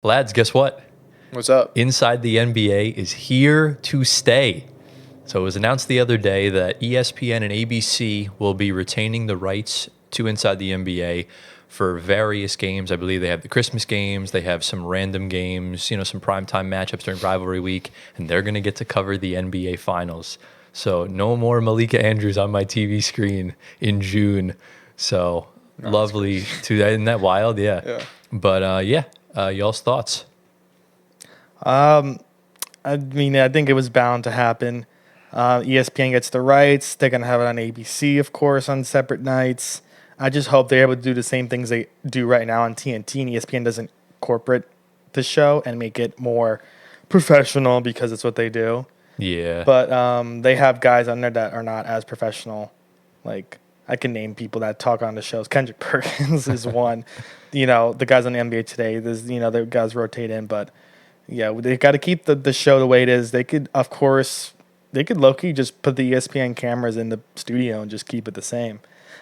Lads, guess what? What's up? Inside the NBA is here to stay. So it was announced the other day that ESPN and ABC will be retaining the rights to Inside the NBA for various games. I believe they have the Christmas games, they have some random games, some primetime matchups during rivalry week, and they're going to get to cover the NBA Finals. So no more Malika Andrews on my TV screen in June. So lovely. Isn't that wild? Yeah. But y'all's thoughts? I think it was bound to happen. ESPN gets the rights. They're going to have it on ABC, of course, on separate nights. I just hope they're able to do the same things they do right now on TNT, and ESPN doesn't corporate the show and make it more professional because it's what they do. Yeah. But they have guys on there that are not as professional. Like, I can name people that talk on the shows. Kendrick Perkins is one. The guys on the NBA today, there's, the guys rotate in, but yeah, they got to keep the show the way it is. They could, of course, low-key just put the ESPN cameras in the studio and just keep it the same.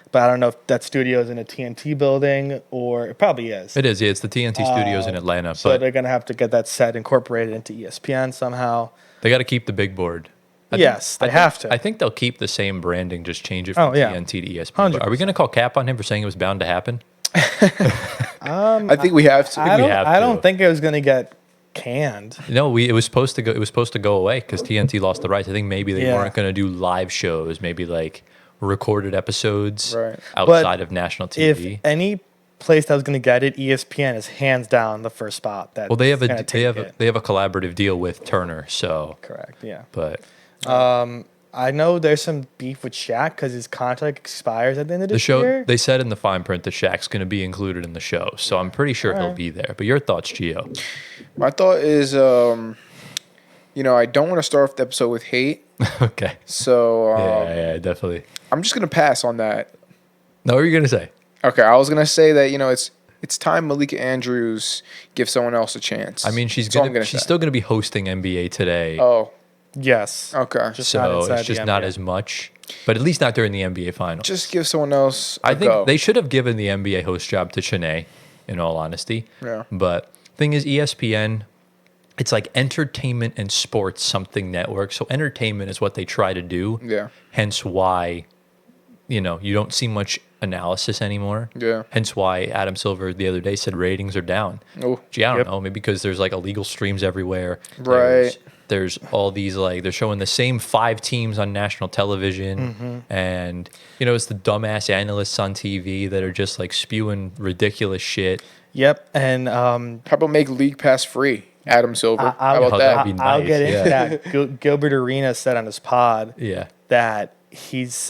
But I don't know if that studio is in a TNT building or it probably is. It is, yeah. It's the TNT studios in Atlanta. So but they're going to have to get that set incorporated into ESPN somehow. They got to keep the big board. They have to. I think they'll keep the same branding, just change it from TNT to ESPN. But are we going to call cap on him for saying it was bound to happen? I think we have to. I don't think it was going to get canned. No, it was supposed to go. It was supposed to go away because TNT lost the rights. I think maybe they weren't going to do live shows. Maybe like recorded episodes outside of national TV. If any place that was going to get it, ESPN is hands down the first spot. That they have a collaborative deal with Turner. So correct, yeah. But I know there's some beef with Shaq because his contract expires at the end of this The year. show, they said in the fine print that Shaq's going to be included in the show, so I'm pretty sure he'll be there. But your thoughts, Gio? My thought is, I don't want to start off the episode with hate. Okay. So yeah, definitely. I'm just gonna pass on that. No, what are you gonna say? Okay, I was gonna say that it's time Malika Andrews gives someone else a chance. I mean, she's still gonna be hosting NBA Today. Oh. Yes. Okay. So it's just not as much, but at least not during the NBA Finals. Just give someone else I think they should have given the NBA host job to Shanae, in all honesty. Yeah. But thing is, ESPN, it's like entertainment and sports something network. So entertainment is what they try to do. Yeah. Hence why, you don't see much analysis anymore. Yeah. Hence why Adam Silver the other day said ratings are down. Oh. Gee, I don't know. Maybe because there's like illegal streams everywhere. Right. There's all these they're showing the same 5 teams on national television, and it's the dumbass analysts on TV that are just like spewing ridiculous shit. Yep, and how about make League Pass free, Adam Silver? How about that? That'd be I'll nice, get into that. Gilbert Arenas said on his pod that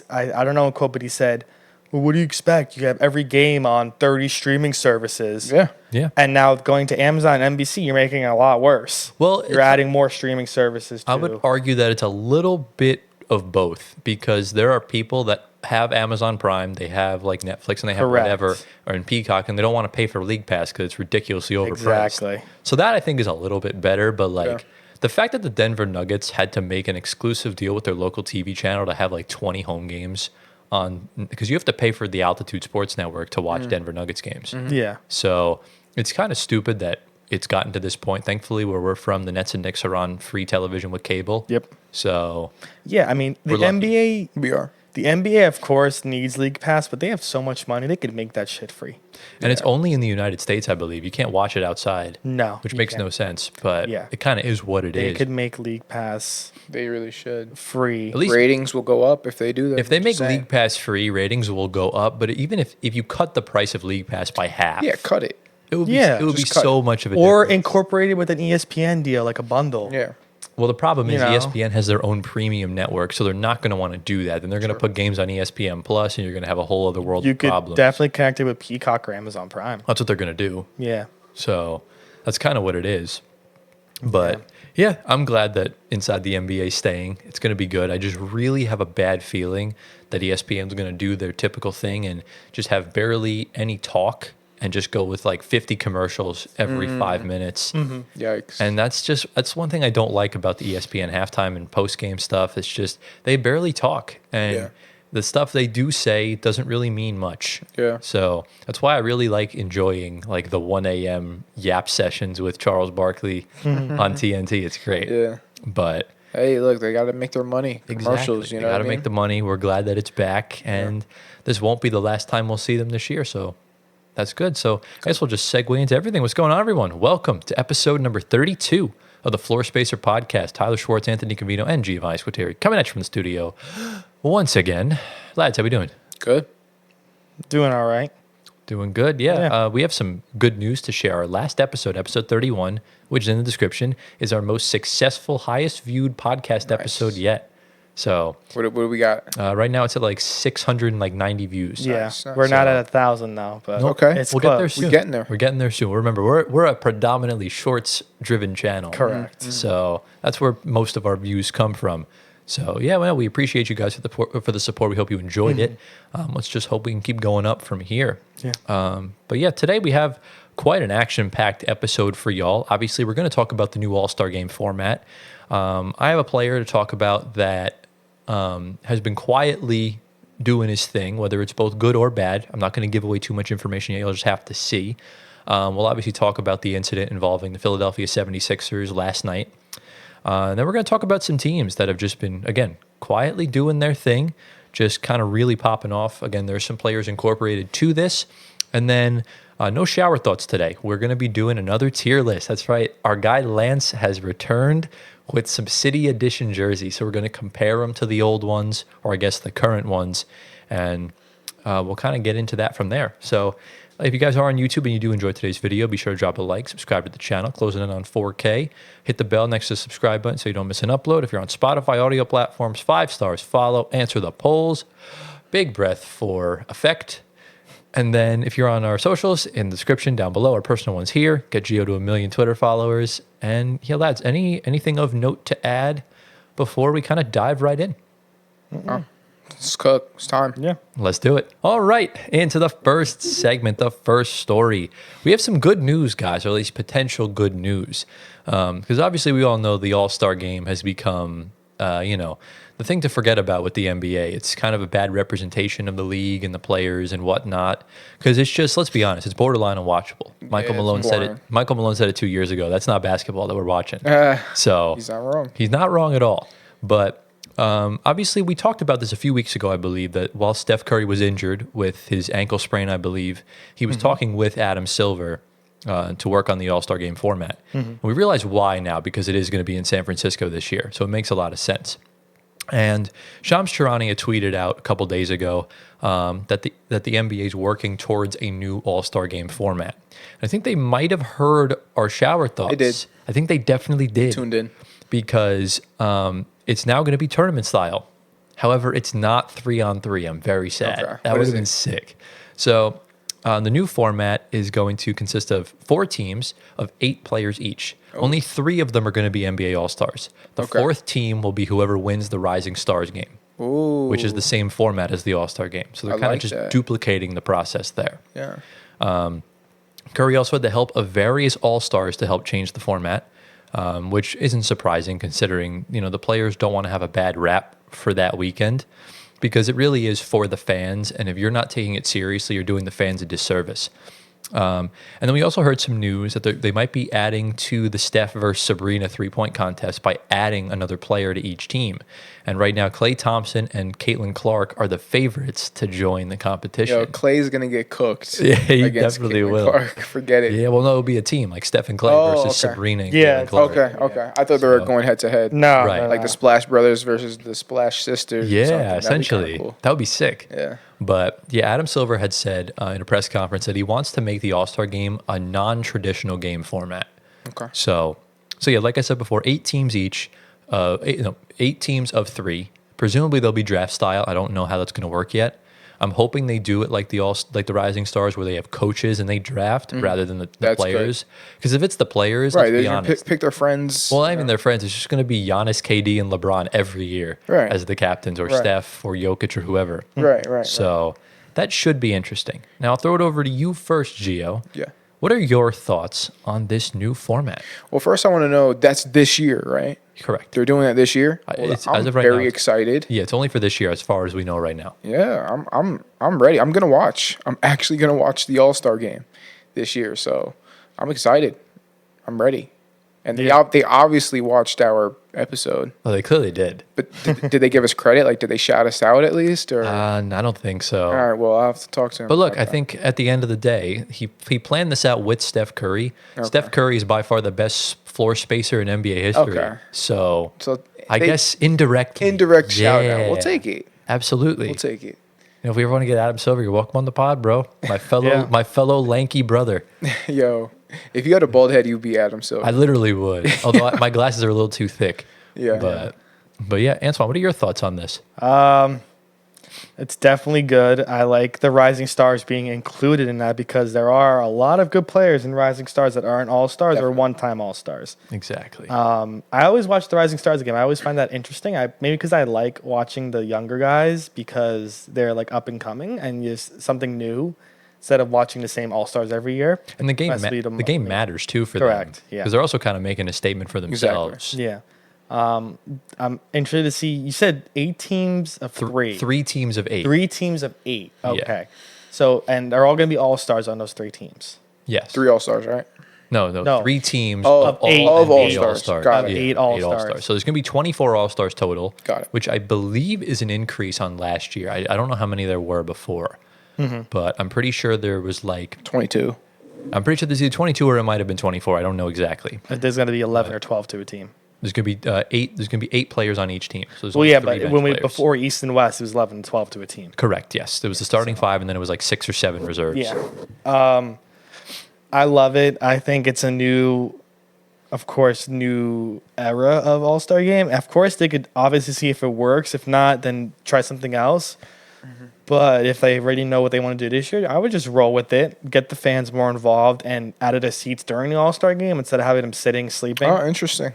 I don't know a quote, but he said, well, what do you expect? You have every game on 30 streaming services. Yeah. And now going to Amazon and NBC, you're making it a lot worse. Well, you're adding more streaming services too. I would argue that it's a little bit of both because there are people that have Amazon Prime, they have like Netflix, and they have whatever, or in Peacock, and they don't want to pay for League Pass because it's ridiculously overpriced. Exactly. So that I think is a little bit better, but the fact that the Denver Nuggets had to make an exclusive deal with their local TV channel to have like 20 home games on, because you have to pay for the Altitude Sports Network to watch Denver Nuggets games. Yeah. So it's kind of stupid that it's gotten to this point. Thankfully, where we're from, the Nets and Knicks are on free television with cable. Yep. So yeah, I mean the NBA. We are. The NBA, of course, needs League Pass, but they have so much money they could make that shit free. And it's only in the United States, I believe. You can't watch it outside. No, which makes no sense. But it kind of is what it is. They could make League Pass. They really should. Free. At least ratings will go up if they do that. If they make League Pass free, ratings will go up. But even if you cut the price of League Pass by half, cut it. It would be so much of a or difference. Incorporate it with an ESPN deal, like a bundle. Yeah. Well, the problem is ESPN has their own premium network, so they're not going to want to do that. Then they're going to put games on ESPN Plus, and you're going to have a whole other world of problems. You could definitely connect it with Peacock or Amazon Prime. That's what they're going to do. Yeah. So that's kind of what it is. But yeah, I'm glad that Inside the NBA is staying. It's going to be good. I just really have a bad feeling that ESPN is going to do their typical thing and just have barely any talk and just go with like 50 commercials every 5 minutes. Yikes. And that's one thing I don't like about the ESPN halftime and post-game stuff. It's just they barely talk. And the stuff they do say doesn't really mean much. Yeah. So that's why I really like enjoying like the 1 a.m. yap sessions with Charles Barkley on TNT. It's great. Yeah. But Hey, look, they got to make their money. Commercials, exactly. you They know got what to I make mean? the money. We're glad that it's back, and this won't be the last time we'll see them this year. So that's good. So I guess we'll just segue into everything. What's going on, everyone? Welcome to episode number 32 of the Floor Spacer podcast. Tyler Schwartz, Anthony Cavino, and Giovanni Squitieri coming at you from the studio once again. Lads, how we doing? Good. Doing all right. Doing good, yeah. Yeah. We have some good news to share. Our last episode, episode 31, which is in the description, is our most successful, highest viewed podcast episode yet. So What do we got? right now it's at like 690 views. Yeah, Nice, nice. we're not at 1,000 now, but Okay. it's We'll close. get there soon. We're getting there. We're getting there soon. Remember, we're a predominantly shorts-driven channel. Correct. So that's where most of our views come from. So yeah, well, we appreciate you guys for the support. We hope you enjoyed it. Let's just hope we can keep going up from here. Yeah. But yeah, today we have quite an action-packed episode for y'all. Obviously, we're going to talk about the new All-Star Game format. I have a player to talk about that has been quietly doing his thing, whether it's both good or bad. I'm not going to give away too much information yet. You'll just have to see. We'll obviously talk about the incident involving the Philadelphia 76ers last night. And then we're going to talk about some teams that have just been, again, quietly doing their thing, just kind of really popping off. Again, there's some players incorporated to this. And then no shower thoughts today. We're going to be doing another tier list. That's right. Our guy Lance has returned with some City Edition jerseys. So we're going to compare them to the old ones, or I guess the current ones. And we'll kind of get into that from there. So if you guys are on YouTube and you do enjoy today's video, be sure to drop a like, subscribe to the channel, closing in on 4K. Hit the bell next to the subscribe button so you don't miss an upload. If you're on Spotify audio platforms, 5 stars, follow, answer the polls. Big breath for effect. And then if you're on our socials, in the description down below, our personal ones here, get Gio to 1 million Twitter followers. And yeah, lads, anything of note to add before we kind of dive right in? Let's cook. It's time. Yeah. Let's do it. All right, into the first segment, the first story. We have some good news, guys, or at least potential good news. Because obviously we all know the All-Star Game has become, the thing to forget about with the NBA. It's kind of a bad representation of the league and the players and whatnot. Because it's just, let's be honest, it's borderline unwatchable. Michael it's Malone said it. boring. Michael Malone said it 2 years ago. That's not basketball that we're watching. So He's not wrong. he's not wrong at all. But obviously, we talked about this a few weeks ago, I believe, that while Steph Curry was injured with his ankle sprain, I believe, he was talking with Adam Silver to work on the All-Star Game format. And we realize why now, because it is going to be in San Francisco this year. So it makes a lot of sense. And Shams Charania had tweeted out a couple days ago that the NBA is working towards a new All-Star Game format. And I think they might have heard our shower thoughts. They did. I think they definitely did. Tuned in. Because it's now going to be tournament style. However, it's not 3-on-3. I'm very sad. Okay. That What would is have been it? sick. So the new format is going to consist of 4 teams of 8 players each. Only 3 of them are going to be NBA All-Stars. The Okay. 4th team will be whoever wins the Rising Stars game, Ooh. which is the same format as the All-Star game. So they're I kind of like just that. duplicating the process there. Yeah. Curry also had the help of various All-Stars to help change the format, which isn't surprising considering, the players don't want to have a bad rap for that weekend because it really is for the fans. And if you're not taking it seriously, you're doing the fans a disservice. And then we also heard some news that they might be adding to the Steph versus Sabrina 3-point contest by adding another player to each team. And right now, Klay Thompson and Caitlin Clark are the favorites to join the competition. Yo, Clay's gonna get cooked. Yeah, he against definitely Caitlin will. Clark. Forget it. Yeah, well, no, it'll be a team like Steph and Clay Oh, versus okay. Sabrina and Yeah, Caitlin Clark. Okay. I thought they were going head to head. No. Right. no, Like no. the Splash Brothers versus the Splash Sisters. or something. Yeah, That'd be essentially. kinda cool. That would be sick. Yeah. But yeah, Adam Silver had said in a press conference that he wants to make the All-Star game a non-traditional game format. Okay. So yeah, like I said before, 8 teams each, 8 teams of 3. Presumably they'll be draft style. I don't know how that's going to work yet. I'm hoping they do it like the Rising Stars, where they have coaches and they draft rather than the That's players. Because if it's the players, Right. let's They be can honest. pick their friends. Well, not even their friends. It's just going to be Giannis, KD, and LeBron every year Right. as the captains, or Right. Steph, or Jokic, or whoever. Right. So that should be interesting. Now, I'll throw it over to you first, Gio. Yeah. What are your thoughts on this new format? Well, first I want to know that's this year, right? Correct. They're doing that this year. It's, I'm as of right very now, excited. Yeah, it's only for this year as far as we know right now. Yeah, I'm ready. I'm gonna watch. I'm actually gonna watch the All-Star game this year. So I'm excited. I'm ready. And they obviously watched our episode. Well, they clearly did. But did they give us credit? Like, did they shout us out at least? Or I don't think so. all right, well, I'll have to talk to him. But look, about I that. think at the end of the day, he planned this out with Steph Curry. Steph Curry is by far the best floor spacer in NBA history. Okay. So I they- guess indirectly. indirect shout out. Yeah. We'll take it. Absolutely. We'll take it. If we ever want to get Adam Silver, you're welcome on the pod, bro. My fellow lanky brother. Yo, if you had a bald head, you'd be Adam Silver. I literally would. Although my glasses are a little too thick. Yeah. But yeah, Antoine, what are your thoughts on this? It's definitely good. I like the Rising Stars being included in that because there are a lot of good players in Rising Stars that aren't All-Stars or one-time All-Stars. Exactly. I always watch the Rising Stars game. I always find that interesting. Maybe because I like watching the younger guys because they're like up and coming and just something new instead of watching the same All-Stars every year. And the game matters too for them. Correct, yeah. Because they're also kind of making a statement for themselves. Yeah. I'm interested to see. You said 8 teams of 3. 3 teams of 8. 3 teams of 8. Okay. Yeah. So, and they're all going to be all-stars on those 3 teams. Yes. 3 All-Stars, right? No. 3 teams of of all 8 NBA All-Stars. Got it. 8 All-Stars. So there's going to be 24 All-Stars total. Got it. Which I believe is an increase on last year. I don't know how many there were before. But I'm pretty sure there was like 22. I'm pretty sure there's either 22 or it might have been 24. I don't know exactly. There's going to be 11 or 12 to a team. There's going to be 8. There's going to be 8 players on each team. So there's Well, only yeah, 3 but bench when players. before East and West, it was 11 and 12 to a team. Correct. Yes, there was the starting 5, and then it was like 6 or 7 reserves. Yeah. I love it. I think it's a new era of All-Star game. Of course, they could obviously see if it works. If not, then try something else. But if they already know what they want to do this year, I would just roll with it, get the fans more involved, and added a seats during the All-Star game instead of having them sitting, sleeping. Oh, interesting.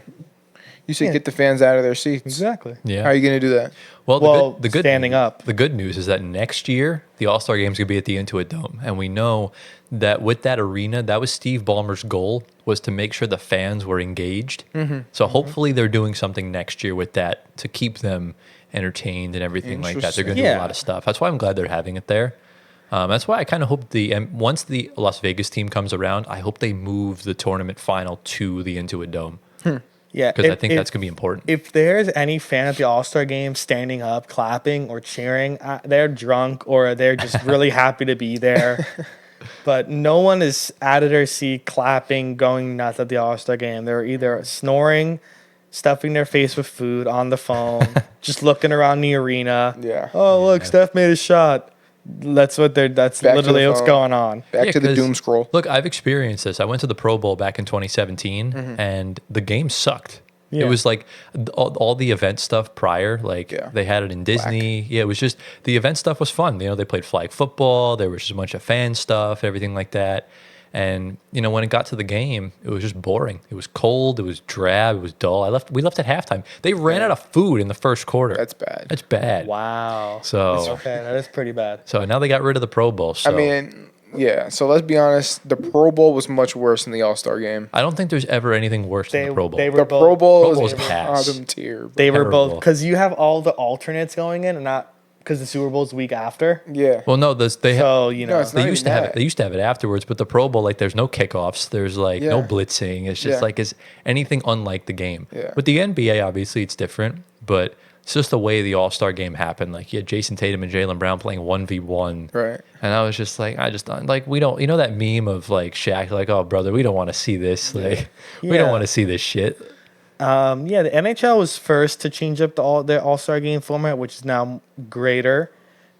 You said get the fans out of their seats. Exactly. Yeah. How are you going to do that? Well, the good standing up. The good news is that next year the All-Star Game's going to be at the Intuit Dome, and we know that with that arena, that was Steve Ballmer's goal, was to make sure the fans were engaged. So hopefully they're doing something next year with that to keep them entertained and everything like that. They're going to do a lot of stuff. That's why I'm glad they're having it there. That's why I kind of hope once the Las Vegas team comes around, I hope they move the tournament final to the Intuit Dome. Yeah, Because I think that's going to be important. If there's any fan at the All-Star game standing up, clapping, or cheering, they're drunk or they're just really happy to be there. But no one is out of their seat, clapping, going nuts at the All-Star game. They're either snoring, stuffing their face with food on the phone, just looking around the arena. Yeah. Oh, look, Steph made a shot. That's literally what's going on. Back to the 'cause, doom scroll. Look, I've experienced this. I went to the Pro Bowl back in 2017, and the game sucked. Yeah. It was like all the event stuff prior, like they had it in Disney. Yeah, it was just the event stuff was fun. You know, they played flag football. There was just a bunch of fan stuff, everything like that. And you know, when it got to the game, it was just boring. It was cold. It was drab. It was dull. We left at halftime. They ran out of food in the first quarter. That's bad. That's bad. Wow. So Okay, that is pretty bad. So now they got rid of the Pro Bowl. So I mean, yeah. So let's be honest. The Pro Bowl was much worse than the All-Star game. I don't think there's ever anything worse than the Pro Bowl. they were The both- Pro Bowl Pro Bowl's is pass. bottom tier. They were Terrible. both because you have all the alternates going in, and not because the Super Bowl's week after. Yeah. Well, no, they So you know, No, it's not they used to even have that. it. They used to have it afterwards, but the Pro Bowl, like, there's no kickoffs. There's like no Yeah. blitzing. It's just Yeah. like is anything unlike the game. Yeah. With the NBA, obviously, it's different, but it's just the way the All-Star game happened. Like, you had Jason Tatum and Jaylen Brown playing 1v1. Right. And I was just like, we don't, you know, that meme of like Shaq, like, oh, brother, we don't want to see this. Like, we don't Yeah. want to see this shit. the NHL was first to change up their All-Star game format, which is now greater.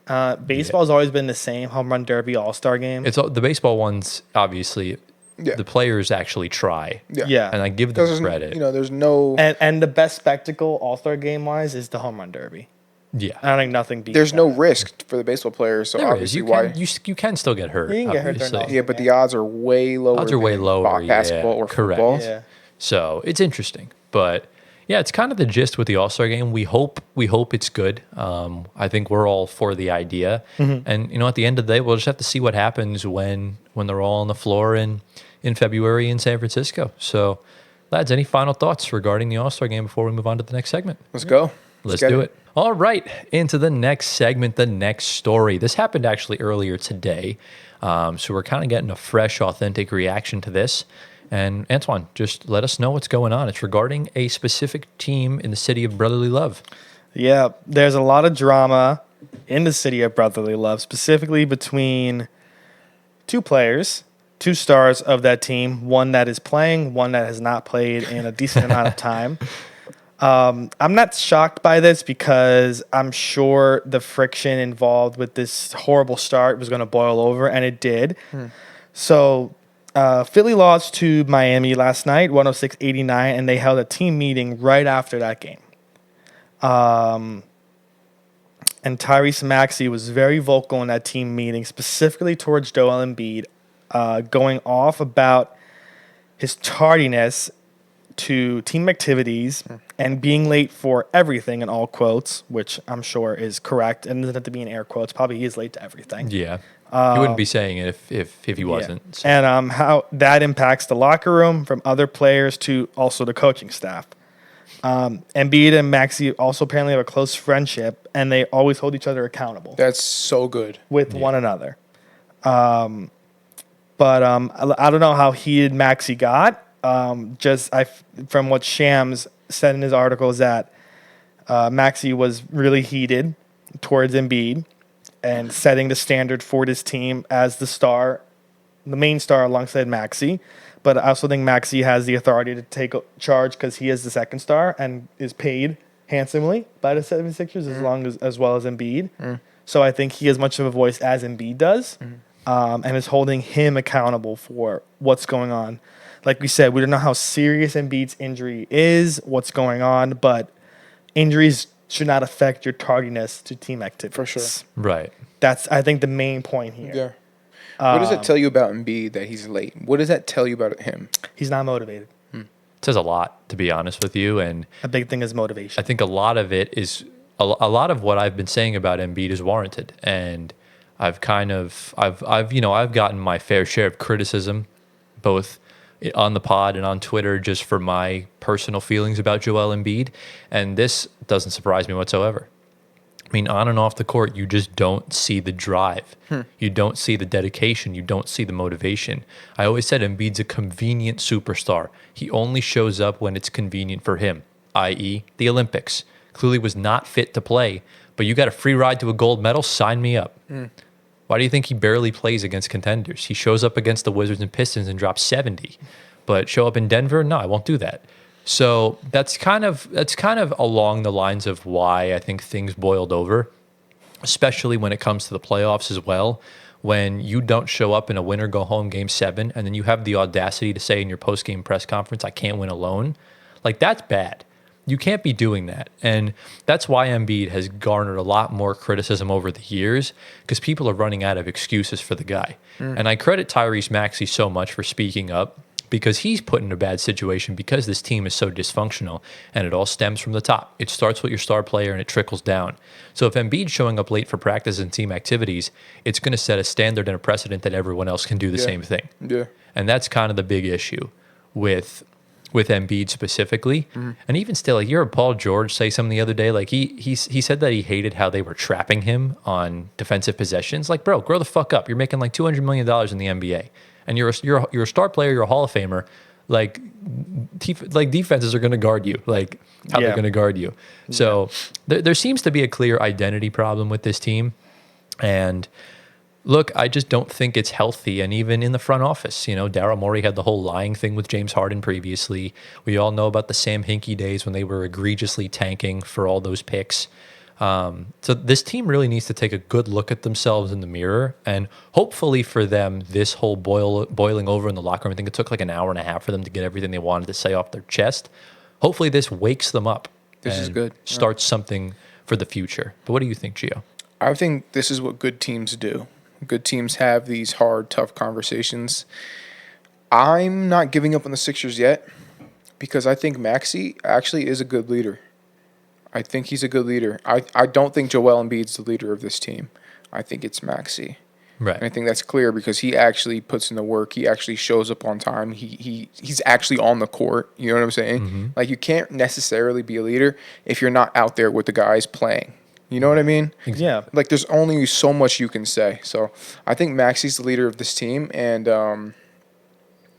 Baseball's always been the same: home run derby, All-Star game. It's the baseball ones, obviously, Yeah. the players actually try. Yeah. And I give them There's, credit. you know, there's no. and the best spectacle All-Star game wise is the home run derby. Yeah. I don't think nothing beats. There's that. no risk for the baseball players, so There is. obviously You why? can, you can still get hurt. You can get hurt during obviously. the Yeah, but the odds are way lower. Odds are way than lower, Basketball yeah, or correct. football. Yeah. So it's interesting, but yeah, it's kind of the gist with the All-Star game. We hope it's good. I think we're all for the idea, and you know, at the end of the day, we'll just have to see what happens when they're all on the floor in February in San Francisco. So Lads, any final thoughts regarding the All-Star game before we move on to the next segment? Let's go. Let's do it. All right, into the next segment, the next story. This happened actually earlier today, so we're kind of getting a fresh, authentic reaction to this. And Antoine, just let us know what's going on. It's regarding a specific team in the city of brotherly love. Yeah, there's a lot of drama in the city of brotherly love, specifically between two players, two stars of that team, one that is playing, one that has not played in a decent amount of time. I'm not shocked by this because I'm sure the friction involved with this horrible start was going to boil over, and it did. So Philly lost to Miami last night, 106-89, and they held a team meeting right after that game. And Tyrese Maxey was very vocal in that team meeting, specifically towards Joel Embiid, going off about his tardiness to team activities and being late for everything in all quotes, which I'm sure is correct and doesn't have to be in air quotes. Probably he is late to everything. Yeah. He wouldn't be saying it if he wasn't. So. And how that impacts the locker room from other players to also the coaching staff. Embiid and Maxey also apparently have a close friendship, and they always hold each other accountable. That's so good. With one another. But I don't know how heated Maxey got. From what Shams said in his article is that Maxey was really heated towards Embiid and setting the standard for this team as the main star alongside Maxey. But I also think Maxey has the authority to take charge because he is the second star and is paid handsomely by the 76ers as well as Embiid. So I think he has much of a voice as Embiid does and is holding him accountable for what's going on. Like we said, we don't know how serious Embiid's injury is, what's going on, but injuries should not affect your tardiness to team activities. For sure. Right. That's, I think, the main point here. Yeah. What does it tell you about Embiid that he's late? What does that tell you about him? He's not motivated. It says a lot, to be honest with you. And a big thing is motivation. I think a lot of it is a lot of what I've been saying about Embiid is warranted. And I've gotten my fair share of criticism, both on the pod and on Twitter, just for my personal feelings about Joel Embiid. And this doesn't surprise me whatsoever. I mean, on and off the court, you just don't see the drive. You don't see the dedication. You don't see the motivation. I always said Embiid's a convenient superstar. He only shows up when it's convenient for him, i.e. the Olympics. Clearly was not fit to play, but you got a free ride to a gold medal, sign me up. Why do you think he barely plays against contenders? He shows up against the Wizards and Pistons and drops 70. But show up in Denver? No, I won't do that. So that's kind of along the lines of why I think things boiled over, especially when it comes to the playoffs as well. When you don't show up in a win-or-go-home Game 7, and then you have the audacity to say in your post-game press conference, I can't win alone. Like, that's bad. You can't be doing that. And that's why Embiid has garnered a lot more criticism over the years, because people are running out of excuses for the guy. And I credit Tyrese Maxey so much for speaking up, because he's put in a bad situation because this team is so dysfunctional, and it all stems from the top. It starts with your star player and it trickles down. So if Embiid's showing up late for practice and team activities, it's going to set a standard and a precedent that everyone else can do the same thing. Yeah. And that's kind of the big issue with Embiid specifically. And even still, like, you heard Paul George say something the other day. Like, he said that he hated how they were trapping him on defensive possessions. Like, bro, grow the fuck up. You're making like $200 million in the NBA. And you're a star player, you're a Hall of Famer. Like defenses are going to guard you, like how they're going to guard you. So there seems to be a clear identity problem with this team. And look, I just don't think it's healthy. And even in the front office, Daryl Morey had the whole lying thing with James Harden previously. We all know about the Sam Hinkie days when they were egregiously tanking for all those picks. So this team really needs to take a good look at themselves in the mirror, and hopefully for them, this whole boiling over in the locker room, I think it took like an hour and a half for them to get everything they wanted to say off their chest. Hopefully this wakes them up. This is good. Starts something for the future. But what do you think, Gio? I think this is what good teams do. Good teams have these hard, tough conversations. I'm not giving up on the Sixers yet because I think Maxey actually is a good leader. I think he's a good leader. I don't think Joel Embiid's the leader of this team. I think it's Maxey. Right. And I think that's clear because he actually puts in the work. He actually shows up on time. He's actually on the court. You know what I'm saying? Like, you can't necessarily be a leader if you're not out there with the guys playing. You know what I mean? Yeah. Like, there's only so much you can say. So I think Maxi's the leader of this team, and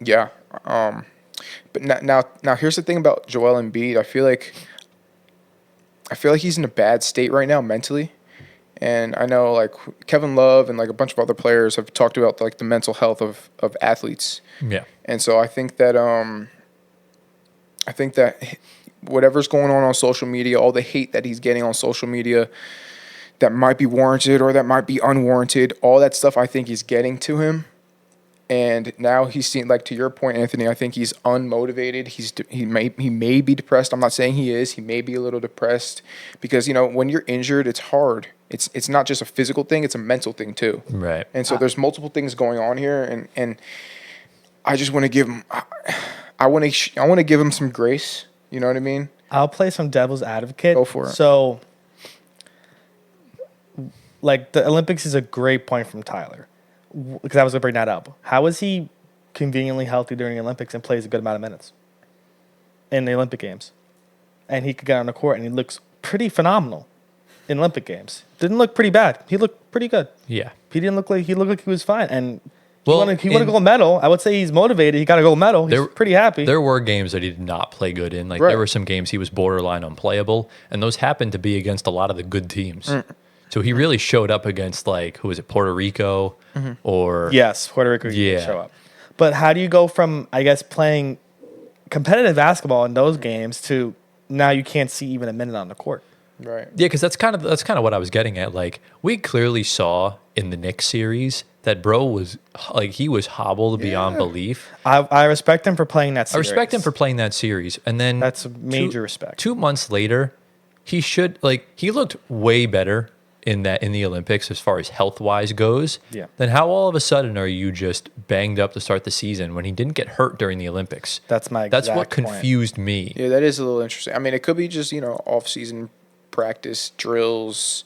yeah. But now here's the thing about Joel Embiid. I feel like he's in a bad state right now mentally. And I know, like, Kevin Love and, like, a bunch of other players have talked about, like, the mental health of athletes. Yeah. And so I think that whatever's going on social media, all the hate that he's getting on social media that might be warranted or that might be unwarranted, all that stuff I think is getting to him. And now he's seen, like, to your point, Anthony, I think he's unmotivated. He may be depressed. I'm not saying he is. He may be a little depressed because, you know, when you're injured, it's hard. It's not just a physical thing, it's a mental thing too. Right. And so there's multiple things going on here, and I just want to give him I want to give him some grace, you know what I mean? I'll play some devil's advocate. Go for it. So, like, the Olympics is a great point from Tyler, because I was going to bring that up. How is he conveniently healthy during the Olympics and plays a good amount of minutes in the Olympic Games? And he could get on the court, and he looks pretty phenomenal in Olympic Games. Didn't look pretty bad. He looked pretty good. Yeah. He looked like he was fine. And Well, he won a gold medal. I would say he's motivated. He got a gold medal. He's pretty happy. There were games that he did not play good in. Like, Right. there were some games he was borderline unplayable, and those happened to be against a lot of the good teams. So he really showed up against, like, who was it, Puerto Rico or Yes, Puerto Rico Yeah. show up. But how do you go from, I guess, playing competitive basketball in those games to now you can't see even a minute on the court? Right. Yeah, because that's kind of what I was getting at. Like, we clearly saw in the Knicks series that bro was like, he was hobbled beyond belief. I respect him for playing that I series. respect him for playing that series, and then That's a major respect. 2 months later, he looked way better in the Olympics as far as health wise goes. Yeah. Then how all of a sudden are you just banged up to start the season when he didn't get hurt during the Olympics? That's my That's what exact point. confused me. Yeah, that is a little interesting. I mean, it could be just, you know, off-season practice, drills,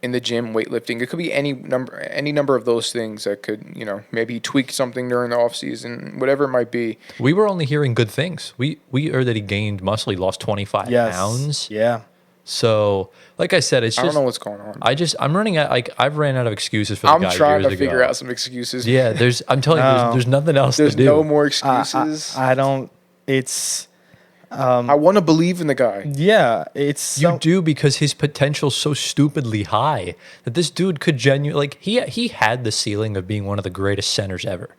in the gym, weightlifting. It could be any number of those things that could, you know, maybe he tweaked something during the off-season, whatever it might be. We were only hearing good things. We heard that he gained muscle. He lost 25 pounds. Yeah. So, like I said, it's just I don't know what's going on. I'm running out. Like, I've ran out of excuses for the guy I'm trying years to figure ago. out some excuses. Yeah, I'm telling you, there's nothing else There's to do. no more excuses. I don't. It's I want to believe in the guy. yeah. It's You do, because his potential's so stupidly high that this dude could genuinely, like, he had the ceiling of being one of the greatest centers ever.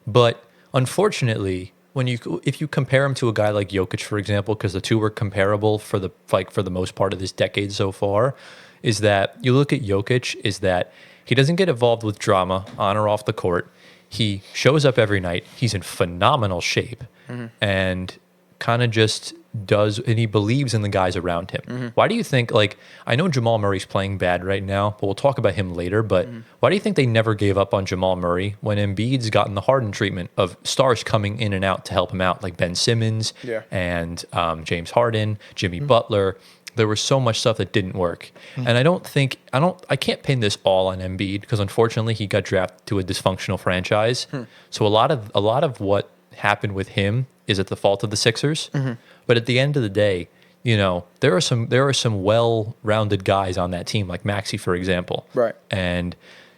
But unfortunately, if you compare him to a guy like Jokic, for example, because the two were comparable for the most part of this decade so far, is that you look at Jokic, is that he doesn't get involved with drama on or off the court. He shows up every night. He's in phenomenal shape, and kind of just does, and he believes in the guys around him. Why do you think, like, I know Jamal Murray's playing bad right now, but we'll talk about him later, but why do you think they never gave up on Jamal Murray when Embiid's gotten the Harden treatment of stars coming in and out to help him out, like Ben Simmons and James Harden, Jimmy Butler? There was so much stuff that didn't work. And I can't pin this all on Embiid, because unfortunately he got drafted to a dysfunctional franchise. So a lot of what happened with him is at the fault of the Sixers. But at the end of the day, you know, there are some well-rounded guys on that team, like Maxey, for example. Right. And,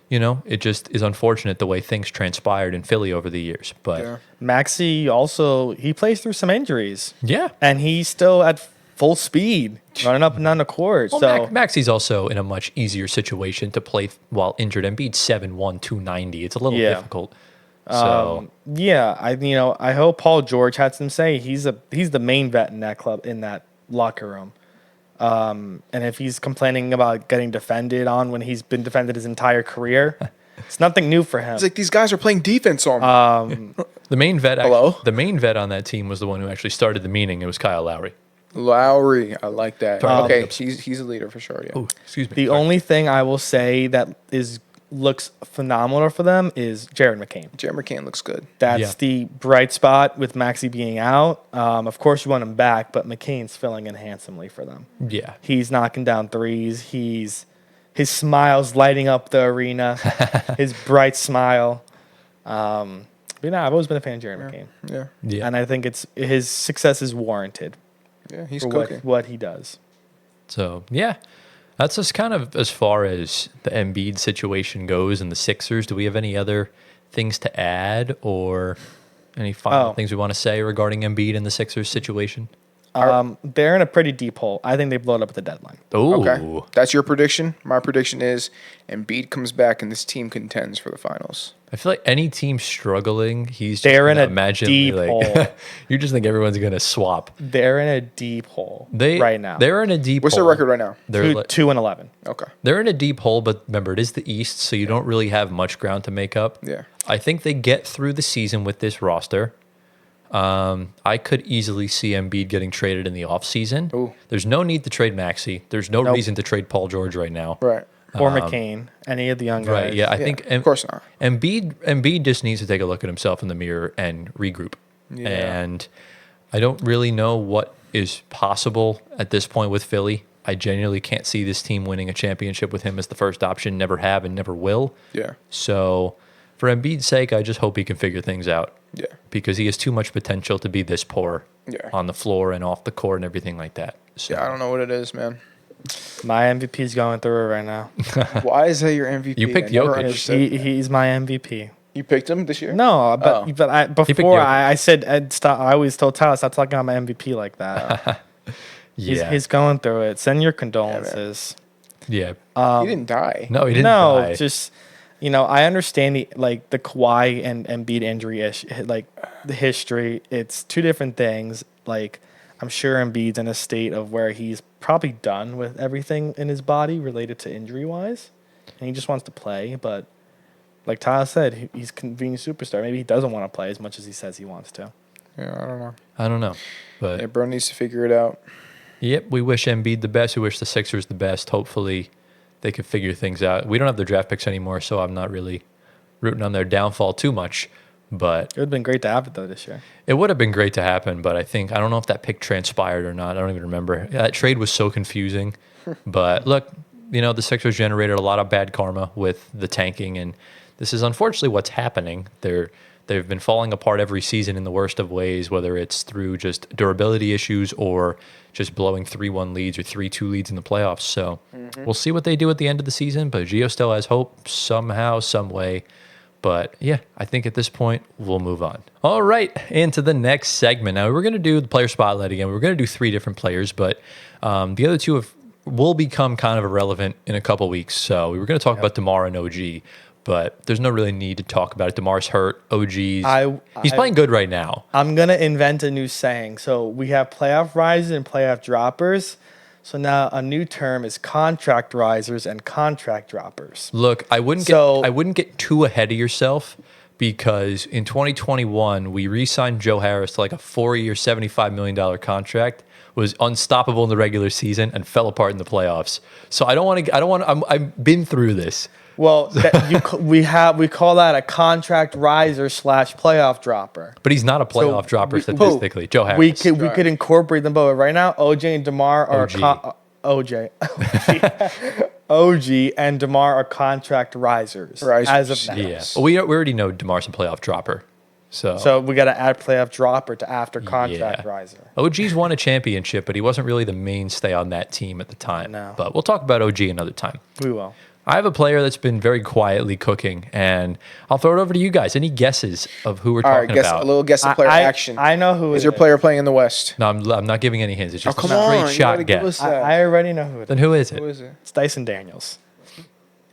you know, it just is unfortunate the way things transpired in Philly over the years. But Maxey also, he plays through some injuries. yeah. And he's still at full speed running up and down the court. Well, so Maxey's also in a much easier situation to play while injured. Embiid's 7'1", 290. It's a little difficult. So I hope Paul George had some say. He's the main vet in that club, in that locker room. And if he's complaining about getting defended on when he's been defended his entire career, it's nothing new for him. It's like these guys are playing defense on me. the main vet, Hello? the main vet on that team was the one who actually started the meeting. It was Kyle Lowry. Lowry, I like that. Sorry. Okay, he's a leader for sure. Yeah. Oh, excuse me. The only thing I will say that looks phenomenal for them is Jared McCain. Jared McCain looks good. That's the bright spot with Maxey being out. Of course, you want him back, but McCain's filling in handsomely for them. Yeah. He's knocking down threes. He's His smile's lighting up the arena. His bright smile. But I've always been a fan of Jared McCain. Yeah. And I think his success is warranted. Yeah, he's for cooking. what he does. So, yeah. That's just kind of as far as the Embiid situation goes and the Sixers. Do we have any other things to add or any final things we want to say regarding Embiid and the Sixers situation? They're in a pretty deep hole. I think they blow it up at the deadline. Oh, Okay. That's your prediction. My prediction is Embiid comes back and this team contends for the finals. I feel like any team struggling, They're in a imagine deep hole. You just think everyone's going to swap. They're in a deep hole right now. They're in a deep What's hole. their record right now? They're 2-11. Okay. They're in a deep hole, but remember, it is the East, so you don't really have much ground to make up. Yeah. I think they get through the season with this roster. I could easily see Embiid getting traded in the offseason. Ooh. There's no need to trade Maxey. There's no reason to trade Paul George right now. Right. Or McCain. Any of the young guys. Right, yeah. I think of course not. Embiid just needs to take a look at himself in the mirror and regroup. Yeah. And I don't really know what is possible at this point with Philly. I genuinely can't see this team winning a championship with him as the first option. Never have and never will. Yeah. So for Embiid's sake, I just hope he can figure things out. Yeah. Because he has too much potential to be this poor on the floor and off the court and everything like that. So, Yeah, I don't know what it is, man. My MVP is going through it right now. Why is that your MVP? You picked I never Jokic. understood. He's my MVP. You picked him this year? No, but picked before Jokic. I said I always told Tyler stop talking about my MVP like that. yeah. He's going through it. Send your condolences. Yeah. He didn't die. No, he didn't No, die. just I understand the Kawhi and Embiid injury the history. It's two different things. Like I'm sure Embiid's in a state of where he's probably done with everything in his body related to injury wise, and he just wants to play. But like Tyler said, he's a convenient superstar. Maybe he doesn't want to play as much as he says he wants to. Yeah, I don't know. But Yeah, bro needs to figure it out. yep, we wish Embiid the best. We wish the Sixers the best. Hopefully they could figure things out. We don't have their draft picks anymore, so I'm not really rooting on their downfall too much. But It would have been great to have it though this year. it would have been great to happen, but I don't know if that pick transpired or not. I don't even remember. That trade was so confusing. But look, the Sixers generated a lot of bad karma with the tanking, and this is unfortunately what's happening. They've been falling apart every season in the worst of ways, whether it's through just durability issues or just blowing 3-1 leads or 3-2 leads in the playoffs. So we'll see what they do at the end of the season, but Gio still has hope somehow, some way. But yeah, I think at this point, we'll move on. All right, into the next segment. Now, we're going to do the player spotlight again. We're going to do 3 different players, but the other 2 will become kind of irrelevant in a couple weeks. So we were going to talk about DeMar and OG, but there's no really need to talk about it. DeMar's hurt. OG's he's playing good right now. I'm going to invent a new saying. So we have playoff risers and playoff droppers. So now a new term is contract risers and contract droppers. Look, I wouldn't get too ahead of yourself because in 2021 we re-signed Joe Harris to like a 4-year, $75 million contract. Was unstoppable in the regular season and fell apart in the playoffs. So I've been through this. Well, we call that a contract riser / playoff dropper. But he's not a playoff dropper statistically. Joe Harris. We could incorporate them both. Right now, OJ and DeMar are OG and DeMar are contract risers as of now. Yeah, but we already know DeMar's a playoff dropper. So we got to add playoff dropper to after contract riser. OG's won a championship, but he wasn't really the mainstay on that team at the time. No. But we'll talk about OG another time. We will. I have a player that's been very quietly cooking, and I'll throw it over to you guys. Any guesses of who we're talking about? A little guess the player action. I know who is your player playing in the West. No, I'm not giving any hints. It's just a come on, straight you shot gotta give us guess. that. I already know who it is. Then who is it? Who is it? It's Dyson Daniels.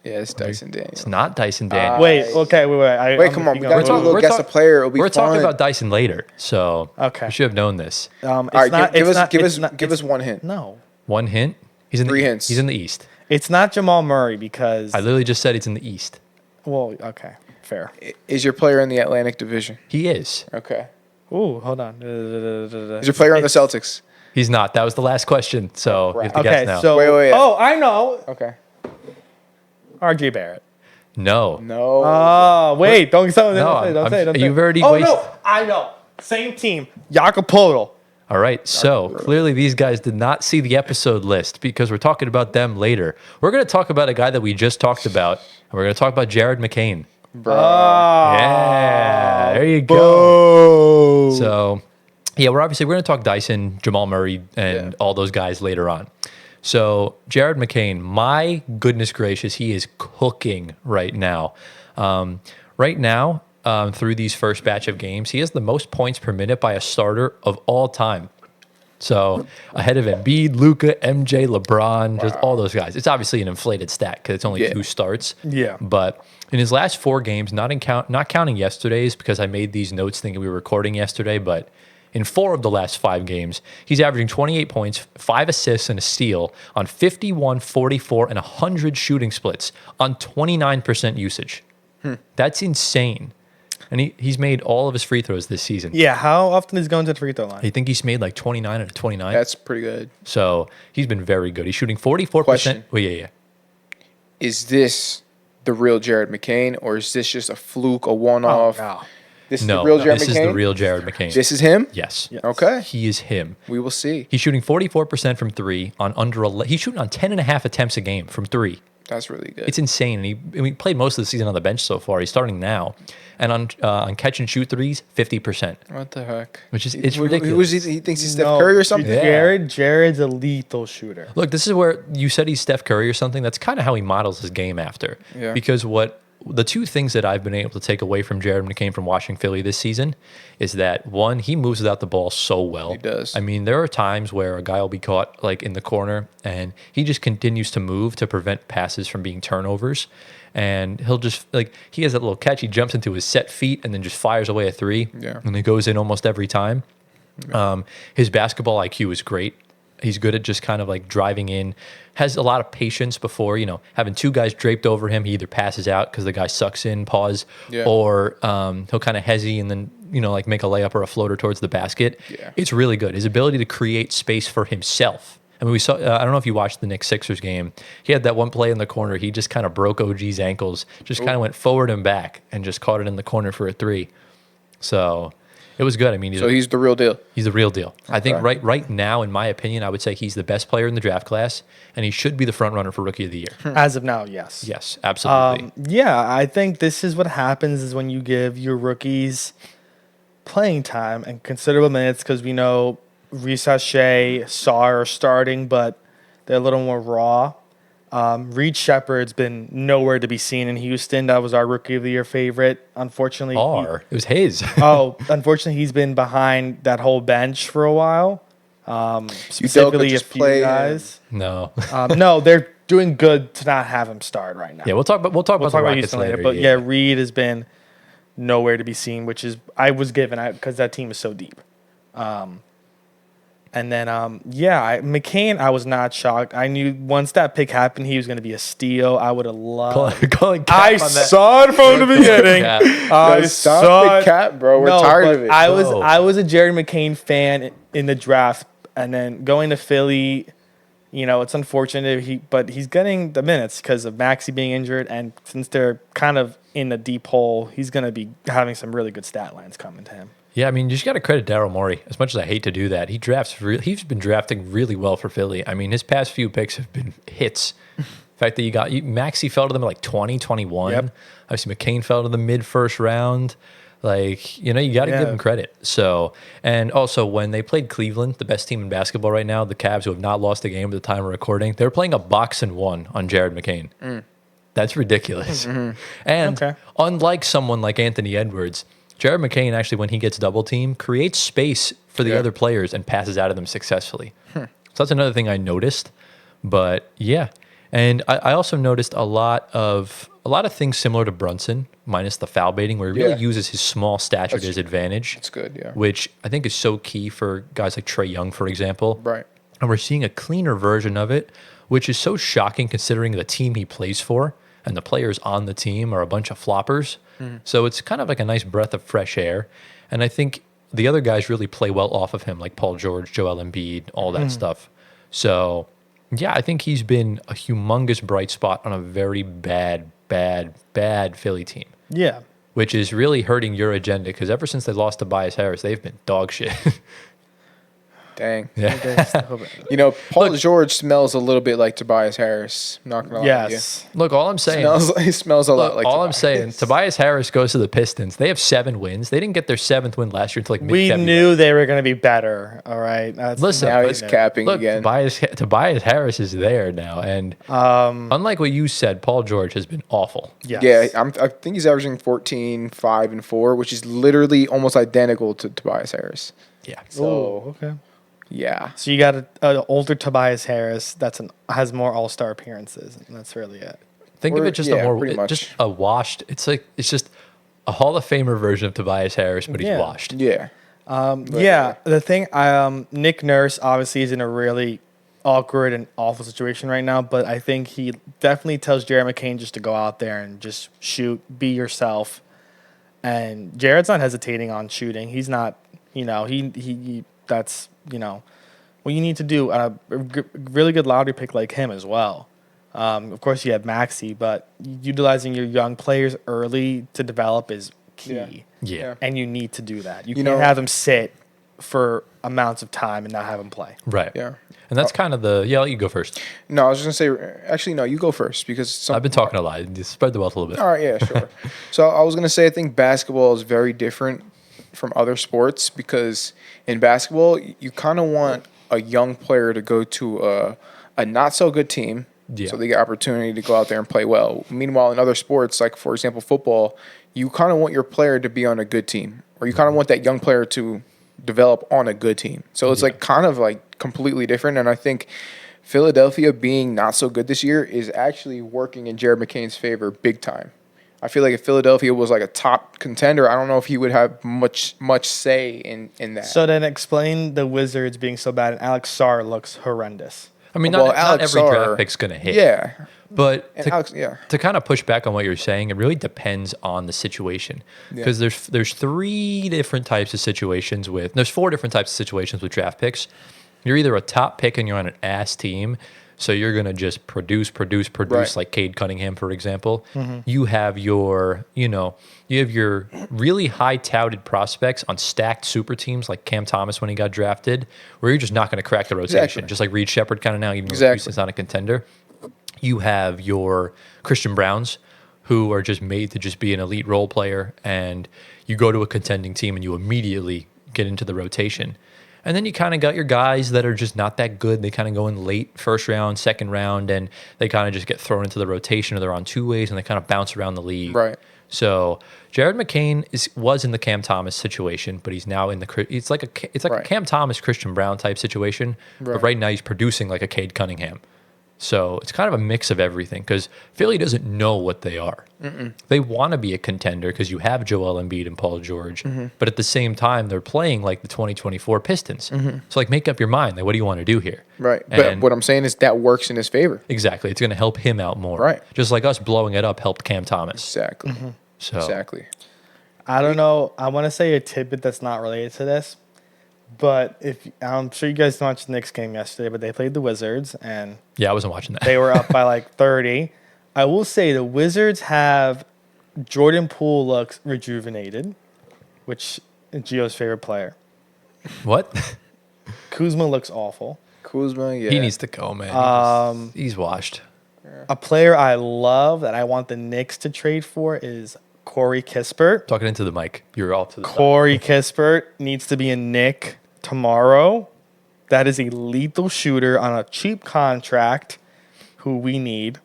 Yeah, it's Dyson Daniels. It's not Dyson Daniels. Wait, wait. Come on. We got to do a little guess the player. It'll be We're fun. talking about Dyson later, so Okay. we should have known this. All right, give us one hint. No. One hint. He's in 3 hints. He's in the East. It's not Jamal Murray because... I literally just said he's in the East. Well, okay. Fair. Is your player in the Atlantic Division? He is. Okay. Ooh, hold on. Is your player on the Celtics? He's not. That was the last question, so you have to guess now. So, Wait. Oh, I know. Okay. RJ Barrett. No. No. Oh, wait. Don't say. No, Don't say. you've already Oh, wasted. no. I know. Same team. Jakob Poeltl. All right, so clearly these guys did not see the episode list because we're talking about them later. We're going to talk about a guy that we just talked about, and we're going to talk about Jared McCain. Bro. Yeah, there you go. So, yeah, we're going to talk Dyson, Jamal Murray, and all those guys later on. So, Jared McCain, my goodness gracious, he is cooking right now. Through these first batch of games, he has the most points per minute by a starter of all time. So ahead of Embiid, Luka, MJ, LeBron, just all those guys. It's obviously an inflated stat because it's only 2 starts. Yeah. But in his last 4 games, not counting yesterday's because I made these notes thinking we were recording yesterday, but in 4 of the last 5 games, he's averaging 28 points, 5 assists, and a steal on 51, 44, and 100 shooting splits on 29% usage. That's insane. And he's made all of his free throws this season. Yeah, how often is he going to the free throw line? I think he's made like 29 out of 29. That's pretty good. So he's been very good. He's shooting 44%. Question. Well, yeah. Is this the real Jared McCain, or is this just a fluke, a one-off? No. This is No, the real Jared this McCain? is the real Jared McCain. This is him? Yes. Okay. He is him. We will see. He's shooting 44% from 3 on under 11. He's shooting on 10.5 attempts a game from 3. That's really good. It's insane. And he played most of the season on the bench so far. He's starting now. And on catch and shoot threes, 50%. What the heck? Which is it's Who ridiculous. is he thinks he's Steph Curry or something? Yeah. Jared's a lethal shooter. Look, this is where you said he's Steph Curry or something. That's kind of how he models his game after. Yeah. Because the 2 things that I've been able to take away from Jared McCain from watching Philly this season is that, 1, he moves without the ball so well. He does. I mean, there are times where a guy will be caught like in the corner and he just continues to move to prevent passes from being turnovers. And he'll just, he has that little catch. He jumps into his set feet and then just fires away a 3. Yeah. And it goes in almost every time. His basketball IQ is great. He's good at just kind of driving in, has a lot of patience before, having 2 guys draped over him. He either passes out because the guy sucks in, or he'll kind of hezzy and then, make a layup or a floater towards the basket. Yeah. It's really good. His ability to create space for himself. I mean, we saw, I don't know if you watched the Knicks Sixers game. He had that one play in the corner. He just kind of broke OG's ankles, just kind of went forward and back and just caught it in the corner for a 3. So it was good. I mean, he's the real deal. He's the real deal. Okay. I think right now, in my opinion, I would say he's the best player in the draft class, and he should be the front runner for Rookie of the Year. As of now, yes. Yes, absolutely. Yeah, I think this is what happens is when you give your rookies playing time and considerable minutes, because we know Reese Shea, Saar are starting, but they're a little more raw. Reed Shepard's been nowhere to be seen in Houston. That was our Rookie of the Year favorite. Unfortunately, it was his. Unfortunately, he's been behind that whole bench for a while. Specifically, a few guys. No, no, they're doing good to not have him start right now. Yeah, we'll talk about the Rockets Houston later. But yeah, Reed has been nowhere to be seen, which is I was given because that team is so deep. And then, McCain, I was not shocked. I knew once that pick happened, he was going to be a steal. I would have loved. I saw it from the beginning. I saw it. Cap, bro. We're tired of it. I was a Jared McCain fan in the draft, and then going to Philly. It's unfortunate, but he's getting the minutes because of Maxey being injured, and since they're kind of in a deep hole, he's going to be having some really good stat lines coming to him. Yeah, I mean, you just got to credit Daryl Morey. As much as I hate to do that, he's been drafting really well for Philly. I mean, his past few picks have been hits. The fact that Maxey fell to them at 20, 21. Yep. Obviously, McCain fell to the mid-first round. You got to give him credit. So, and also when they played Cleveland, the best team in basketball right now, the Cavs, who have not lost a game at the time of recording, they're playing a 1-1 on Jared McCain. That's ridiculous. Mm-hmm. And unlike someone like Anthony Edwards, Jared McCain actually, when he gets double teamed, creates space for the other players and passes out of them successfully. So that's another thing I noticed. But yeah, and I also noticed a lot of things similar to Brunson, minus the foul baiting, where he really uses his small stature to his advantage. It's good, yeah. Which I think is so key for guys like Trae Young, for example. Right. And we're seeing a cleaner version of it, which is so shocking considering the team he plays for and the players on the team are a bunch of floppers. So it's kind of like a nice breath of fresh air. And I think the other guys really play well off of him, like Paul George, Joel Embiid, all that stuff. So, yeah, I think he's been a humongous bright spot on a very bad Philly team. Yeah. Which is really hurting your agenda because ever since they lost to Tobias Harris, they've been dog shit. Dang. Yeah. You know, Paul George smells a little bit like Tobias Harris. I'm not gonna lie Yes. to Look, all I'm saying. He smells a lot like all I'm Tobias. saying, Tobias Harris goes to the Pistons. They have 7 wins. They didn't get their 7th win last year until like We mid-February. knew they were going to be better. All right. Listen, Now but- he's capping Look, again. Tobias Harris is there now, and unlike what you said, Paul George has been awful. Yes. Yeah, I think he's averaging 14, 5, and 4, which is literally almost identical to Tobias Harris. Yeah. So okay. Yeah. So you got an older Tobias Harris has more All Star appearances, and that's really it. Think of Or- it just yeah, a more pretty much. just a washed. It's just a Hall of Famer version of Tobias Harris, but he's Yeah. washed. Yeah. Yeah, the thing, Nick Nurse obviously is in a really awkward and awful situation right now, but I think he definitely tells Jared McCain just to go out there and just shoot, be yourself. And Jared's not hesitating on shooting. He's not, that's, what you need to do. A really good lottery pick like him as well. Of course, you have Maxey, but utilizing your young players early to develop is key. Yeah. And you need to do that. You You can't know- have them sit for amounts of time and not have them play. Right. Yeah. And that's kind of the I'll let you go first. No, I was just going to say, actually, no, you go first because I've been talking a lot. Just spread the wealth a little bit. All right, yeah, sure. So I was going to say, I think basketball is very different from other sports because in basketball, you kind of want a young player to go to a not so good team. Yeah. So they get opportunity to go out there and play well. Meanwhile, in other sports, like for example, football, you kind of want your player to be on a good team, or you kind of want that young player to develop on a good team. So it's like kind of like completely different. And I think Philadelphia being not so good this year is actually working in Jared McCain's favor big time. I feel like if Philadelphia was like a top contender, I don't know if he would have much say in that. So then explain the Wizards being so bad, and Alex Sarr looks horrendous. I mean, Well, not Alex every Sarr- draft pick's going to hit. yeah. But And Alex, yeah. to kind of push back on what you're saying, it really depends on the situation because there's 3 different types of situations there's 4 different types of situations with draft picks. You're either a top pick and you're on an ass team, so you're gonna just produce Right. like Cade Cunningham, for example. You have your really high touted prospects on stacked super teams like Cam Thomas when he got drafted, where you're just not gonna crack the rotation, Exactly. just like Reed Shepard kind of now, even though Exactly. Houston's not a contender. You have your Christian Browns, who are just made to just be an elite role player, and you go to a contending team and you immediately get into the rotation. And then you kind of got your guys that are just not that good. They kind of go in late, first round, second round, and they kind of just get thrown into the rotation, or they're on 2 ways and they kind of bounce around the league. Right. So Jared McCain was in the Cam Thomas situation, but he's now in it's like a Right. Cam Thomas, Christian Brown type situation. But Right. right now he's producing like a Cade Cunningham. So it's kind of a mix of everything because Philly doesn't know what they are. They want to be a contender because you have Joel Embiid and Paul George, but at the same time they're playing like the 2024 Pistons. So like make up your mind. Like, what do you want to do here? Right. But And what I'm saying is that works in his favor. exactly, it's going to help him out more. Right. Just like us blowing it up helped Cam Thomas. Exactly. So Exactly. I don't know. I want to say a tidbit that's not related to this, but I'm sure you guys watched the Knicks game yesterday, but they played the Wizards and yeah, I wasn't watching that. they were up by like 30. I will say the Wizards have Jordan Poole looks rejuvenated, which is Gio's favorite player. What? Kuzma looks awful. Kuzma, yeah. He needs to go, man. He's washed. A player I love that I want the Knicks to trade for is Corey Kispert. Talking into the mic. You're off to the side. Corey Kispert needs to be a Knick tomorrow. That is a lethal shooter on a cheap contract who we need.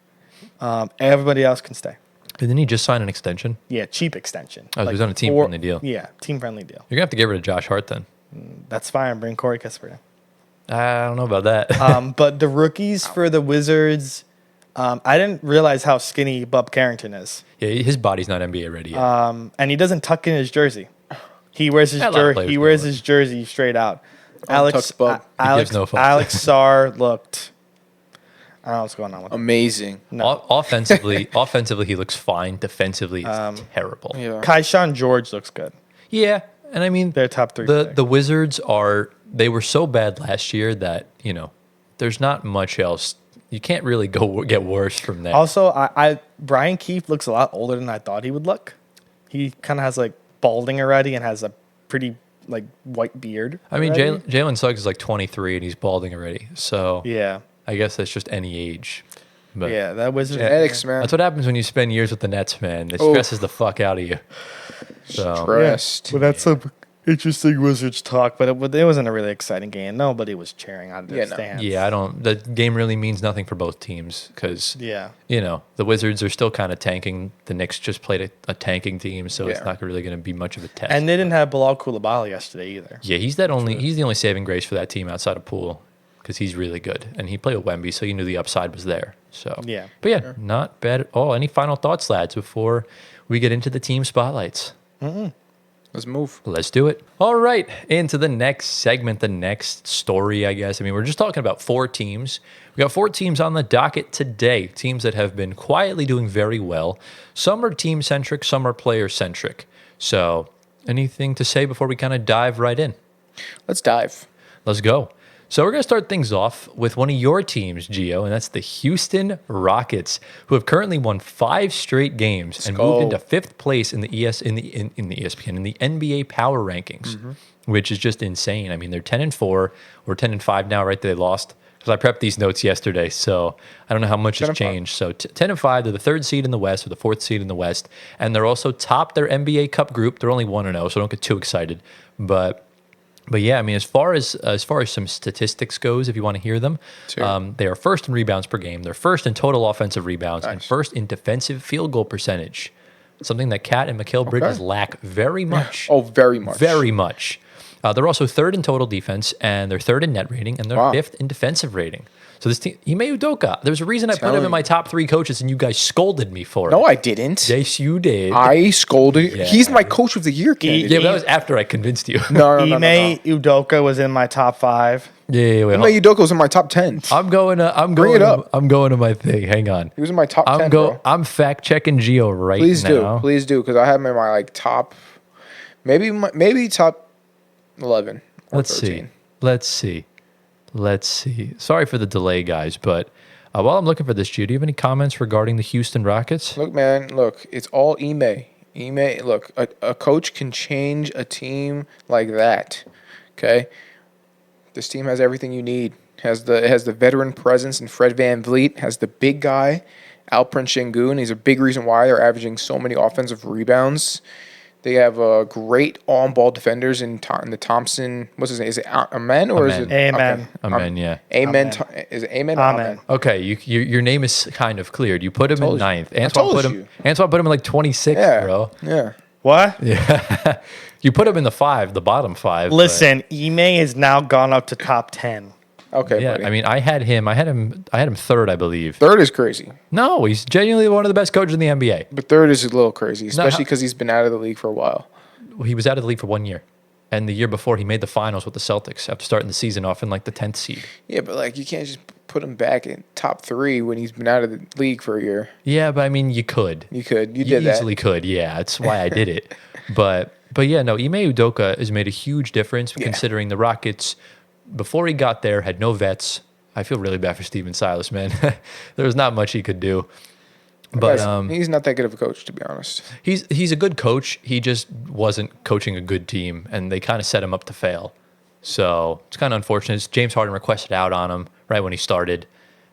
Everybody else can stay. Didn't he just sign an extension? Yeah, cheap extension. Oh, he was on a team-friendly deal. Yeah, team-friendly deal. You're going to have to get rid of Josh Hart then. That's fine. Bring Corey Kispert in. I don't know about that. But the rookies for the Wizards, I didn't realize how skinny Bub Carrington is. Yeah, his body's not NBA ready yet. And he doesn't tuck in his jersey. He wears his A lot of players do that. his jersey straight out. Alex Bub. He gives no fucks. Alex Sarr looked. I don't know what's going on with him. Amazing. No. Offensively, he looks fine. Defensively, it's terrible. Yeah. Kaishan George looks good. Yeah, and I mean, They're top 3. the Wizards they were so bad last year that there's not much else. You can't really get worse from that. Also, Brian Keefe looks a lot older than I thought he would look. He kind of has like balding already and has a pretty like white beard. I mean, already. Jalen Suggs is like 23 and he's balding already. So Yeah. I guess that's just any age. But Yeah, that Wizards. Genetics, man. that's what happens when you spend years with the Nets, man. It Oh. stresses the fuck out of you. So Stressed. Well, that's some interesting Wizards talk, but it wasn't a really exciting game. Nobody was cheering on their Yeah, no. stands. yeah, I don't. The game really means nothing for both teams because Yeah. the Wizards are still kind of tanking. The Knicks just played a tanking team, so it's Yeah. not really going to be much of a test. And they didn't have Bilal Koulibaly yesterday either. yeah, he's the only saving grace for that team outside of Poole because he's really good and he played with Wemby, so you knew the upside was there. So Yeah. but yeah, not bad at all. Any final thoughts, lads, before we get into the team spotlights? Let's move. Let's do it. All right, into the next segment, the next story, I guess. I mean, we're just talking about 4 teams. We got 4 teams on the docket today, teams that have been quietly doing very well. Some are team-centric, some are player-centric. So anything to say before we kind of dive right in? Let's dive. Let's go. So we're going to start things off with one of your teams, Gio, and that's the Houston Rockets, who have currently won 5 straight games and moved into 5th place in the NBA Power Rankings, which is just insane. I mean, they're 10-4 or 10-5 now, right? They lost because I prepped these notes yesterday, so I don't know how much has 10-5. changed. So 10-5, they're the 3rd seed in the West or the 4th seed in the West, and they're also topped their NBA Cup group. They're only 1-0, so don't get too excited, but yeah, I mean, as far as some statistics goes, if you want to hear them, Sure. they are first in rebounds per game. They're first in total offensive rebounds and Nice. first in defensive field goal percentage. Something that Kat and Mikal Bridges lack very much. Oh, very much. Very much. They're also 3rd in total defense, and they're 3rd in net rating, and they're Wow. 5th in defensive rating. So this team, Ime Udoka, there's a reason I put him Telling in my you. top 3 coaches, and you guys scolded me for it. No, I didn't. Yes, you did. I scolded. Yeah. He's my coach of the year candidate. yeah, but that was after I convinced you. No. Ime Udoka was in my top 5. yeah, wait, Ime hold- Udoka was in my top 10. I'm going it up. I'm going to my thing. Hang on. He was in my top 10, bro. I'm fact checking Gio right Please now. do, because I have him in my like top, maybe top 11. Or Let's 13. Let's see. Sorry for the delay, guys, but while I'm looking for this, Gio, do you have any comments regarding the Houston Rockets? Look, man, it's all Ime. Look, a coach can change a team like that. Okay, this team has everything you need. It has the veteran presence in Fred VanVleet. Has the big guy, Alperen Şengün. He's a big reason why they're averaging so many offensive rebounds. They have great on-ball defenders in the Thompson. What's his name? Is it Amen or is it Amen. Amen, yeah. Amen? Is it Amen? Or Amen. Okay, your name is kind of cleared. You put him in Told you. 9th. I told Antoine put him in like 26th, Yeah, bro. yeah. What? Yeah. You put him in the bottom 5. but- Listen, Ime has now gone up to top 10. Okay, yeah, buddy. I mean, I had him 3rd, I believe. Third is crazy, No, he's genuinely one of the best coaches in the NBA. but third is a little crazy, especially how- because he's been out of the league for a while. He was out of the league for 1 year. And the year before, he made the finals with the Celtics after starting the season off in like the 10th seed. Yeah, but like you can't just put him back in top 3 when he's been out of the league for a year. Yeah, but I mean, you could. You could, you You did easily could. Yeah, that's why I did it. But yeah, no, Ime Udoka has made a huge difference considering the Rockets, before he got there, had no vets. I feel really bad for Steven Silas, man. There was not much he could do. But Guys, he's not that good of a coach, to be honest. he's a good coach. He just wasn't coaching a good team, and they kind of set him up to fail. So it's kind of unfortunate. James Harden requested out on him right when he started,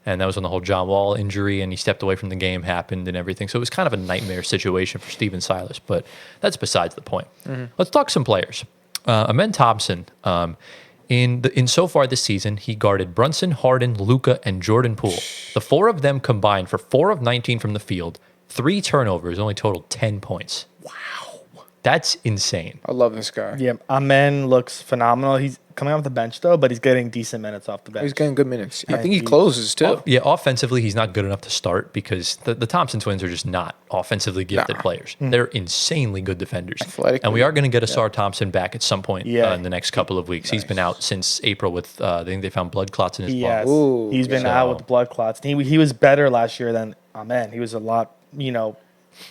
and that was when the whole John Wall injury and he stepped away from the game happened and everything. So it was kind of a nightmare situation for Steven Silas, but that's besides the point. Let's talk some players. Amen Thompson, in so far this season, he guarded Brunson, Harden, Luka, and Jordan Poole. The 4 of them combined for 4 of 19 from the field, 3 turnovers, only totaled 10 points. Wow. That's insane. I love this guy. Yeah, Amen looks phenomenal. He's coming off the bench, though, but he's getting decent minutes off the bench. He's getting good minutes. I Yeah, think he closes too. Yeah, offensively, he's not good enough to start because the Thompson twins are just not offensively gifted players. They're insanely good defenders. Athletically, And we are going to get Asar Thompson back at some point Yeah. in the next couple of weeks. He's been out since April with, I think they found blood clots in his Yes. lung. Ooh, He's been so- out with blood clots. He was better last year than Amen. He was a lot,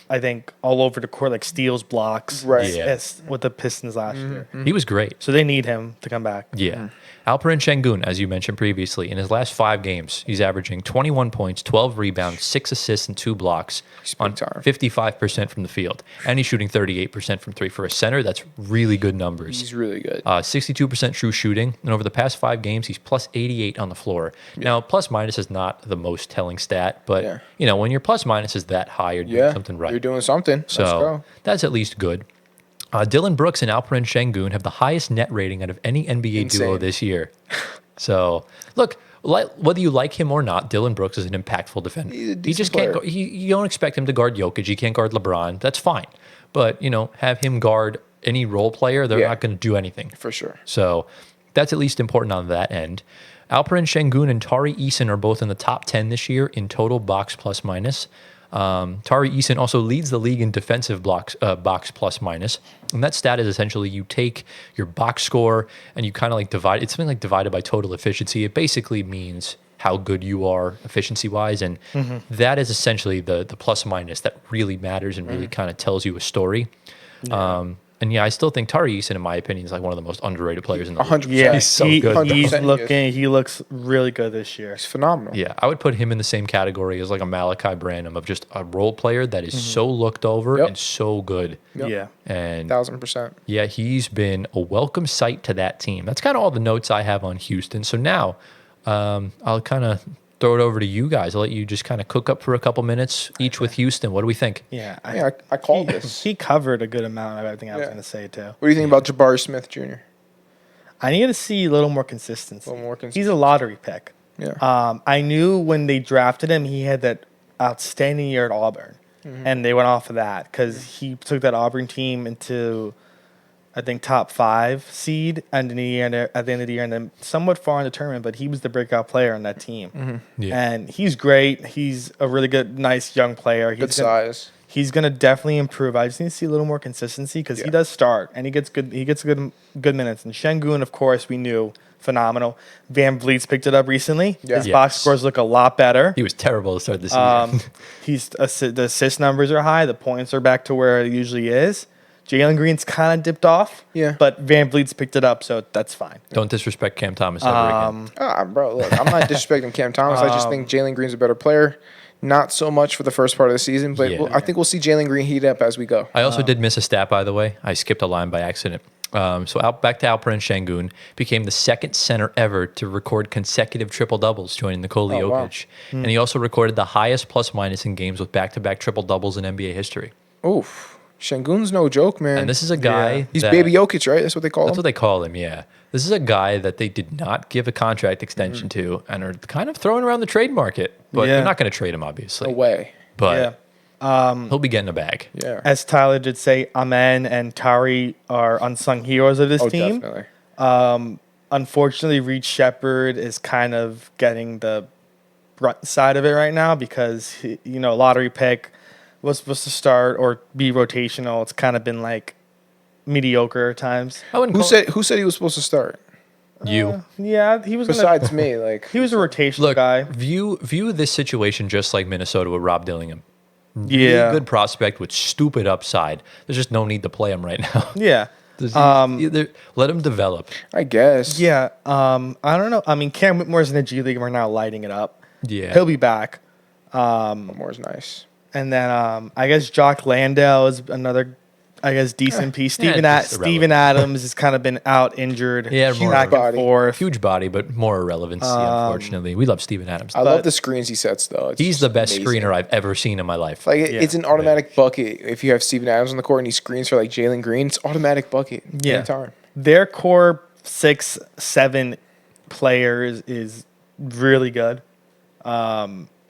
I think, all over the court, like steals, blocks, Right. Yeah. assists with the Pistons last year. He was great. So they need him to come back. Yeah. Alperen Şengün, as you mentioned previously, in his last 5 games, he's averaging 21 points, 12 rebounds, 6 assists, and 2 blocks on big time. 55% from the field. And he's shooting 38% from 3 for a center. That's really good numbers. He's really good. 62% true shooting. And over the past 5 games, he's plus 88 on the floor. Now, plus minus is not the most telling stat, but, Yeah. when your plus minus is that high, you're doing something right. You're doing something. Let's So go. that's at least good. Dylan Brooks and Alperen Şengün have the highest net rating out of any NBA duo Insane. this year. So, look, whether you like him or not, Dylan Brooks is an impactful defender. He's a He decent just can't. player. You don't expect him to guard Jokic. He can't guard LeBron. That's fine. But have him guard any role player. They're Yeah. not going to do anything. For sure. So that's at least important on that end. Alperen Şengün and Tari Eason are both in the top 10 this year in total box plus minus. Tari Eason also leads the league in defensive box plus minus. And that stat is essentially you take your box score and you kind of like divide. It's something like divided by total efficiency. It basically means how good you are efficiency wise. And that is essentially the plus minus that really matters and really kind of tells you a story. And I still think Tari Eason, in my opinion, is like one of the most underrated players in the league. 100%. Yeah, He's so he, good. he's 100% looking. He looks really good this year. He's phenomenal. Yeah, I would put him in the same category as like a Malachi Branham of just a role player that is so looked over Yep. and so good. Yep. Yeah. And 1000%. yeah, he's been a welcome sight to that team. That's kind of all the notes I have on Houston. So now I'll kind of throw it over to you guys. I'll let you just kind of cook up for a couple minutes each with Houston. What do we think? Yeah. I called this. He covered a good amount of everything I was Yeah. going to say, too. What do you think about Jabari Smith Jr.? I need to see a little more consistency. A little more He's consistency. a lottery pick. Yeah. I knew when they drafted him, he had that outstanding year at Auburn. And they went off of that because he took that Auburn team into, I think, top 5 seed at the end of the year, and then somewhat far in the tournament, but he was the breakout player on that team. Yeah. And he's great. He's a really good, nice young player. Good size. He's gonna definitely improve. I just need to see a little more consistency because he Yeah. does start and he gets good minutes. And Şengün, of course, we knew phenomenal. Van Vliet's picked it up recently. Yeah. His box Yes. scores look a lot better. He was terrible to start the season. The assist numbers are high. The points are back to where it usually is. Jalen Green's kind of dipped off. Yeah. But Van Vliet's picked it up, so that's fine. Don't disrespect Cam Thomas ever again. Bro, look, I'm not disrespecting Cam Thomas. I just think Jalen Green's a better player. Not so much for the first part of the season, but Yeah. I think we'll see Jalen Green heat up as we go. I also did miss a stat, by the way. I skipped a line by accident. Back to Alperen Şengün, became the second center ever to record consecutive triple-doubles, joining Nikola Oh, wow. Jokic. And he also recorded the highest plus-minus in games with back-to-back triple-doubles in NBA history. Oof. Şengün's no joke, man. And this is a guy He's that- Baby Jokic, right? That's what they call That's him? what they call him, yeah. This is a guy that they did not give a contract extension to and are kind of throwing around the trade market. But Yeah. they're not going to trade him, obviously. No way. But Yeah. he'll be getting a bag. Yeah. As Tyler did say, Amen and Tari are unsung heroes of this Oh, team. definitely. Unfortunately, Reed Shepherd is kind of getting the brunt side of it right now because, lottery pick was supposed to start or be rotational. It's kind of been like mediocre at times. I wouldn't Who call said he was supposed to start? you. Yeah, he was Besides me, like he was a rotational Look, guy. view this situation just like Minnesota with Rob Dillingham. Yeah. Really good prospect with stupid upside. There's just no need to play him right now. Yeah. Let him develop. I guess. Yeah. I don't know. I mean, Cam Whitmore's in the G League right now lighting it up. Yeah. He'll be back. More's nice. And then I guess Jock Landale is another, decent piece. Steven just Steven Adams has kind of been out injured. Yeah, more back and body. forth. Huge body, but more irrelevancy, unfortunately. We love Steven Adams. I love the screens he sets, though. It's He's just the best amazing. screener I've ever seen in my life. Like, it's an automatic bucket. If you have Steven Adams on the court and he screens for, like, Jalen Green, it's automatic bucket. Yeah. Anytime. Their core 6, 7 players is really good.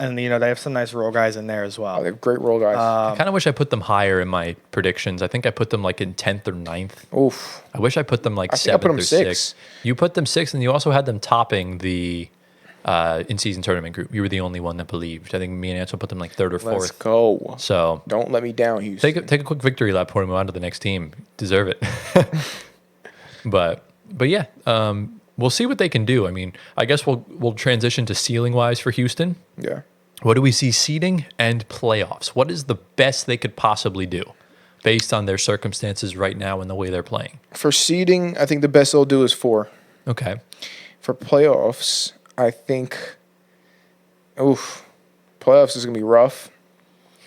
And, they have some nice role guys in there as Oh, well. they have great role guys. I kind of wish I put them higher in my predictions. I think I put them like in 10th or 9th. Oof. I wish I put them like I think I 7th put them or 6th. 6th. You put them 6th, and you also had them topping the in-season tournament group. You were the only one that believed. I think me and Ansel put them like 3rd or 4th. Let's go. So Don't let me down, Houston. take a quick victory lap before we move on to the next team. Deserve it. but yeah, we'll see what they can do. I mean, I guess we'll transition to ceiling wise for Houston. Yeah. What do we see seeding and playoffs? What is the best they could possibly do based on their circumstances right now and the way they're playing? For seeding, I think the best they'll do is 4. Okay. For playoffs, I think, playoffs is going to be rough.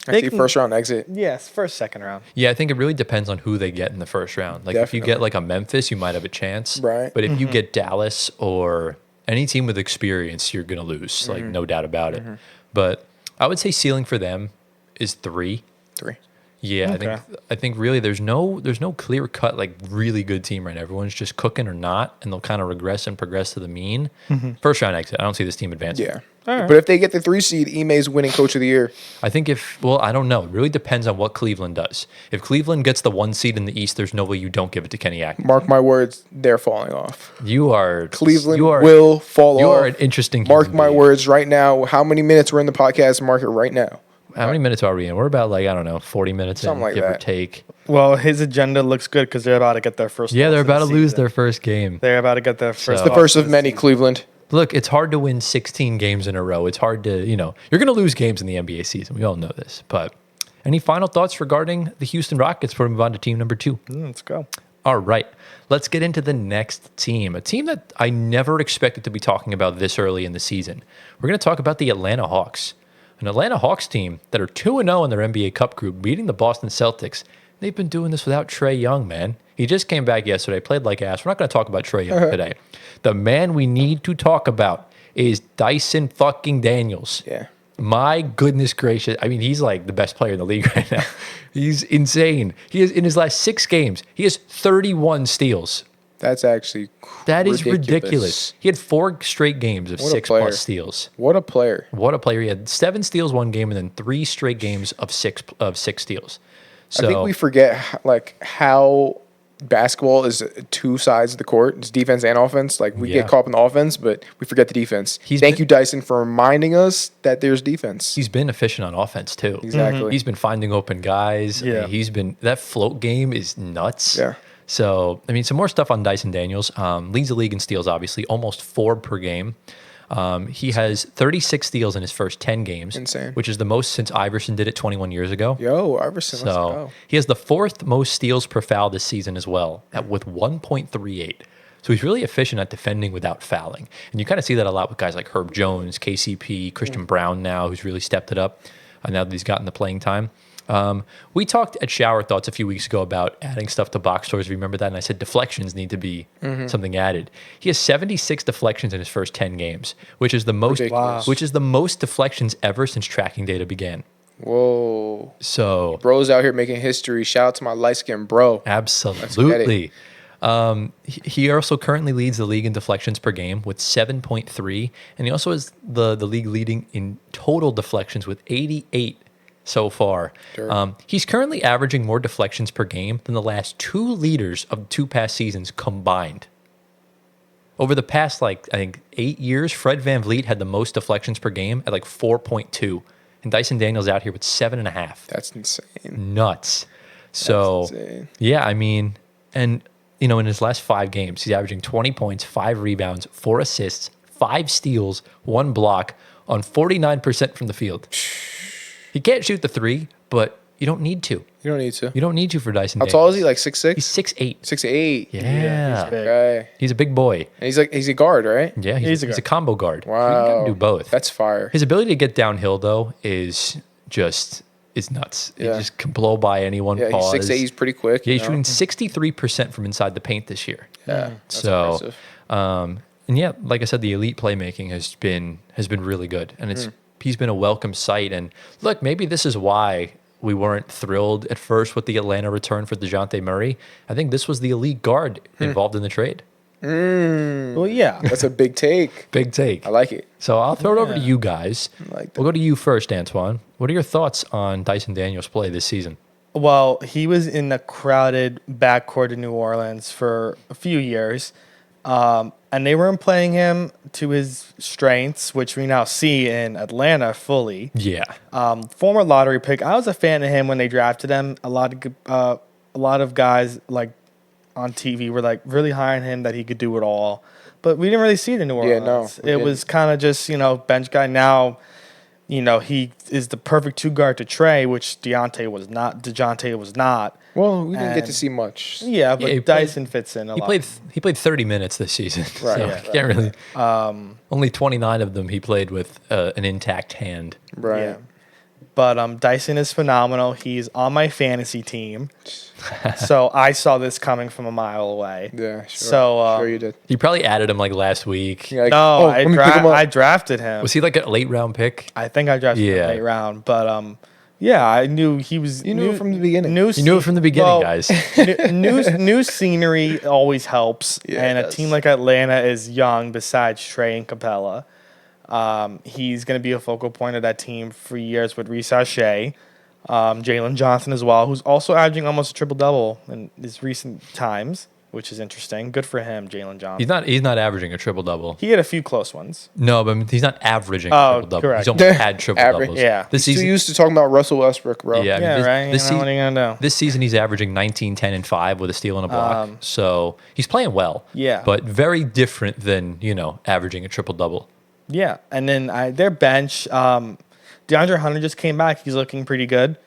I see first round exit. Yes, first, second round. Yeah, I think it really depends on who they get in the first round. Like if you get like a Memphis, you might have a chance. Right. But if you get Dallas or any team with experience, you're going to lose. Like no doubt about it. But I would say ceiling for them is 3. 3. Yeah, Okay. I think really there's no clear cut like really good team right now. Everyone's just cooking or not, and they'll kind of regress and progress to the mean. First round exit. I don't see this team advancing. Yeah. All right. But if they get the 3 seed, Ime's winning Coach of the Year. I think I don't know. It really depends on what Cleveland does. If Cleveland gets the 1 seed in the East, there's no way you don't give it to Kenny Atkins. Mark my words, they're falling off. Cleveland will fall off. You are an interesting. Mark human my being. words right now. How many minutes we're in the podcast? Mark it right now. How many minutes are we in? We're about like, I don't know, 40 minutes Something in, like give or that. take. Well, his agenda looks good because they're about to get their first. Yeah, loss they're of the about to lose season. their first game. They're about to get their first. So- The loss first of the many, season. Cleveland. Look, it's hard to win 16 games in a row. It's hard to, you're going to lose games in the NBA season. We all know this. But any final thoughts regarding the Houston Rockets before we move on to team number 2? Let's go. All right, let's get into the next team, a team that I never expected to be talking about this early in the season. We're going to talk about the Atlanta Hawks, an Atlanta Hawks team that are 2-0 in their NBA Cup group, beating the Boston Celtics. They've been doing this without Trae Young, man. He just came back yesterday, played like ass. We're not going to talk about Trae Young today. The man we need to talk about is Dyson fucking Daniels. Yeah. My goodness gracious. I mean, he's like the best player in the league right now. He's insane. He is in his last 6 games, he has 31 steals. That's actually That is ridiculous. He had 4 straight games of What a 6+ player. steals. What a player. What a player. He had 7 steals one game and then 3 straight games of 6 steals. So I think we forget how basketball is 2 sides of the court. It's defense and offense. Like we Yeah. get caught up in the offense, but we forget the defense. He's Thank been- you, Dyson, for reminding us that there's defense. he's been efficient on offense too. Exactly. He's been finding open guys. Yeah. That float game is nuts. Yeah. So, I mean, some more stuff on Dyson Daniels. Leads the league in steals, obviously, almost 4 per game. He has 36 steals in his first 10 games. Insane. Which is the most since Iverson did it 21 years ago. Yo, Iverson, let's So go. he has the 4th most steals per foul this season as well, with 1.38. So he's really efficient at defending without fouling. And you kind of see that a lot with guys like Herb Jones, KCP, Christian Brown now, who's really stepped it up now that he's gotten the playing time. We talked at Shower Thoughts a few weeks ago about adding stuff to box scores. Remember that? And I said deflections need to be something added. He has 76 deflections in his first 10 games, which is the most Ridiculous. which is the most deflections ever since tracking data began. Whoa. So Bro's out here making history. Shout out to my light-skinned bro. absolutely. He also currently leads the league in deflections per game with 7.3, and he also is the league leading in total deflections with 88 so far. Sure. He's currently averaging more deflections per game than the last 2 leaders of 2 past seasons combined. Over the past, I think 8 years, Fred VanVleet had the most deflections per game at 4.2, and Dyson Daniels out here with 7.5. That's insane. Nuts. So, That's insane. yeah, I mean, and in his last 5 games, he's averaging 20 points, 5 rebounds, 4 assists, 5 steals, 1 block on 49% from the field. He can't shoot the 3, but you don't need to. You don't need to. You don't need to for Dyson How Daniels. tall is he? Like 6'6"? He's 6'8". 6'8". Yeah. he's big. Okay. He's a big boy. And he's a guard, right? Yeah, He's a he's a guard. combo guard. So he Wow. can do both. That's fire. His ability to get downhill, though, is nuts. Yeah. He just can blow by anyone. Yeah, he's pause. 6'8". He's pretty quick. Yeah, he's you know? shooting 63% from inside the paint this year. Yeah, that's So, impressive. and yeah, like I said, the elite playmaking has been really good, and he's been a welcome sight. And look, maybe this is why we weren't thrilled at first with the Atlanta return for DeJounte Murray. I think this was the elite guard involved in the trade. Well, yeah. That's a big take. Big take. I like it. So I'll throw it over to you guys. I like that. We'll go to you first, Antoine. What are your thoughts on Dyson Daniels' play this season? Well, he was in the crowded backcourt in New Orleans for a few years, and they weren't playing him to his strengths, which we now see in Atlanta fully. Yeah. Former lottery pick. I was a fan of him when they drafted him. A lot of guys on TV were really high on him that he could do it all, but we didn't really see it in New Yeah, Orleans. no, we It didn't. was kind of just bench guy. Now, he is the perfect 2 guard to Trey, which DeJounte was not. Well, we didn't get to And- see much. Yeah, but Yeah, he Dyson fits in a He lot. played 30 minutes this season. Right, So yeah, can't really. Only 29 of them he played with an intact hand. Right. Yeah. But Dyson is phenomenal. He's on my fantasy team. So I saw this coming from a mile away. Yeah, sure. So, sure you did. You probably added him like last week. You're like, No, let me pick him up. I drafted him. Was he like a late round pick? I think I drafted him Yeah. late round. But yeah, I knew he was. You knew it from the beginning. You knew it from the beginning, guys. New scenery always helps. Yeah, and it a does. team like Atlanta is young besides Trey and Capella. He's going to be a focal point of that team for years with Reece Shea, Jalen Johnson as well, who's also averaging almost a triple-double in his recent times, which is interesting. Good for him, Jalen Johnson. He's not averaging a triple double. He had a few close ones. No, but he's not averaging a Oh, triple double. correct. He's almost had triple Average. doubles. Yeah. This Too season, used to talking about Russell Westbrook, bro. yeah, I mean, Yeah, this, right? This, What are you going to do? this season he's averaging 19, 10, and 5 with a steal and a block. So he's playing well. Yeah. But very different than, averaging a triple double. Yeah, and then their bench, DeAndre Hunter just came back. He's looking pretty good.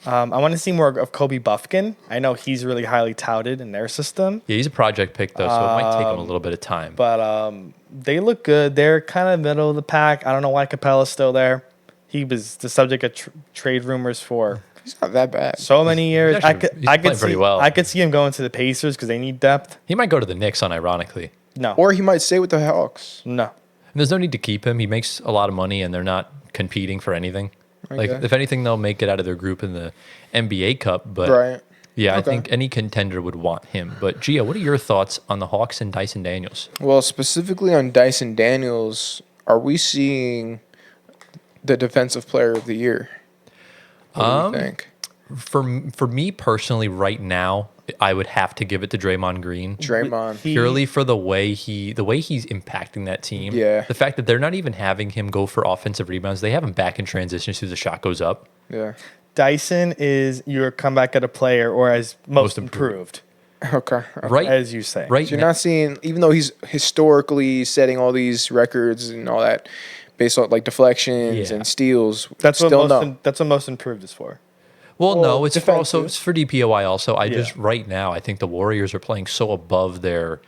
I want to see more of Kobe Buffkin. I know he's really highly touted in their system, Yeah, he's a project pick though, so it might take him a little bit of time. but they look good. They're kind of middle of the pack. I don't know why Capella's still there. He was the subject of trade rumors for He's not that bad. so many years. He's I actually- could, he's I could playing see, pretty well. I could see him going to the Pacers because they need depth. He might go to the Knicks, unironically. No, Or he might stay with the Hawks. no. And there's no need to keep him. He makes a lot of money, and they're not competing for anything. Like, Okay. if anything, they'll make it out of their group in the NBA Cup. But Right. yeah, I Okay. think any contender would want him. But Gia, what are your thoughts on the Hawks and Dyson Daniels? Well, specifically on Dyson Daniels, are we seeing the Defensive Player of the Year? What do you think? For me personally, right now, I would have to give it to Draymond Green. Draymond. Purely for the way he's impacting that team. Yeah. The fact that they're not even having him go for offensive rebounds. They have him back in transition as soon as the shot goes up. Yeah. Dyson is your comeback at a player or as most improved, Okay. Right. as you say. Right. So you're not seeing, even though he's historically setting all these records and all that, based on like deflections Yeah. and steals, That's what still most no. that's what most improved is for. Well, no, it's for defensive. it's for DPOI also. I Yeah. just right now I think the Warriors are playing so above their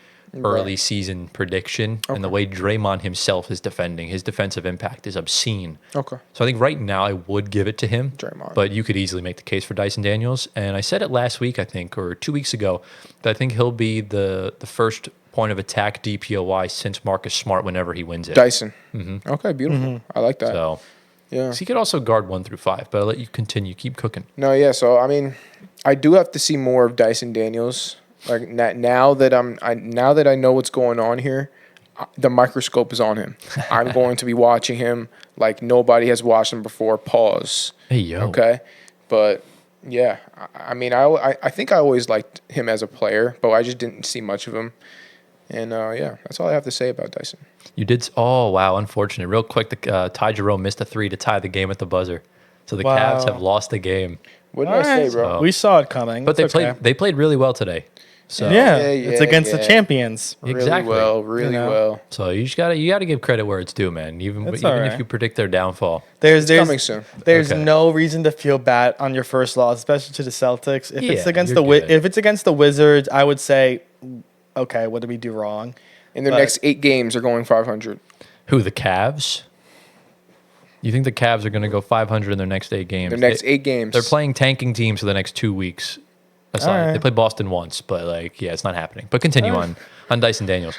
early season prediction, and the way Draymond himself is defending, his defensive impact is obscene. Okay. So I think right now I would give it to him. Draymond. But you could easily make the case for Dyson Daniels, and I said it last week I think, or 2 weeks ago, that I think he'll be the first point of attack DPOI since Marcus Smart whenever he wins it. Dyson. Okay, beautiful. I like that. So Yeah. he could also guard 1 through 5, but I'll let you continue. Keep cooking. No, yeah. So I mean, I do have to see more of Dyson Daniels. Like now that I know what's going on here, the microscope is on him. I'm going to be watching him like nobody has watched him before. Pause. Hey yo. Okay, but yeah, I mean, I think I always liked him as a player, but I just didn't see much of him. And yeah, that's all I have to say about Dyson. You did. Oh wow, unfortunate. Real quick, the Ty Jerome missed a 3 to tie the game at the buzzer, so the Wow. Cavs have lost the game. What did All I say, right. bro? So- We saw it coming. But It's okay. they played really well today. So Yeah, Yeah, it's yeah, against the yeah. champions. exactly. Really You know? well. So you just gotta give credit where it's due, man. Even It's even all if right. you predict their downfall. There's coming soon. There's Okay. no reason to feel bad on your first loss, especially to the Celtics. If it's Yeah, against you're good. if it's against the Wizards, I would say, okay, what did we do wrong? In their But- next 8 games, they're going 500. Who, the Cavs? You think the Cavs are gonna go 500 in their next 8 games? Their next 8 games. They're playing tanking teams for the next 2 weeks. That's All not, right. They play Boston once, but yeah, it's not happening. But continue on Dyson Daniels.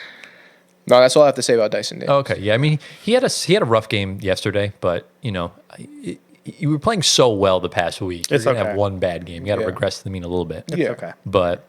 No, that's all I have to say about Dyson Daniels. Okay, yeah. I mean, he had a rough game yesterday, but you were playing so well the past week. You're It's gonna okay. have one bad game. You got to Yeah. regress to the mean a little bit. It's Yeah. okay. But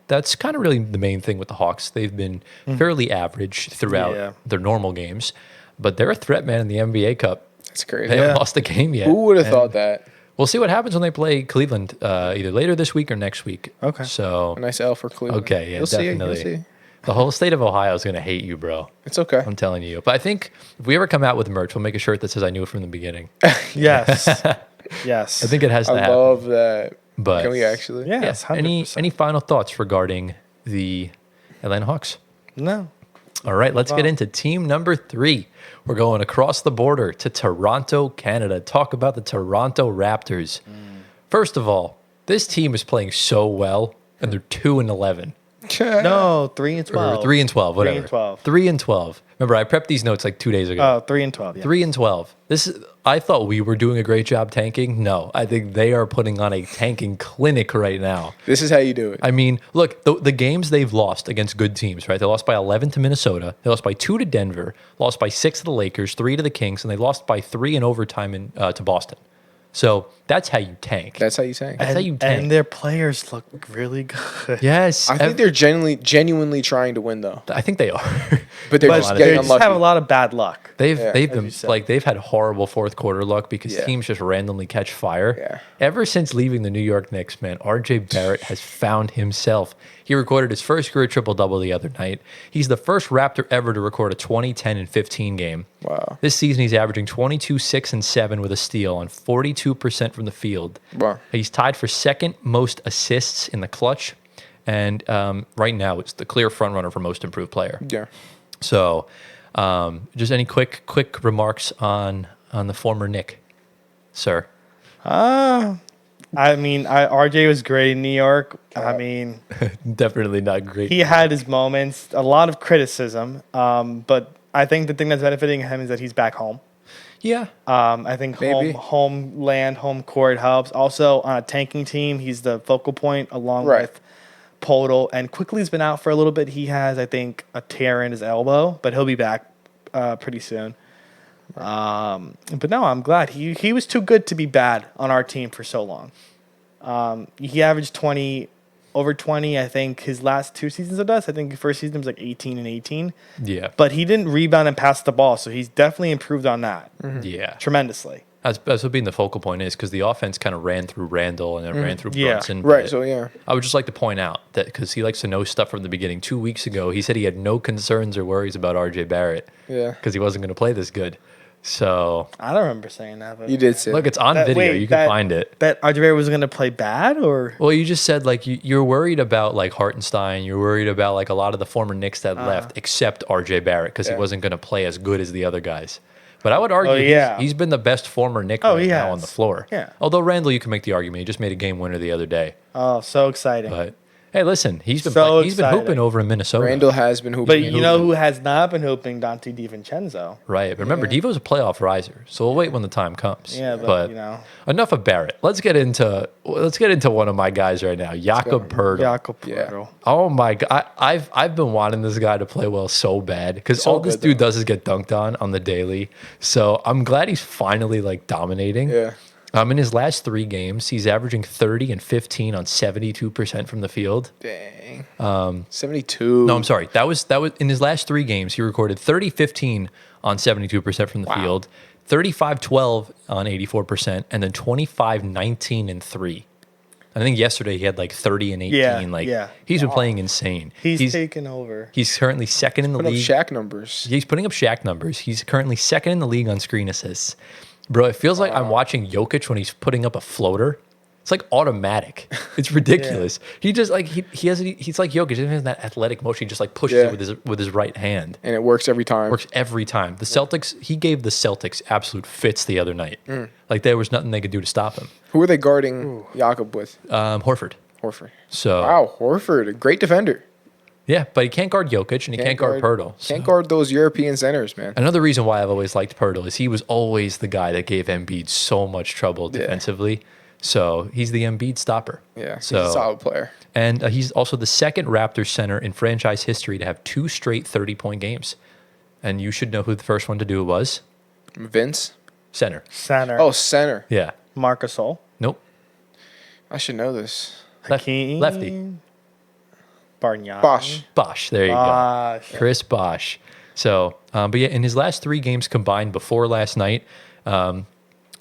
that's kind of really the main thing with the Hawks. They've been fairly average throughout Yeah. their normal games, but they're a threat man in the NBA Cup. That's crazy. They haven't lost a game yet. Who would have And thought that? We'll see what happens when they play Cleveland either later this week or next week. Okay. So A nice L for Cleveland. okay, yeah, You'll definitely. See. You'll see. The whole state of Ohio is going to hate you, bro. It's okay. I'm telling you. But I think if we ever come out with merch, we'll make a shirt that says "I knew it from the beginning." Yes. Yes. I think it has to I happen. love that. But Can we actually? Yes. Any 100%. any final thoughts regarding the Atlanta Hawks? No. All right, let's get into team number 3. We're going across the border to Toronto, Canada. Talk about the Toronto Raptors. First of all, this team is playing so well, and they're 2-11. No, 3-12. Or 3-12, whatever. 3-12. 3-12. Remember, I prepped these notes like 2 days ago. Oh, 3-12. Yeah. 3-12. I thought we were doing a great job tanking. No, I think they are putting on a tanking clinic right now. This is how you do it. I mean, look, the games they've lost against good teams, right? They lost by 11 to Minnesota. They lost by 2 to Denver. Lost by 6 to the Lakers, 3 to the Kings, and they lost by 3 in overtime to Boston. So that's how you tank. That's how you tank. That's how you tank. And their players look really good. Yes. I think they're genuinely trying to win, though. I think they are. But they're But just they getting just unlucky. have a lot of bad luck. They've Yeah, been you said. like they've had horrible fourth quarter luck because Yeah. teams just randomly catch fire. Yeah. Ever since leaving the New York Knicks, man, RJ Barrett has found himself. He recorded his first career triple-double the other night. He's the first Raptor ever to record a 20, 10, and 15 game. Wow. This season, he's averaging 22, 6, and 7 with a steal on 42% from the field. Wow. He's tied for second most assists in the clutch. And right now, it's the clear frontrunner for most improved player. Yeah. So, just any quick remarks on the former Nick, sir? I mean, RJ was great in New York. I mean, Definitely not great. he had his moments, a lot of criticism. But I think the thing that's benefiting him is that he's back home. Yeah, I think Maybe. home court helps. Also, on a tanking team, he's the focal point along Right. with Poeltl. And Quickly's been out for a little bit. He has, I think, a tear in his elbow, but he'll be back pretty soon. But no, I'm glad. He was too good to be bad on our team for so long. He averaged over 20, I think, his last 2 seasons with us. I think the first season was like 18 and 18. yeah, But he didn't rebound and pass the ball, so he's definitely improved on that yeah. tremendously. That's what being the focal point is because the offense kind of ran through Randall and then ran through Yeah. Brunson. Right. but So, yeah. I would just like to point out that because he likes to know stuff from the beginning. 2 weeks ago, he said he had no concerns or worries about RJ Barrett Yeah. because he wasn't going to play this good. So I don't remember saying that. But You did say look, it's on That- video. wait, You can that- find it. that RJ was going to play bad, or Well, you just said like you're worried about like Hartenstein. You're worried about like a lot of the former Knicks that left, except RJ Barrett because he Yeah. wasn't going to play as good as the other guys. But I would argue yeah. he's been the best former Knick Oh, right he now has. on the floor. Yeah. Although Randall, you can make the argument he just made a game winner the other day. oh, so exciting. But hey, listen, he's been So he's been exciting. hooping over in Minnesota. Randall has been hooping. But you know who has not been hooping? Dante DiVincenzo. Right. But remember, Devo's a playoff riser, so we'll wait when the time comes. Yeah, but, you know. enough of Barrett. Let's get into one of my guys right now, Jakob Poeltl. Jakob Yeah. Poeltl. Oh my god, I've been wanting this guy to play well so bad because So all this good, dude does is get dunked on the daily. So I'm glad he's finally like dominating. Yeah. In his last 3 games, he's averaging 30 and 15 on 72% from the field. Dang. 72. No, I'm sorry. That was in his last 3 games. He recorded 30-15 on 72% from the field, 35-12 on 84%, and then 25-19 and 3. I think yesterday he had like 30 and 18. Yeah, He's been playing insane. He's taken over. He's currently second in the Put up league. Shaq numbers. He's putting up Shaq numbers. He's currently second in the league on screen assists. Bro, it feels like I'm watching Jokic when he's putting up a floater. It's like automatic. It's ridiculous. He just like he's like Jokic. He has that athletic motion. He just like pushes Yeah. it with his right hand. And it works every time. Works every time. The Celtics, he gave the Celtics absolute fits the other night. Like there was nothing they could do to stop him. Who are they guarding Jakob with? Horford. Horford. So Wow, Horford, a great defender. yeah, but he can't guard Jokic and he can't guard Poeltl. Can't guard those European centers, man. Another reason why I've always liked Poeltl is he was always the guy that gave Embiid so much trouble defensively. So he's the Embiid stopper. Yeah, he's So a solid player. And he's also the second Raptors center in franchise history to have 2 straight 30-point games. And you should know who the first one to do it was. Vince? Center. Center. Oh, center. Yeah. Marc Gasol. Nope. I should know this. Hakeem. Lefty. Bargnani. Bosh. There you Bosh. go. Chris Bosh. So, but yeah, in his last 3 games combined before last night,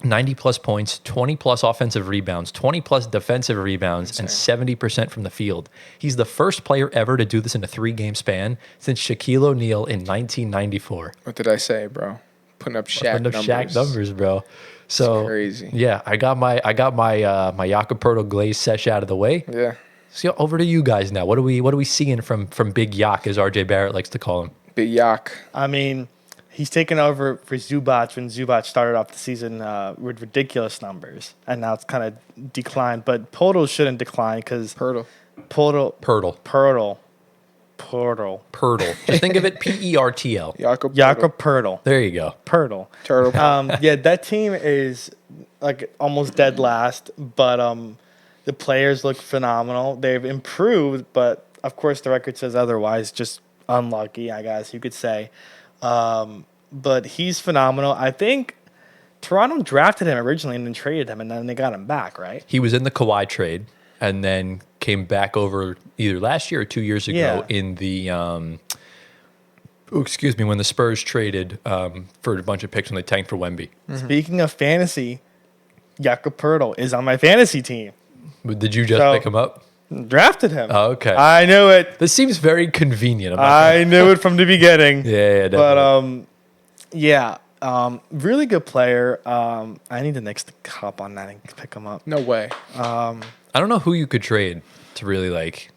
90-plus points, 20-plus offensive rebounds, 20-plus defensive rebounds, and 70% from the field. He's the first player ever to do this in a 3-game span since Shaquille O'Neal in 1994. What did I say, bro? Putting up Shaq Putting up numbers. Shaq numbers, bro. So crazy. Yeah, I got my my Jakob Poeltl glaze sesh out of the way. Yeah. So over to you guys now. What are we seeing from Big Yak, as RJ Barrett likes to call him? Big Yak. I mean, he's taken over for Zubac when Zubac started off the season with ridiculous numbers, and now it's kind of declined. But Poeltl shouldn't decline because Poeltl. Poeltl. Just think of it Pertl. Jakob Poeltl. There you go. Turtle. Yeah, that team is like almost dead last, but the players look phenomenal. They've improved, but of course the record says otherwise. Just unlucky, I guess you could say. But he's phenomenal. I think Toronto drafted him originally and then traded him, and then they got him back, right? He was in the Kawhi trade and then came back over either last year or 2 years ago in the when the Spurs traded for a bunch of picks when they tanked for Wemby. Speaking of fantasy, Jakob Poeltl is on my fantasy team. Did you just pick him up? Drafted him. Oh, okay. I knew it. This seems very convenient. I knew it from the beginning. Yeah, definitely. But really good player. I need the Knicks to hop on that and pick him up. No way. I don't know who you could trade to really like.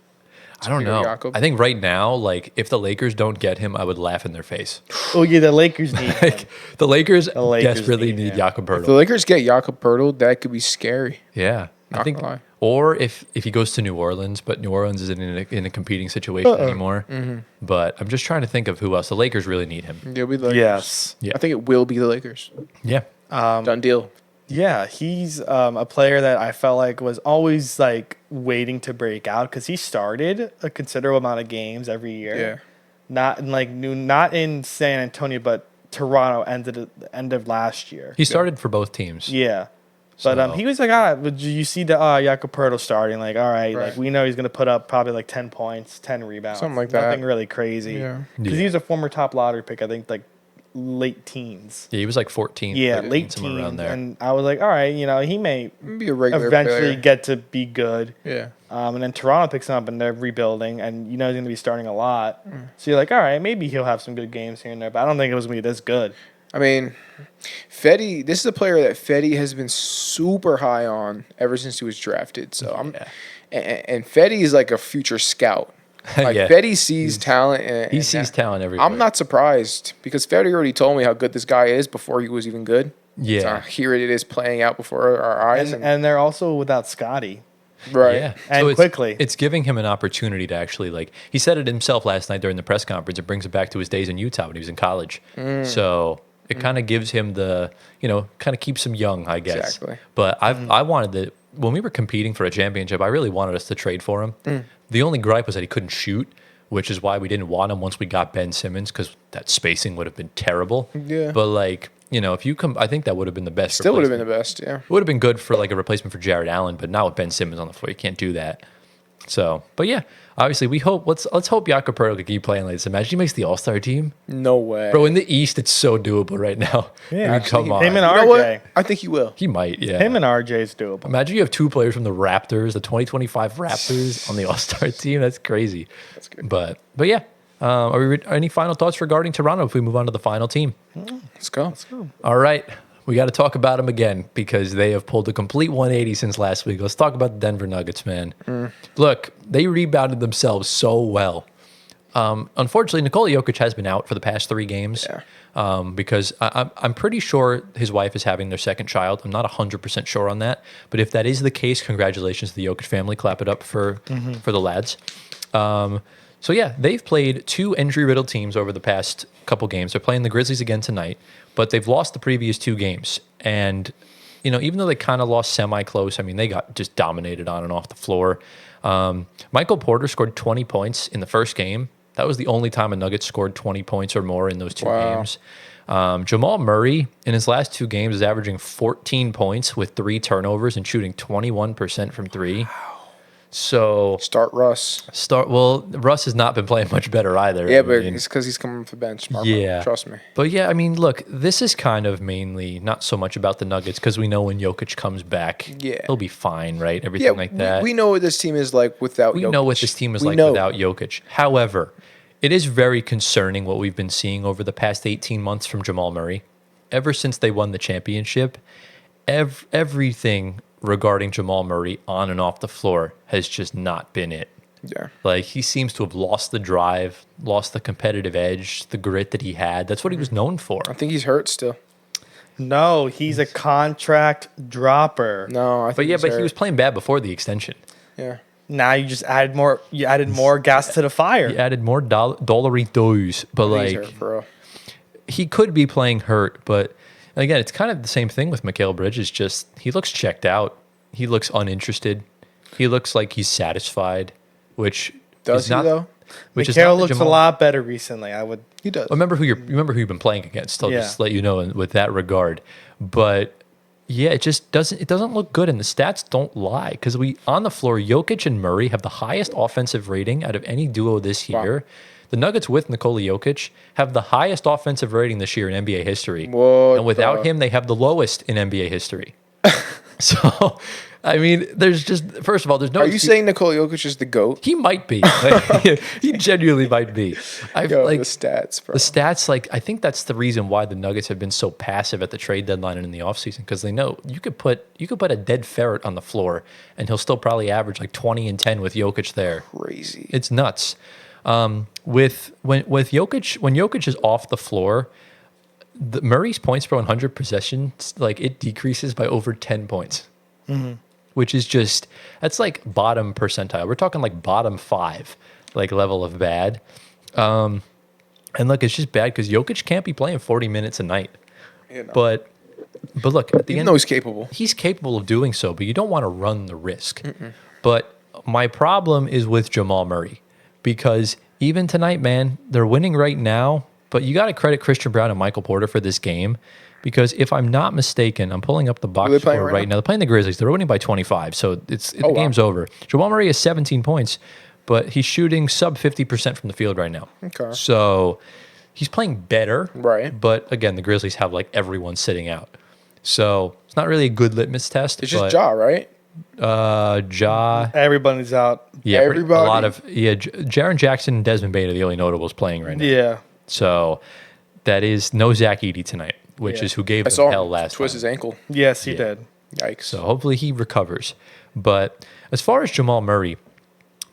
I don't know. Jakob? I think right now, like if the Lakers don't get him, I would laugh in their face. Oh yeah, the Lakers need him. The Lakers Lakers desperately need need him. Jakob If the Poeltl. Lakers get Jakob Poeltl, that could be scary. Yeah, I Not think. gonna lie. Or if he goes to New Orleans, but New Orleans isn't in a competing situation anymore. But I'm just trying to think of who else. The Lakers really need him. It'll be the Lakers. Yes. Yeah. I think it will be the Lakers. Yeah. Done deal. Yeah, he's a player that I felt like was always like waiting to break out because he started a considerable amount of games every year. Yeah. Not in San Antonio, but Toronto ended at the end of last year. He started for both teams. Yeah. But So- he was like, but you see the Jakob Poeltl starting, like, all right, like we know he's going to put up probably like 10 points, 10 rebounds. Something like that. Nothing really crazy. Yeah. Because he was a former top lottery pick, I think, like late teens. Yeah, he was like 14. Yeah, 13, late somewhere around teens. there. And I was like, all right, he may Be a regular eventually player. get to be good. Yeah. And then Toronto picks him up and they're rebuilding, and he's going to be starting a lot. So you're like, all right, maybe he'll have some good games here and there, but I don't think it was going to be this good. I mean, Fetty, this is a player that Fetty has been super high on ever since he was drafted. So and Fetty is like a future scout. Like Yeah. Fetty sees talent. He sees talent everywhere. I'm not surprised because Fetty already told me how good this guy is before he was even good. Yeah. So here it is playing out before our eyes. And they're also without Scotty. right. Yeah. And quickly. It's giving him an opportunity to actually, like, he said it himself last night during the press conference. It brings it back to his days in Utah when he was in college. So it kind of gives him the, kind of keeps him young, I guess. Exactly. But I wanted to, when we were competing for a championship, I really wanted us to trade for him. The only gripe was that he couldn't shoot, which is why we didn't want him once we got Ben Simmons, because that spacing would have been terrible. Yeah. But, like, if you come, I think that would have been the best. Still would have been replacement. the best, yeah. It would have been good for like a replacement for Jared Allen, but not with Ben Simmons on the floor. You can't do that. So, but yeah, obviously we hope. Let's hope Jakob Poeltl can keep playing like this. Imagine he makes the All-Star team, No way. bro. In the East, it's so doable right now. Yeah, I mean, actually, come on. him and You know RJ. what? I think he will. He might. Yeah. Him and RJ's doable. Imagine you have two players from the Raptors, the 2025 Raptors, on the All-Star team. That's crazy. That's good. But yeah. Any final thoughts regarding Toronto if we move on to the final team? Let's go. All right. We got to talk about them again because they have pulled a complete 180 since last week. Let's talk about the Denver Nuggets, man. Look, they rebounded themselves so well. Unfortunately, Nikola Jokic has been out for the past 3 games because I'm pretty sure his wife is having their second child. I'm not 100% sure on that. But if that is the case, congratulations to the Jokic family. Clap it up for the lads. So yeah, they've played 2 injury-riddled teams over the past couple games. They're playing the Grizzlies again tonight, but they've lost the previous 2 games. And, even though they kind of lost semi-close, I mean, they got just dominated on and off the floor. Michael Porter scored 20 points in the first game. That was the only time a Nugget scored 20 points or more in those 2 games. Jamal Murray, in his last 2 games, is averaging 14 points with 3 turnovers and shooting 21% from 3. So Start Russ. Russ has not been playing much better either. Yeah, I but mean, it's because he's coming off the bench. Marco. Yeah. Trust me. But yeah, I mean, look, this is kind of mainly not so much about the Nuggets because we know when Jokic comes back, he'll be fine, right? Everything like that. We know what this team is like without We Jokic. know what this team is We like know. without Jokic. However, it is very concerning what we've been seeing over the past 18 months from Jamal Murray. Ever since they won the championship, everything regarding Jamal Murray on and off the floor has just not been it. Yeah. Like, he seems to have lost the drive, lost the competitive edge, the grit that he had. That's what he was known for. I think he's hurt still. No, he's a contract dropper. No, I think But he's hurt. he was playing bad before the extension. Yeah. Now you just added more. You added more gas to the fire. He added more dollaritos, but I think he's like hurt for real. he could be playing hurt. But again, it's kind of the same thing with Mikal Bridges. Just he looks checked out. He looks uninterested. He looks like he's satisfied, which Does is he not, though? Which is not Mikal the looks a Jamal- lot better recently. I would. He does. Remember who you've been playing against. I'll Yeah. just let you know with that regard. But yeah, it just doesn't look good, and the stats don't lie because on the floor, Jokic and Murray have the highest offensive rating out of any duo this year. Wow. The Nuggets with Nikola Jokic have the highest offensive rating this year in NBA history, What and without the- him, they have the lowest in NBA history. So, I mean, there's just first of all, there's no. Are you saying Nikola Jokic is the GOAT? He might be? Like, he genuinely might be. I Yo, like the stats, bro. the stats, like, I think that's the reason why the Nuggets have been so passive at the trade deadline and in the offseason, because they know you could put a dead ferret on the floor and he'll still probably average like 20 and 10 with Jokic there. Crazy. It's nuts. With Jokic, when Jokic is off the floor, Murray's points per 100 possessions, like, it decreases by over 10 points, which is just, that's like bottom percentile. We're talking like bottom 5, like, level of bad. And look, it's just bad because Jokic can't be playing 40 minutes a night. You know. But look, at the Even end, though he's capable. he's capable of doing so, but you don't want to run the risk. But my problem is with Jamal Murray, because even tonight, man, they're winning right now, but you got to credit Christian Brown and Michael Porter for this game, because if I'm not mistaken, I'm pulling up the box Who are they playing score right right now. They're playing the Grizzlies. They're winning by 25, so the wow. game's over. Jamal Murray has 17 points, but he's shooting sub 50% from the field right now. Okay. So he's playing better. Right. But again, the Grizzlies have like everyone sitting out. So it's not really a good litmus test. It's but, just Ja, right? Ja. Everybody's out. Yeah, Everybody. a lot of Jaren Jackson and Desmond Bane are the only notables playing right now. Yeah. So that is no Zach Edey tonight, which Yeah. is who gave I them saw hell him last twist time. his ankle. Yes, he Yeah. did. Yikes. So hopefully he recovers. But as far as Jamal Murray,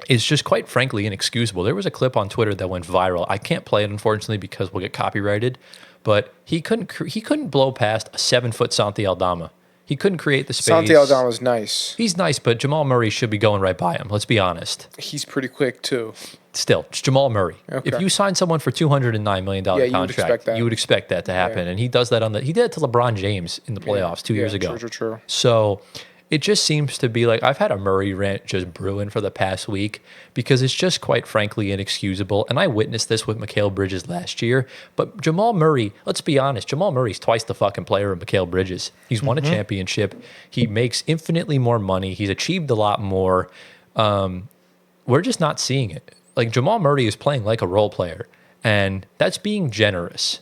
it's just quite frankly inexcusable. There was a clip on Twitter that went viral. I can't play it, unfortunately, because we'll get copyrighted. But he couldn't blow past a 7-foot Santi Aldama. He couldn't create the space. Santi Aldama's nice. He's nice, but Jamal Murray should be going right by him. Let's be honest. He's pretty quick too. Still, it's Jamal Murray. Okay. If you sign someone for $209 million Yeah, you would contract, expect that. you would expect that to happen. And he does that he did it to LeBron James in the playoffs 2 years ago. True. So it just seems to be like, I've had a Murray rant just brewing for the past week, because it's just quite frankly inexcusable. And I witnessed this with Mikal Bridges last year. But Jamal Murray, let's be honest, Jamal Murray's twice the fucking player of Mikal Bridges. He's won a championship. He makes infinitely more money. He's achieved a lot more. We're just not seeing it. Like, Jamal Murray is playing like a role player. And that's being generous,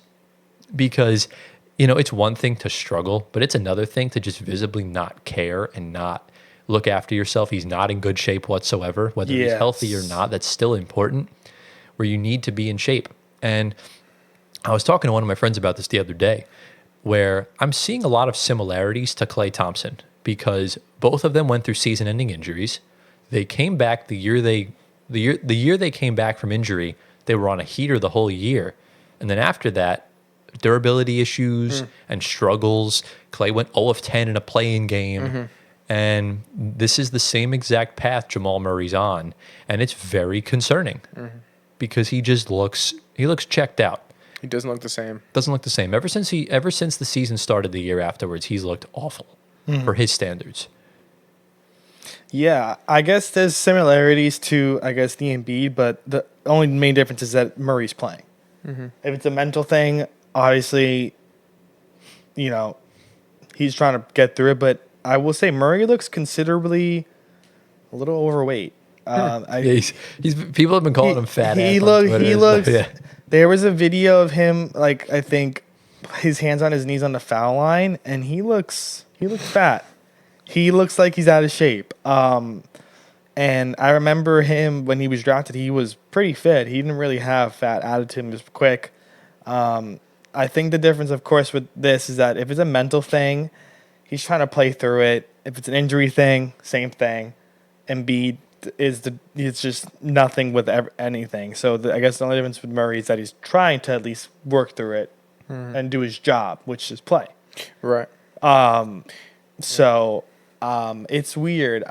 because it's one thing to struggle, but it's another thing to just visibly not care and not look after yourself. He's not in good shape whatsoever, whether he's Yes. healthy or not. That's still important, where you need to be in shape. And I was talking to one of my friends about this the other day, where I'm seeing a lot of similarities to Klay Thompson, because both of them went through season-ending injuries. They came back the year they came back from injury, they were on a heater the whole year. And then after that, durability issues and struggles. Klay went 0 of 10 in a play-in game. And this is the same exact path Jamal Murray's on. And it's very concerning, because he looks checked out. He doesn't look the same. Doesn't look the same. Ever since the season started the year afterwards, he's looked awful for his standards. Yeah, I guess there's similarities to, the Embiid, but the only main difference is that Murray's playing. If it's a mental thing, obviously, he's trying to get through it. But I will say Murray looks considerably a little overweight. He's people have been calling him fat. He ass on looks. Twitter. He looks. Yeah. There was a video of him, I think, his hands on his knees on the foul line, and he looks fat. He looks like he's out of shape. And I remember him when he was drafted. He was pretty fit. He didn't really have fat added to him. He was quick. I think the difference, of course, with this is that if it's a mental thing, he's trying to play through it. If it's an injury thing, same thing. Embiid it's just nothing with anything. So I guess the only difference with Murray is that he's trying to at least work through it and do his job, which is play. Right. So it's weird.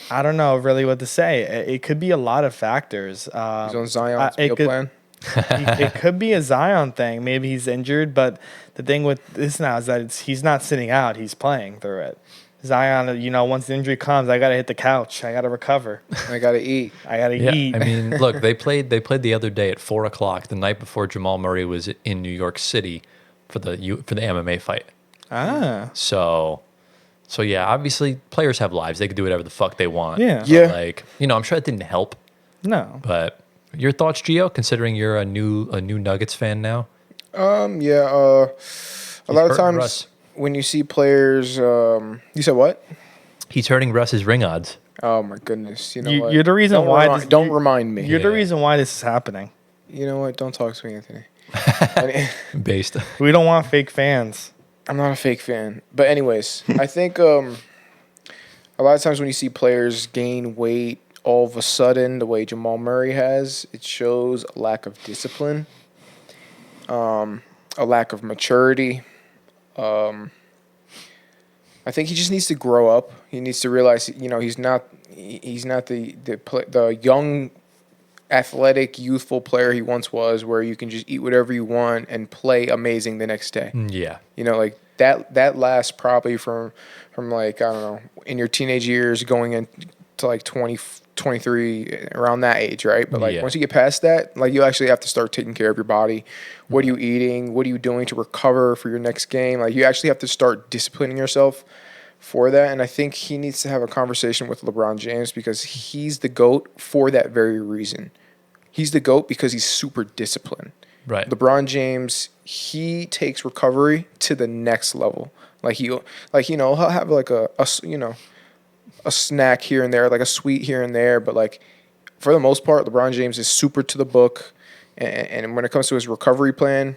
I don't know really what to say. It could be a lot of factors. He's on Zion's meal plan. It could be a Zion thing. Maybe he's injured, but the thing with this now is that he's not sitting out. He's playing through it. Zion, once the injury comes, I got to hit the couch. I got to recover. I got to eat. I got to eat. I mean, look, they played the other day at 4:00, the night before Jamal Murray was in New York City for the MMA fight. So yeah, obviously players have lives. They can do whatever the fuck they want. Yeah. Like, I'm sure it didn't help. No. But your thoughts, Gio, considering you're a new Nuggets fan now? A lot of times Russ. when you see players, you said what? He's hurting Russ's ring odds. Oh my goodness! You know what? You're the reason don't why. Don't remind me. You're the reason why this is happening. You know what? Don't talk to me, Anthony. Based. We don't want fake fans. I'm not a fake fan, but anyways, I think a lot of times when you see players gain weight all of a sudden, the way Jamal Murray has, it shows a lack of discipline, a lack of maturity. I think he just needs to grow up. He needs to realize, he's not the young, athletic, youthful player he once was, where you can just eat whatever you want and play amazing the next day. Yeah. Like that lasts probably from like, I don't know, in your teenage years going into like 20, 23, around that age, right? But like once you get past that, like you actually have to start taking care of your body. What are you eating? What are you doing to recover for your next game? Like you actually have to start disciplining yourself for that. And I think he needs to have a conversation with LeBron James because he's the GOAT for that very reason. He's the GOAT because he's super disciplined. Right. LeBron James, he takes recovery to the next level. He'll have like a snack here and there, like a sweet here and there, but like for the most part, LeBron James is super to the book, and when it comes to his recovery plan,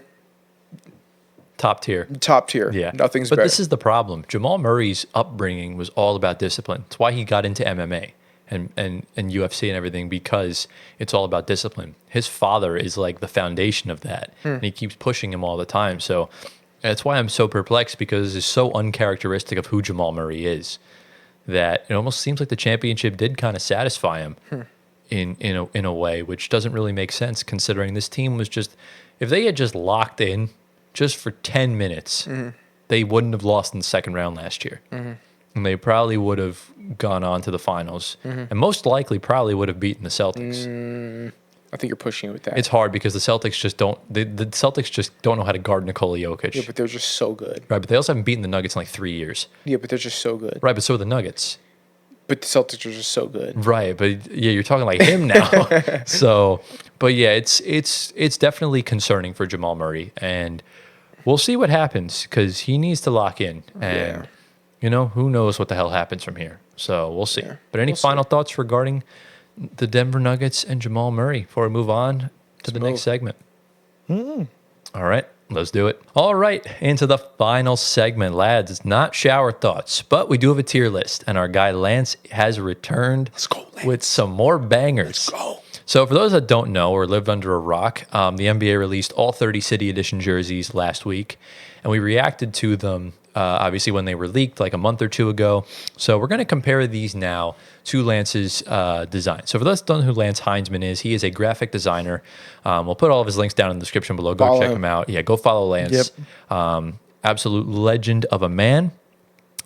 top tier. Yeah, nothing's better. But this is the problem. Jamal Murray's upbringing was all about discipline. It's why he got into MMA and UFC and everything, because it's all about discipline. His father is like the foundation of that, and he keeps pushing him all the time. So that's why I'm so perplexed, because it's so uncharacteristic of who Jamal Murray is, that it almost seems like the championship did kind of satisfy him in a way, which doesn't really make sense considering this team was just, if they had just locked in just for 10 minutes, they wouldn't have lost in the second round last year. And they probably would have gone on to the finals and most likely probably would have beaten the Celtics. I think you're pushing it with that. It's hard because the Celtics just don't, the Celtics just don't know how to guard Nikola Jokic. Yeah, but they're just so good. Right, but they also haven't beaten the Nuggets in like 3 years. Yeah, but they're just so good. Right, but so are the Nuggets. But the Celtics are just so good. Right, but yeah, you're talking like him now. But yeah, it's definitely concerning for Jamal Murray, and we'll see what happens because he needs to lock in, and who knows what the hell happens from here. So we'll see. Yeah, But any final thoughts regarding the Denver Nuggets and Jamal Murray before we move on to the next segment? All right. Let's do it. All right, into the final segment, lads. It's not shower thoughts, but we do have a tier list, and our guy Lance has returned with some more bangers. Let's go. So for those that don't know or lived under a rock, the NBA released all 30 City Edition jerseys last week, and we reacted to them, obviously, when they were leaked like a month or two ago. So we're going to compare these now to Lance's design. So for those that don't know who Lance Heinzman is, he is a graphic designer. We'll put all of his links down in the description below. Go check him out. Yeah, go follow Lance. Yep. Absolute legend of a man.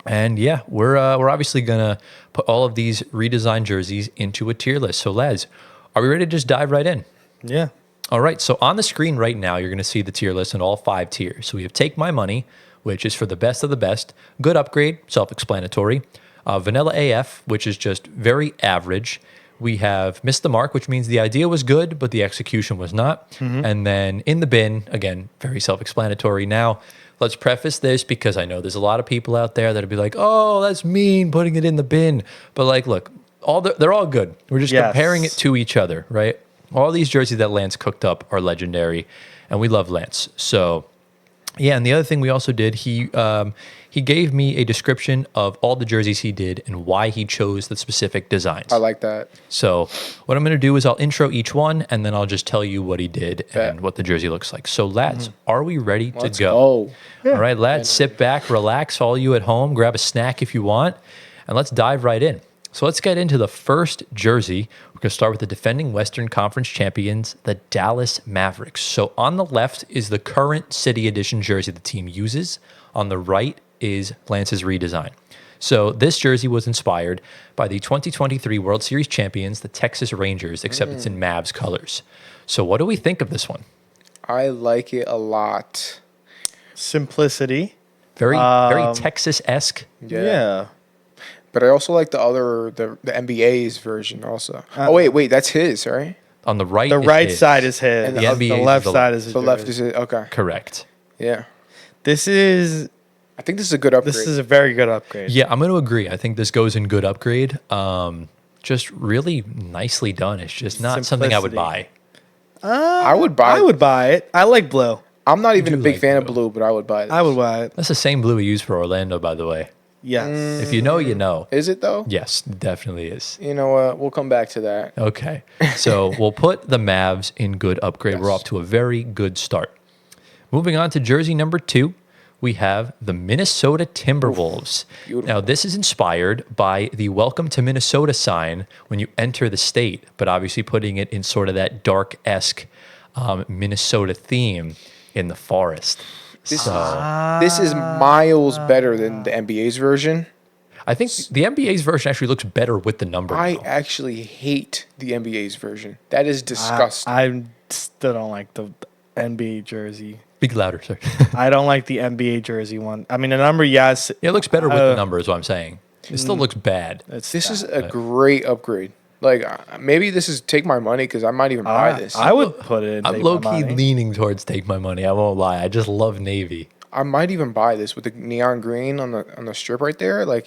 And yeah, we're obviously going to put all of these redesigned jerseys into a tier list. So lads, are we ready to just dive right in? Yeah. All right, so on the screen right now, you're going to see the tier list in all 5 tiers. So we have Take My Money, which is for the best of the best. Good Upgrade, self-explanatory. Vanilla AF, which is just very average. We have Missed the Mark, which means the idea was good, but the execution was not. And then In the Bin, again, very self-explanatory. Now, let's preface this because I know there's a lot of people out there that'll be like, oh, that's mean, putting it in the bin. But like, look, they're all good. We're just comparing it to each other, right? All these jerseys that Lance cooked up are legendary, and we love Lance. So, yeah, and the other thing we also did, he he gave me a description of all the jerseys he did and why he chose the specific designs. I like that. So what I'm going to do is I'll intro each one, and then I'll just tell you what he did and what the jersey looks like. So, lads, are we ready to Let's go? go. Yeah. All right, lads, sit back, relax, all you at home, grab a snack if you want, and let's dive right in. So let's get into the first jersey. We're going to start with the defending Western Conference champions, the Dallas Mavericks. So on the left is the current City Edition jersey the team uses. On the right is Lance's redesign. So this jersey was inspired by the 2023 World Series champions, the Texas Rangers, except it's in Mavs colors. So what do we think of this one? I like it a lot. Simplicity. Very Texas-esque. Yeah. But I also like the NBA's version also. Wait, that's his, right? On the right, The is right his. side is his. And the The NBA is left the side is his. The left jersey. is it. Okay. Correct. Yeah. This is I think this is a good upgrade. a very good upgrade. Yeah, I'm going to agree. I think this goes in good upgrade. Just really nicely done. It's just not something I would buy. I would buy I would buy it. I like blue. I'm not even a do big like fan of blue. blue, but I would buy it. I would buy it. That's the same blue we use for Orlando, by the way. Yes. If you know, you know. Is it though? Yes, it definitely is. You know what? We'll come back to that. Okay. So we'll put the Mavs in good upgrade. We're Yes. off to a very good start. Moving on to jersey number 2, we have the Minnesota Timberwolves. Beautiful. Now, this is inspired by the Welcome to Minnesota sign when you enter the state, but obviously putting it in sort of that dark-esque Minnesota theme in the forest. This is miles better than the NBA's version. I think the NBA's version actually looks better with the number. I though. actually hate the NBA's version. That is disgusting. I still don't like the NBA jersey. Speak louder, sir. I don't like the NBA jersey one. I mean, the number, yes. It looks better with the number, is what I'm saying. It still looks bad. It's This is a great upgrade. Like maybe this is take my money because I might even buy this. I would put it in. I'm Take My low-key Money. leaning towards take my money. I won't lie. I just love Navy. I might even buy this with the neon green on the strip right there. Like,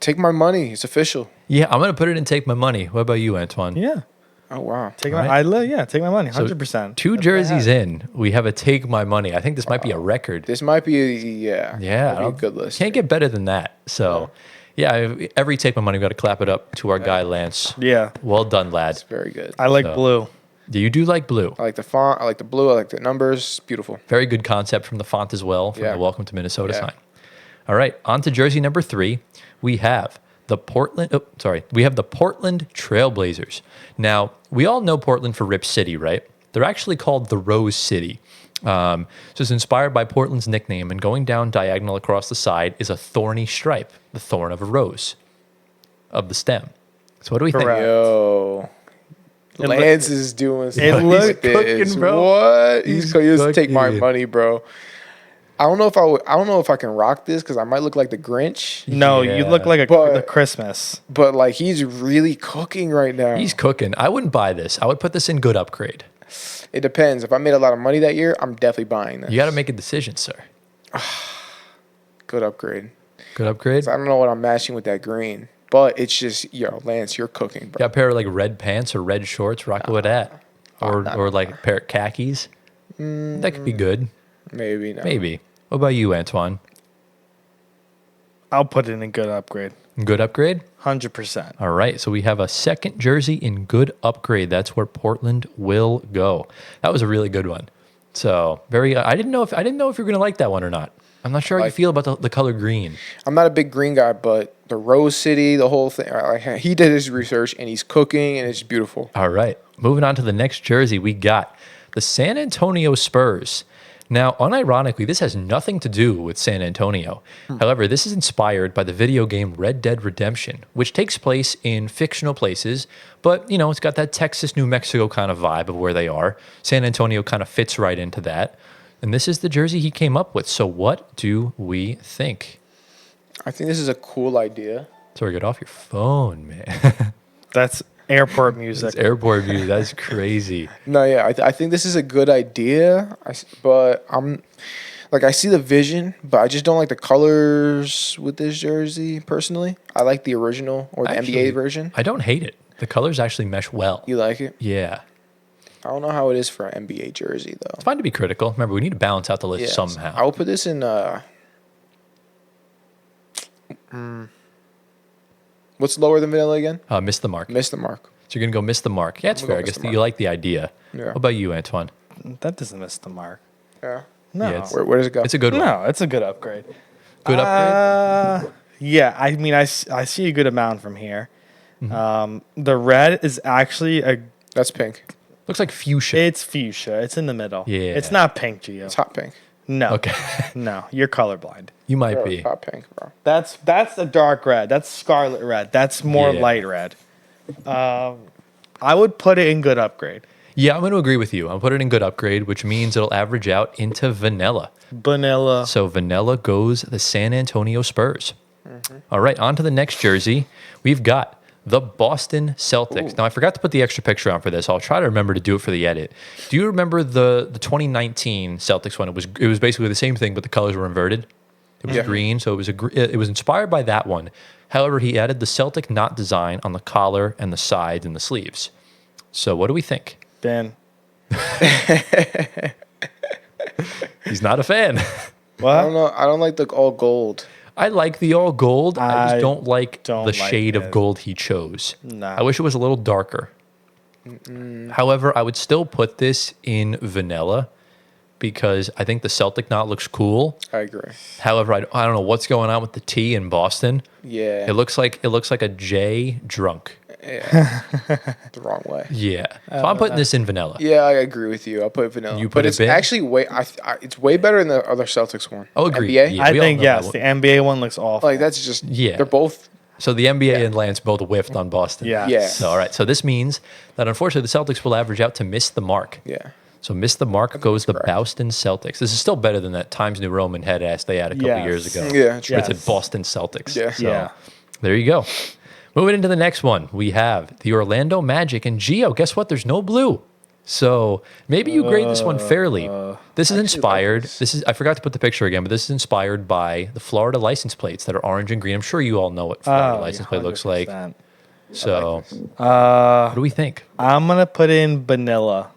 take my money. It's official. Yeah, I'm going to put it in take my money. What about you, Antoine? Yeah. Oh wow. Take All my, right. take my money, So 100%. two jerseys in, we have a take my money. I think this might be a record. This might be yeah. Yeah, That'd be a good list. Can't get better than that. So, yeah, every take my money, we got to clap it up to our guy Lance. Yeah. Well done, lad. Very good. I like So- blue. You do like blue. I like the font. I like the blue. I like the numbers. Beautiful. Very good concept from the font as well, from Yeah. the Welcome to Minnesota Yeah. sign. All right, on to jersey number 3. We have the Portland Trailblazers. Now, we all know Portland for Rip City, right? They're actually called the Rose City. So it's inspired by Portland's nickname, and going down diagonal across the side is a thorny stripe, the thorn of a rose, of the stem. So what do we Correct. Yo. It Lance is doing it something looked with this. cooking, bro. What? He's He's going to take my cooking. money, bro. I don't know if I can rock this because I might look like the Grinch. No, you Yeah. look like But- the Christmas. But like he's really cooking right now. He's cooking. I wouldn't buy this. I would put this in good upgrade. It depends. If I made a lot of money that year, I'm definitely buying this. You got to make a decision, sir. Good upgrade. Good upgrade. So I don't know what I'm matching with that green, but it's just Lance, you're cooking, bro. Got a pair of like red pants or red shorts. Rock it with that, or like a pair of khakis. That could be good. Maybe no. Maybe. What about you, Antoine? I'll put it in good upgrade. Good upgrade. 100%. All right. So we have a second jersey in good upgrade. That's where Portland will go. That was a really good one. So very. I didn't know if you're gonna like that one or not. I'm not sure how you feel about the color green. I'm not a big green guy, but the Rose City, the whole thing. He did his research and he's cooking and it's beautiful. All right. Moving on to the next jersey, we got the San Antonio Spurs. Now, unironically, this has nothing to do with San Antonio. However, this is inspired by the video game Red Dead Redemption, which takes place in fictional places, but, it's got that Texas, New Mexico kind of vibe of where they are. San Antonio kind of fits right into that. And this is the jersey he came up with. So what do we think? I think this is a cool idea. Sorry, get off your phone, man. That's airport music. It's airport view. That's crazy. No, yeah, I think this is a good idea. But I see the vision, but I just don't like the colors with this jersey personally. I like the original or the Actually, NBA version. I don't hate it. The colors actually mesh well. You like it? Yeah. I don't know how it is for an NBA jersey though. It's fine to be critical. Remember, we need to balance out the list Yeah, somehow. I will put this in What's lower than vanilla again? Miss the mark. Miss the mark. So you're gonna go miss the mark. Yeah, it's I'm gonna fair. I go guess miss the you mark. like the idea. Yeah. What about you, Antoine? That doesn't miss the mark. Yeah. No. Yeah, it's- Where does it go? It's a good one. No, it's a good upgrade. Good upgrade. Yeah, I mean, I see a good amount from here. Mm-hmm. The red is actually That's pink. Looks like fuchsia. it's fuchsia. It's in the middle. Yeah. It's not pink, Gio. It's hot pink. No. Okay. No, you're colorblind. You might Bro, be. it's hot pink, bro. That's a dark red. That's scarlet red. That's more Yeah. light red. I would put it in good upgrade. Yeah, I'm going to agree with you. I'll put it in good upgrade, which means it'll average out into vanilla. Vanilla. So vanilla goes the San Antonio Spurs. All right, on to the next jersey. We've got the Boston Celtics. Now, I forgot to put the extra picture on for this. I'll try to remember to do it for the edit. Do you remember the 2019 Celtics one? It was basically the same thing, but the colors were inverted. It was Yeah. green, so it was inspired by that one. However, he added the Celtic knot design on the collar and the sides and the sleeves. So what do we think? Ben. He's not a fan. I What? don't know. I don't like the all gold. I like the all gold. I just I don't like don't the like shade of it. gold he chose. No. I wish it was a little darker. However, I would still put this in vanilla because I think the Celtic knot looks cool. I agree. However, I don't know what's going on with the T in Boston. Yeah. It looks like a J drunk. Yeah. The wrong way. Yeah. So I'm putting this in vanilla. Yeah, I agree with you. I'll put vanilla. You put but it it's big? actually it's way better than the other Celtics one. I'll agree. NBA? Yeah. I we all think know yes. that The one. NBA one looks awful. Like that's just Yeah. They're both So the NBA and Lance both whiffed on Boston. Yeah. Yeah. So, all right. So this means that unfortunately the Celtics will average out to miss the mark. yeah. So miss the mark goes the correct. Boston Celtics. This is still better than that Times New Roman head ass they had a couple Yes. years ago. Yeah, true. It's Yes. at Boston Celtics. Yeah. So Yeah. there you go. Moving into the next one, we have the Orlando Magic. And Gio, guess what? There's no blue. So maybe you grade this one fairly. This is inspired. I forgot to put the picture again, but this is inspired by the Florida license plates that are orange and green. I'm sure you all know what Florida license plate looks like. 100%. So what do we think? I'm gonna put in vanilla.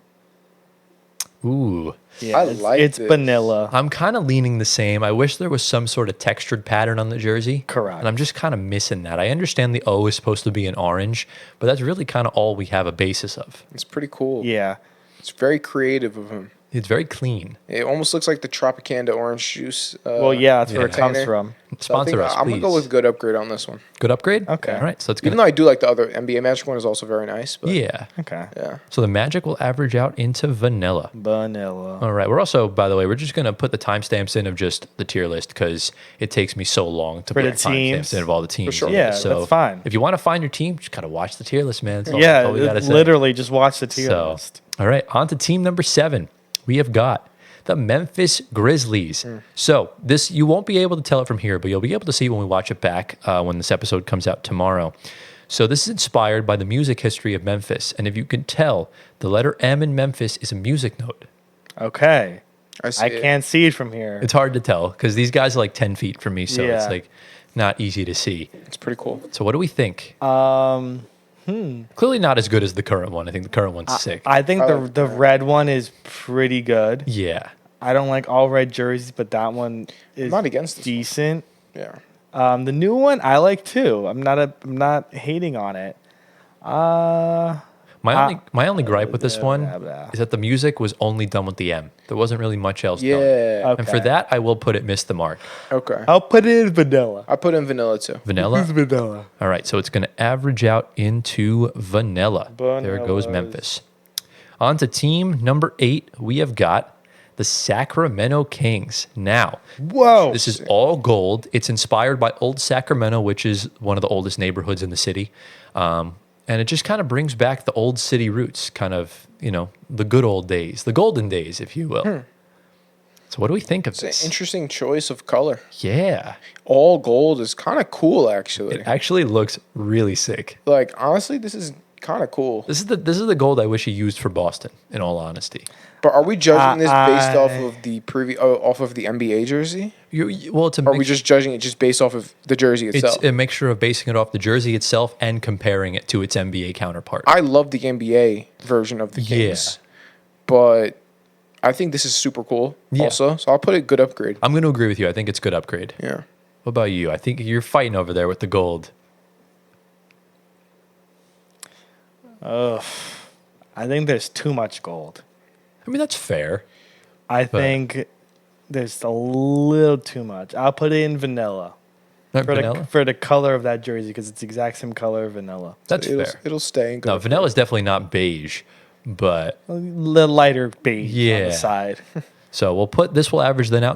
Ooh. Yeah, I it's, like it's this. vanilla. I'm kind of leaning the same. I wish there was some sort of textured pattern on the jersey. Correct. And I'm just kind of missing that. I understand the O is supposed to be an orange, but that's really kind of all we have a basis of. It's pretty cool. Yeah. It's very creative of him. It's very clean. It almost looks like the Tropicana orange juice. Well, yeah, that's where it yeah. comes container. from. So I think Sponsor us, I'm please. gonna go with good upgrade on this one. Good upgrade? Okay. All right. So it's Even going though to. I do like the other NBA Magic one is also very nice. But Yeah. Okay. yeah. So the Magic will average out into vanilla. Vanilla. All right. We're also, by the way, we're just going to put the timestamps in of just the tier list because it takes me so long to For put the timestamps teams? in of all the teams. sure. in Yeah, it. So that's fine. If you want to find your team, just got to watch the tier list, man. That's all, Yeah, that's all we got to say. literally just watch the tier So, list. all right, on to team number 7. We have got the Memphis Grizzlies. So this, you won't be able to tell it from here, but you'll be able to see when we watch it back when this episode comes out tomorrow. So this is inspired by the music history of Memphis. And if you can tell, the letter M in Memphis is a music note. Okay. I see I it. can't see it from here. It's hard to tell because these guys are like 10 feet from me, so it's Yeah. like not easy to see. It's pretty cool. So what do we think? Clearly not as good as the current one. I think the current one's sick. I think I the like the red one is pretty good. Yeah. I don't like all red jerseys, but that one is I'm not against this one. decent. Yeah. The new one I like too. I'm not hating on it. My only gripe with this one blah, blah. is that the music was only done with the M. There wasn't really much else done. Yeah. Okay. And for that, I will put it missed the mark. Okay. I'll put it in vanilla. I put in vanilla too. Vanilla. Vanilla. All right, so it's going to average out into vanilla. There goes Vanillas. Memphis. On to team number 8, we have got the Sacramento Kings. Now, Whoa. this is all gold. It's inspired by Old Sacramento, which is one of the oldest neighborhoods in the city. And it just kind of brings back the old city roots, kind of, the good old days, the golden days, if you will. So what do we think of It's an this? interesting choice of color. Yeah, All gold is kind of cool, actually. it actually looks really sick. Like honestly, this is kind of cool. This is the gold I wish he used for Boston, in all honesty. But are we judging this based off I- of the off of the NBA jersey? Well, it's a Or are we just judging it just based off of the jersey it's itself? a mixture of basing it off the jersey itself and comparing it to its NBA counterpart. I love the NBA version of the Yeah. Kings, but I think this is super cool. Yeah. Also, so I'll put it good upgrade. I'm going to agree with you. I think it's good upgrade. Yeah. What about you? I think you're fighting over there with the gold. I think there's too much gold. I mean, that's fair. I think there's a little too much. I'll put it in vanilla. For the color of that jersey, because it's the exact same color of vanilla. That's fair. It'll stay in good. No, vanilla is definitely not beige, but A little lighter beige on Yeah. the side. so we'll put this will average out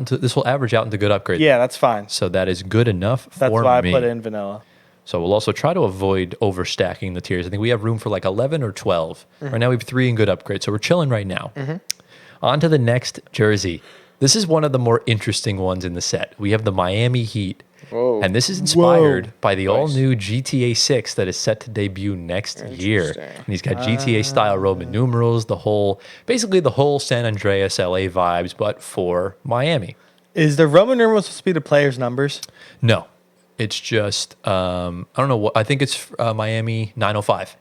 into good upgrade. Yeah, that's fine. So that is good enough That's for why me. I put it in vanilla. So we'll also try to avoid overstacking the tiers. I think we have room for like 11 or 12. Right now we have 3 in good upgrade, so we're chilling right now. On to the next jersey. This is one of the more interesting ones in the set. We have the Miami Heat. Whoa. And this is inspired by the Nice. all-new GTA 6 that is set to debut next year. Interesting. And he's got GTA-style Roman numerals, basically the whole San Andreas, LA vibes, but for Miami. Is the Roman numeral supposed to be the players' numbers? No, it's just, I don't know what, I think it's Miami 905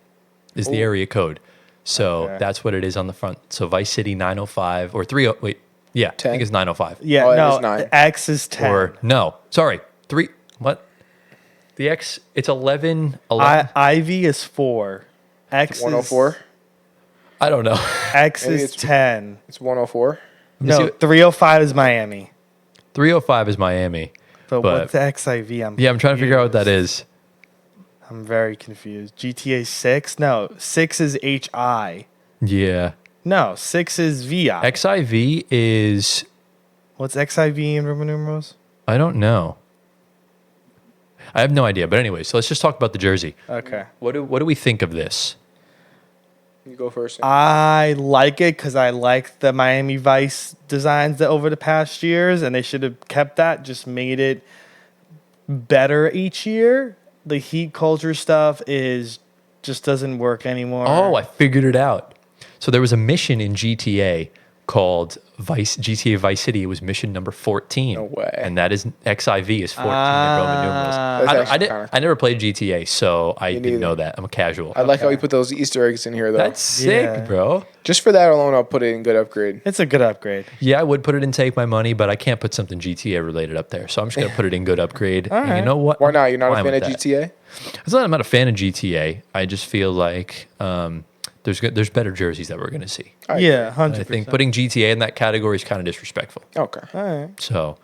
is the area code. So Okay. that's what it is on the front. So Vice City 905 or 30, wait, yeah, I 10? think it's 905. Yeah, Oh, it no. is 9. X is 10. Or, no, sorry, 3, what? The X, it's 11. Ivy is 4. X 104. I don't know. X Maybe is it's- 10. It's 104. No, see- 305 is Miami. 305 is Miami. But, But- what's the XIV? Yeah, I'm trying to figure out what that is. I'm very confused. GTA 6? No, 6 is HI. Yeah. No, 6 is VI. XIV is, What's XIV in Roman numerals? I don't know. I have no idea. But anyway, so let's just talk about the jersey. Okay. What do we think of this? You go first. I like it because I like the Miami Vice designs that over the past years, and they should have kept that, just made it better each year. The Heat culture stuff just doesn't work anymore. Oh, I figured it out. So there was a mission in GTA called GTA Vice City. It was mission number 14. No way. And that is XIV is 14 in Roman numerals. That's actually kinda- I never played GTA, so I didn't neither. know that. I'm a casual. I like how you put those Easter eggs in here, though. That's sick, Yeah. bro. Just for that alone, I'll put it in good upgrade. It's a good upgrade. Yeah, I would put it in Take My Money, but I can't put something GTA related up there. So I'm just going to put it in good upgrade. And you right. know what? Why not? You're not a Fine fan with of that. GTA? It's not I'm not a fan of GTA. I just feel like there's better jerseys that we're going to see. Yeah, And 100%. I think putting GTA in that category is kind of disrespectful. Okay. All right. So,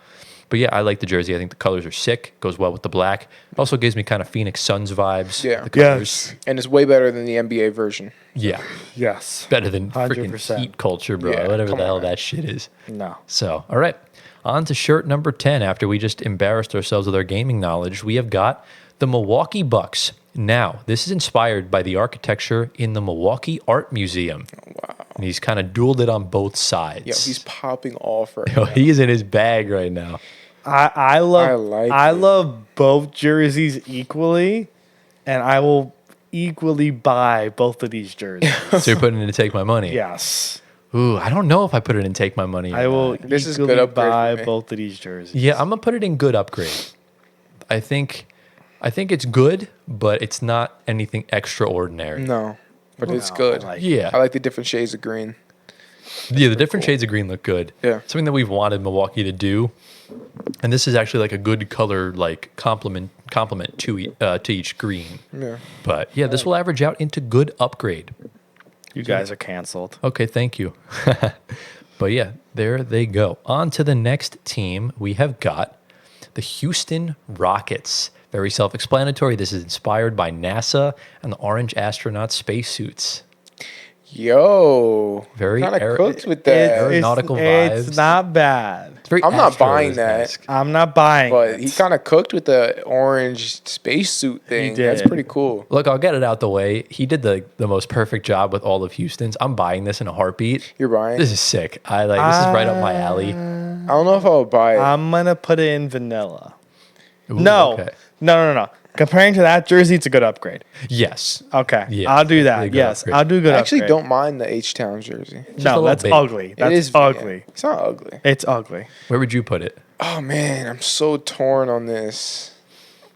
but yeah, I like the jersey. I think the colors are sick. Goes well with the black. It also gives me kind of Phoenix Suns vibes. Yeah. The colors. And it's way better than the NBA version. Yeah. Yes. Better than freaking 100%. Heat culture, bro. Yeah, Whatever come the hell on. that shit is. No. So, all right. On to shirt number 10. After we just embarrassed ourselves with our gaming knowledge, we have got the Milwaukee Bucks. Now, this is inspired by the architecture in the Milwaukee Art Museum. Wow. And he's kind of dueled it on both sides. Yo, he's popping off right Yo, now. he is in his bag right now. I love like I it. love both jerseys equally, and I will equally buy both of these jerseys. So you're putting it in to Take My Money. Yes. Ooh, I don't know if I put it in Take My Money. Or I will not. This is equally good upgrade for buy me. both of these jerseys. Yeah, I'm gonna put it in good upgrade. I think it's good, but it's not anything extraordinary. No, but it's No, good. like- Yeah, I like the different shades of green. yeah. The different shades of green look good. Yeah. Something that we've wanted Milwaukee to do, and this is actually like a good color, like complement to each green. Yeah. But yeah, this will average out into good upgrade. You guys are canceled. Okay, thank you. But yeah, there they go. On to the next team. We have got the Houston Rockets. Very self-explanatory. This is inspired by NASA and the orange astronaut spacesuits. Yo. Very kind aer- of cooked with that. Aeronautical it's vibes. not bad. It's very I'm not buying Astros-esque. I'm not buying But it. he kind of cooked with the orange spacesuit thing. did. That's pretty cool. Look, I'll get it out the way. He did the most perfect job with all of Houston's. I'm buying this in a heartbeat. You're buying? This is sick. This is right up my alley. I don't know if I would buy it. I'm gonna put it in vanilla. Ooh, No. okay. No. Comparing to that jersey, it's a good upgrade. Yes. Okay. Yeah, I'll do definitely a that. good Yes. upgrade. I'll do good I actually upgrade. don't mind the H-Town jersey. a No, little that's big. ugly. That's it is ugly. yeah. It's not ugly. It's ugly. Where would you put it? Oh, man. I'm so torn on this.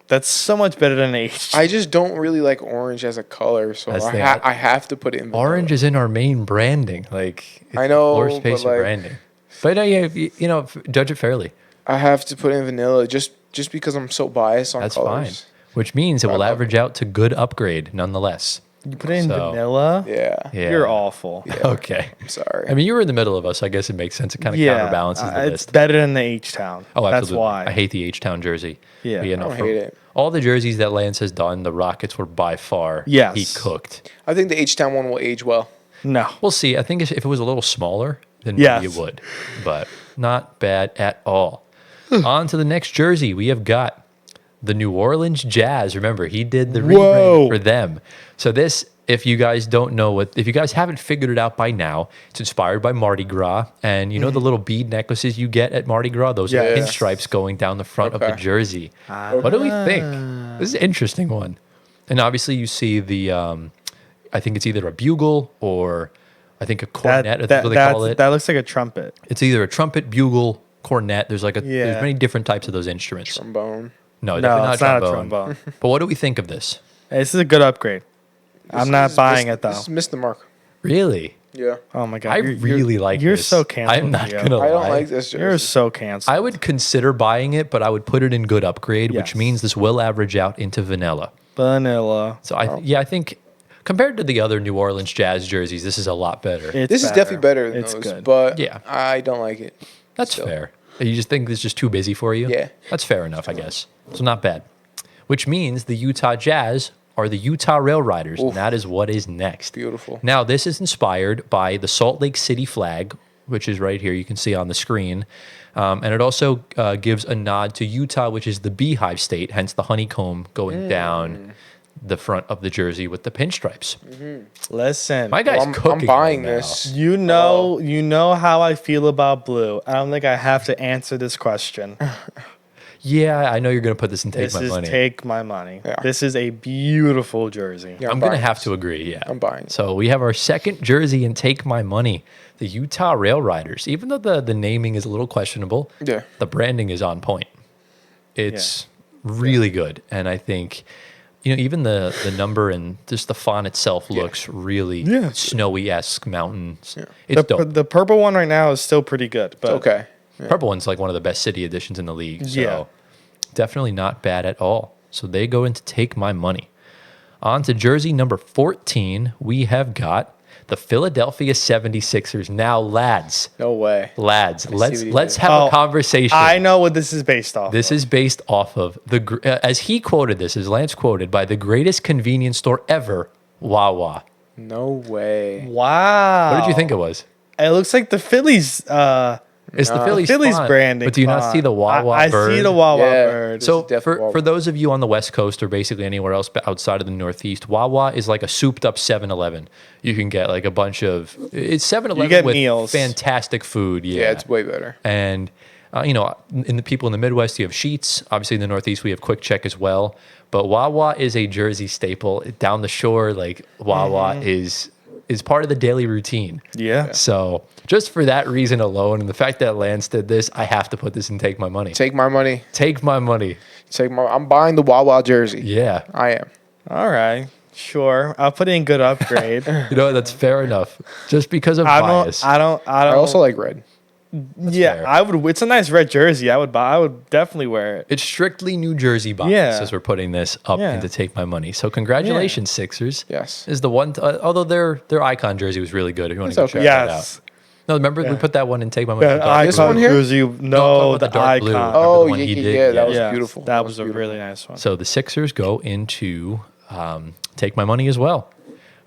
That's so much better than H. I just don't really like orange as a color, so That's the thing. I have to put it in vanilla. Orange is in our main branding. Like it's I know, floor space but, like- branding. But yeah, judge it fairly. I have to put in vanilla just just because I'm so biased on That's colors. fine. Which means it I will love average out to good upgrade nonetheless. You put it in So- vanilla? Yeah. Yeah. You're awful. Yeah. Okay. I'm sorry. I mean, you were in the middle of us. So I guess it makes sense. It kind of counterbalances the it's list. better than the H-Town. Oh, absolutely. That's why. I hate the H-Town jersey. Yeah. But, I don't hate it. All the jerseys that Lance has done, the Rockets were by far Yes. he cooked. I think the H-Town one will age well. No. We'll see. I think if it was a little smaller, then Yes. maybe it would. But not bad at all. On to the next jersey. We have got the New Orleans Jazz. Remember, he did the Whoa. rebrand for them. So this, if you guys don't know if you guys haven't figured it out by now, it's inspired by Mardi Gras. And you know the little bead necklaces you get at Mardi Gras? Those are Yes. pinstripes going down the front of the Okay. jersey. What do we think? This is an interesting one. And obviously you see the, I think it's either a bugle or I think a cornet. That's what they call it. That looks like a trumpet. It's either a trumpet, bugle, cornet. There's Yeah. there's many different types of those instruments. Trombone. No, No, definitely it's not a trombone. trombone. But what do we think of this? This is a good upgrade. I'm not buying it, though. This missed the mark. Really? Yeah. Oh, my God. I really like You're this. so canceled. I'm not Leo. gonna lie. I don't like this jersey. You're so canceled. I would consider buying it, but I would put it in good upgrade, which Yes. means this will average out into vanilla. Vanilla. So I think compared to the other New Orleans Jazz jerseys, this is a lot better. It's This is definitely better than It's those, good. but Yeah. I don't like it. That's Still. fair. You just think this is just too busy for you? Yeah. That's fair enough, I guess. So not bad. Which means the Utah Jazz are the Utah Rail Riders, and that is what is next. Beautiful. Now, this is inspired by the Salt Lake City flag, which is right here. You can see on the screen. And it also gives a nod to Utah, which is the beehive state, hence the honeycomb going down the front of the jersey with the pinstripes. Listen. My guy's I'm cooking. buying right now. this. You know how I feel about blue. I don't think I have to answer this question. Yeah, I know you're going to put this and take This my is money. take my money. Yeah. This is a beautiful jersey. Yeah, I'm going to buying have this. to agree, yeah. I'm buying it. So we have our second jersey and take my money, the Utah Rail Riders. Even though the naming is a little questionable, Yeah. the branding is on point. It's really good. And I think, even the number and just the font itself looks really Yeah. snowy-esque mountains. It's dope. The purple one right now is still pretty good. But Okay. Purple one's like one of the best city editions in the league. So Yeah. definitely not bad at all. So they go in to take my money. On to jersey number 14, we have got the Philadelphia 76ers. Now, lads, No way. let's what he let's did. have a conversation. I know what this is based off. This is based off of as he quoted this, as Lance quoted, by the greatest convenience store ever, Wawa. No way. Wow. What did you think it was? It looks like the Phillies. It's the Phillies, font, branding. but do you not font. see the Wawa I bird? see the Wawa Yeah. bird. So This is for Wawa. those of you on the West Coast or basically anywhere else outside of the Northeast, Wawa is like a souped up 7-Eleven. You can get like a bunch of it's 7-Eleven get with meals. fantastic food. Yeah, Yeah, it's way better. and in the people in the Midwest, you have Sheetz. Obviously, in the Northeast, we have Quick Check as well. But Wawa is a Jersey staple. Down the shore, like Wawa is part of the daily routine. yeah. So just for that reason alone, and the fact that Lance did this, I have to put this and take my money. Take my money. Take my money. I'm buying the Wawa jersey. Yeah. I am. All right. Sure. I'll put it in good upgrade. That's fair enough. Just because of I bias. don't. I also like red. Yeah, fair. I would. It's a nice red jersey. I would buy. I would definitely wear it. It's strictly New Jersey bias Yeah. as we're putting this up Yeah. and to take my money. So congratulations, Sixers. Yes. Is the one, although their icon jersey was really good if you want to It's go okay. check that out. Yes. No, remember we put that one and take my money. The the dark This blue. one here? jersey. No, I'm No, talking about the the dark blue. icon. Remember Oh, the one yeah, he yeah, did? yeah, that was Yeah, beautiful. That That was was a beautiful. really nice one. So the Sixers go into take my money as well.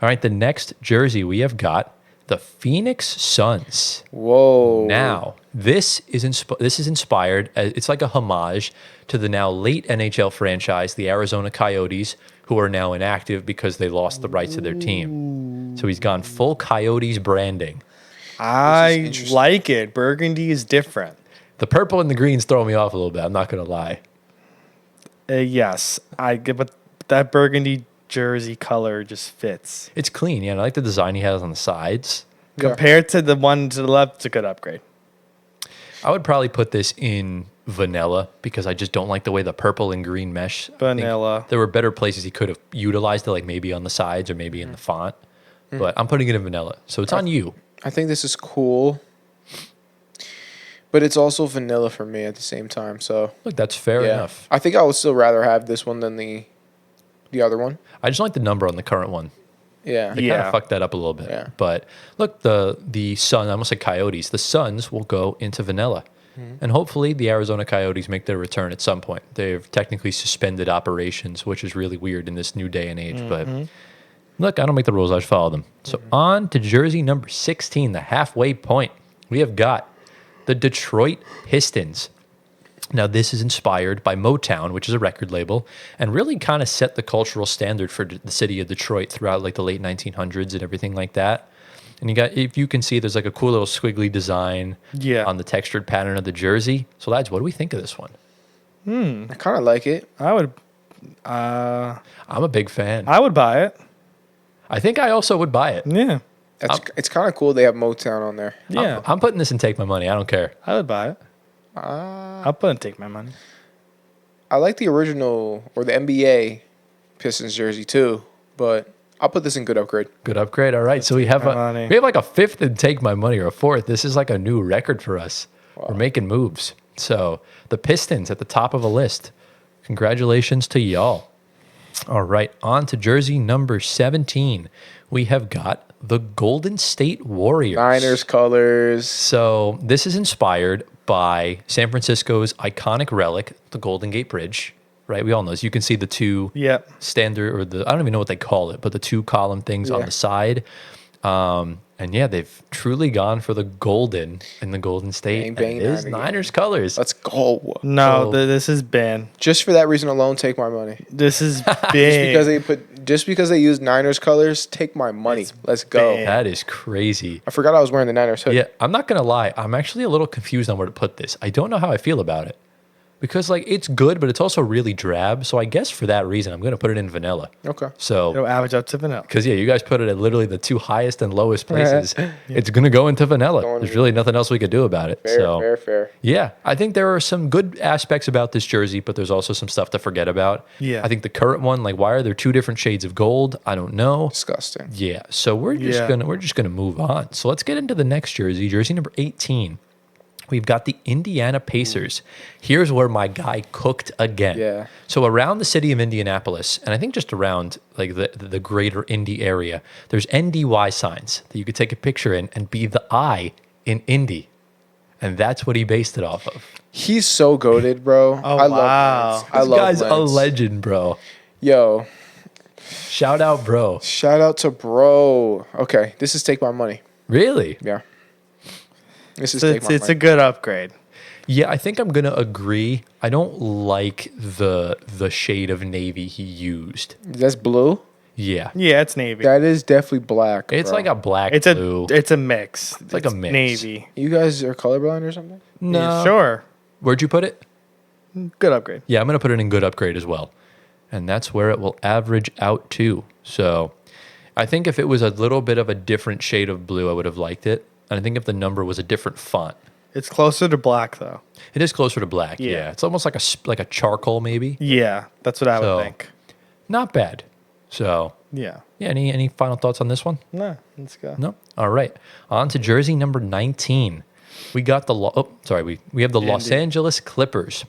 All right, the next jersey we have got the Phoenix Suns. Whoa. Now, this is inspired. It's like a homage to the now late NHL franchise, the Arizona Coyotes, who are now inactive because they lost the rights to their team. So he's gone full Coyotes branding. I interesting. like it. Burgundy is different. The purple and the greens throw me off a little bit. I'm not going to lie. Yes, I get, but that burgundy jersey color just fits. It's clean. Yeah, and I like the design he has on the sides. Yeah. Compared to the one to the left, it's a good upgrade. I would probably put this in vanilla because I just don't like the way the purple and green mesh. I think Vanilla. There were better places he could have utilized it, like maybe on the sides or maybe in the font. But I'm putting it in vanilla. So it's on you. I think this is cool. But it's also vanilla for me at the same time. So Look, that's fair enough. I think I would still rather have this one than the other one. I just like the number on the current one. Yeah. They kind of fucked that up a little bit. Yeah. But look, the Sun, I almost said Coyotes. The Suns will go into vanilla. And hopefully the Arizona Coyotes make their return at some point. They've technically suspended operations, which is really weird in this new day and age. But look, I don't make the rules. I just follow them. So on to jersey number 16, the halfway point. We have got the Detroit Pistons. Now, this is inspired by Motown, which is a record label, and really kind of set the cultural standard for the city of Detroit throughout like the late 1900s and everything like that. And you got, if you can see, there's like a cool little squiggly design on the textured pattern of the jersey. So, lads, what do we think of this one? I kind of like it. I would. I'm a big fan. I would buy it. I think I also would buy it. Yeah. It's kind of cool they have Motown on there. Yeah. I'm putting this in Take My Money. I don't care. I would buy it. I'll put and take my money. I like the original or the NBA Pistons jersey too, but I'll put this in good upgrade. Good upgrade. All right. So we have money. we have like a fifth in Take My Money or a fourth. This is like a new record for us. Wow. We're making moves. So the Pistons at the top of a list. Congratulations to y'all. All right. On to jersey number 17. We have got the Golden State Warriors. Niners colors. So this is inspired by San Francisco's iconic relic, the Golden Gate Bridge. Right, we all know this. You can see the two standard, or the, I don't even know what they call it, but the two column things on the side. And yeah, they've truly gone for the golden in the Golden State. Bang, And it is Niners colors. Let's go. No, So- this is Ben. Just for that reason alone, take my money. This is Just big. because they use Niners colors, take my money. Let's go. big. That is crazy. I forgot I was wearing the Niners hood. Yeah, I'm not going to lie. I'm actually a little confused on where to put this. I don't know how I feel about it. Because like it's good, but it's also really drab. So I guess for that reason, I'm going to put it in vanilla. Okay. So It'll average up to vanilla. because yeah, you guys put it at literally the two highest and lowest places. It's going to go into vanilla. There's really nothing else we could do about it. Fair. Yeah, I think there are some good aspects about this jersey, but there's also some stuff to forget about. Yeah. I think the current one, like, why are there two different shades of gold? I don't know. Disgusting. Yeah, so we're just gonna move on. So let's get into the next jersey, jersey number 18. We've got the Indiana Pacers. Here's where my guy cooked again. Yeah. So around the city of Indianapolis, and I think just around like the greater Indy area, there's NDY signs that you could take a picture in and be the I in Indy. And that's what he based it off of. He's so goated, bro. Oh, I wow. love Lance. I This love guy's a Lance. legend, bro. Yo, Shout out, bro. shout out to bro. Okay, this is take my money. Really? Yeah. This is So take my it's a money. good upgrade. Yeah, I think I'm gonna agree. I don't like the shade of navy he used. That's blue. Yeah. Yeah, it's navy. That is definitely black. It's bro. like a black It's blue. a mix. It's like a mix. Navy. You guys are colorblind or something? No. Yeah, sure. Where'd you put it? Good upgrade. Yeah, I'm going to put it in good upgrade as well. And that's where it will average out to. So I think if it was a little bit of a different shade of blue, I would have liked it. And I think if the number was a different font. It's closer to black though. It is closer to black. Yeah. Yeah. It's almost like a charcoal maybe. Yeah, that's what I So- would think. Not bad. So Yeah. yeah, any final thoughts on this one? No, let's go. No. All right. On to jersey number 19. We got the we have the Los Angeles Clippers.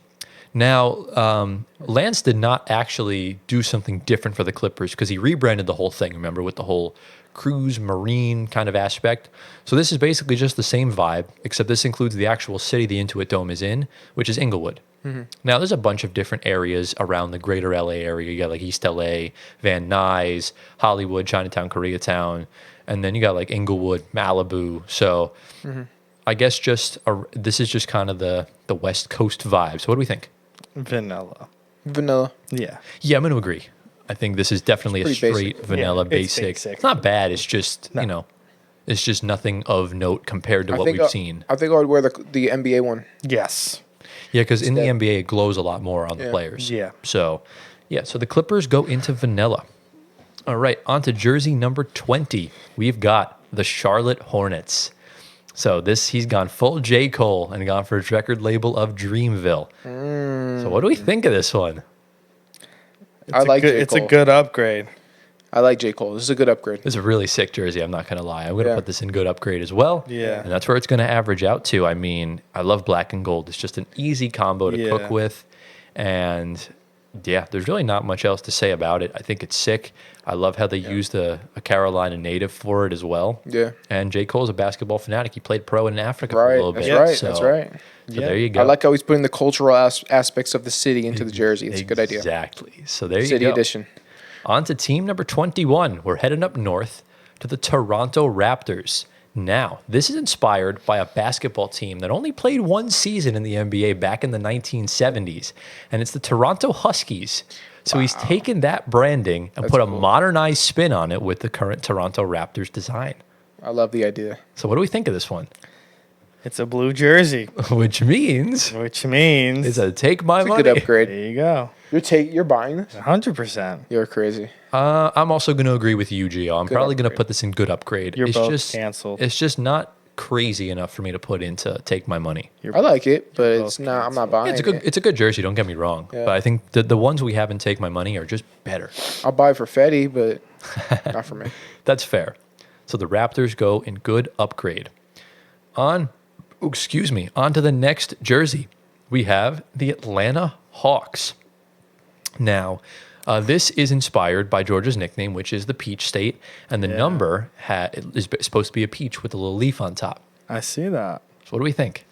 Now, Lance did not actually do something different for the Clippers because he rebranded the whole thing, remember, with the whole cruise marine kind of aspect. So this is basically just the same vibe, except this includes the actual city the Intuit Dome is in, which is Inglewood. Now, there's a bunch of different areas around the greater LA area. You got like East LA, Van Nuys, Hollywood, Chinatown, Koreatown, and then you got like Inglewood, Malibu. So I guess this is just kind of the West Coast vibe. So what do we think? Vanilla. Vanilla. Yeah. Yeah, I'm going to agree. I think this is definitely a Pretty straight basic. vanilla Yeah, it's basic. basic. It's not bad. It's just, it's just nothing of note compared to what we've seen. I think I would wear the NBA one. Yes. Yeah, because in the Step. NBA, it glows a lot more on the Yeah. players. Yeah. So the Clippers go into vanilla. All right, on to jersey number 20. We've got the Charlotte Hornets. So he's gone full J. Cole and gone for his record label of Dreamville. So what do we think of this one? I like J. It's a Cole. good upgrade. I like J. Cole. This is a good upgrade. This is a really sick jersey. I'm not going to lie. I'm going to Yeah. put this in good upgrade as well. Yeah. And that's where it's going to average out to. I mean, I love black and gold. It's just an easy combo to cook with. And yeah, there's really not much else to say about it. I think it's sick. I love how they used a Carolina native for it as well. Yeah. And J. Cole's a basketball fanatic. He played pro in Africa for a Right. little That's bit. right. So, That's right. So there you go. I like how he's putting the cultural aspects of the city into the jersey. It's a good idea. Exactly. So there you City go. edition. On to team number 21. We're heading up north to the Toronto Raptors. Now, this is inspired by a basketball team that only played one season in the NBA back in the 1970s, and it's the Toronto Huskies. So he's taken that branding and put a modernized spin on it with the current Toronto Raptors design. I love the idea. So what do we think of this one? It's a blue jersey, Which means which means it's a take my It's a money. good upgrade. there you go. You're buying this? 100%. You're crazy. I'm also going to agree with you, Gio. I'm probably going to upgrade. put this in good upgrade. You're it's both just canceled. It's just not crazy enough for me to put into take my money. I like it, but both it's not. I'm canceled. not buying it. It's a good jersey. Don't get me wrong, Yeah. but I think the ones we have in take my money are just better. I'll buy it for Fetty, but not for me. That's fair. So the Raptors go in good upgrade. On to the next jersey. We have the Atlanta Hawks. Now, this is inspired by Georgia's nickname, which is the Peach State, and the number is supposed to be a peach with a little leaf on top. I see that. So what do we think?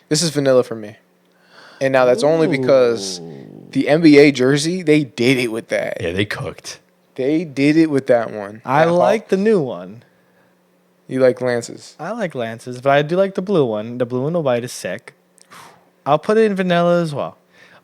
This is vanilla for me. And now that's only because the NBA jersey, they did it with that. Yeah, they cooked. They did it with that one. I That like Hawk. the new one. You like Lance's. I like Lance's, but I do like the blue one. The blue and the white is sick. I'll put it in vanilla as well.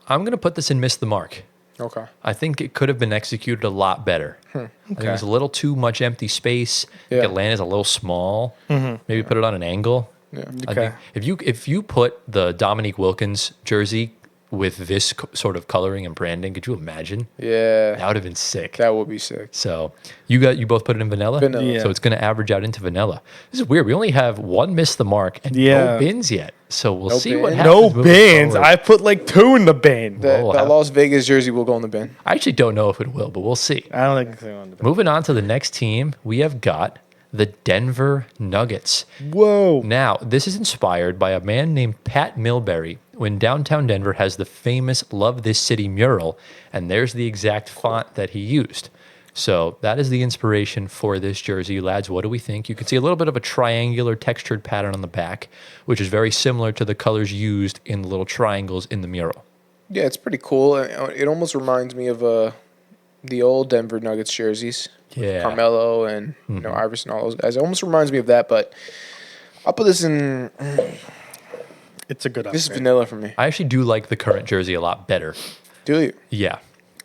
I'm going to put this in miss the mark. Okay. I think it could have been executed a lot better. I think it was a little too much empty space. I think Yeah. Atlanta's a little small. Maybe put it on an angle. Yeah. I Okay. think if you put the Dominique Wilkins jersey with this sort of coloring and branding, could you imagine? Yeah. That would have been sick. That would be sick. So you both put it in vanilla? Vanilla. Yeah. So it's going to average out into vanilla. This is weird. We only have one miss the mark and Yeah. no bins yet. So we'll No see what bin? happens. No moving bins. forward. I put like 2 in the bin. That Whoa, how- Las Vegas jersey will go in the bin. I actually don't know if it will, but we'll see. I don't think it's going in the bin. Moving on to the next team, we have got the Denver Nuggets. Whoa. Now, this is inspired by a man named Pat Milbury when downtown Denver has the famous Love This City mural, and there's the exact font that he used. So that is the inspiration for this jersey. Lads, what do we think? You can see a little bit of a triangular textured pattern on the back, which is very similar to the colors used in the little triangles in the mural. Yeah, it's pretty cool. It almost reminds me of the old Denver Nuggets jerseys. Yeah. Carmelo and Iverson, all those guys. It almost reminds me of that, but I'll put this in. It's a good upgrade. This is vanilla for me. I actually do like the current jersey a lot better. Do you? Yeah.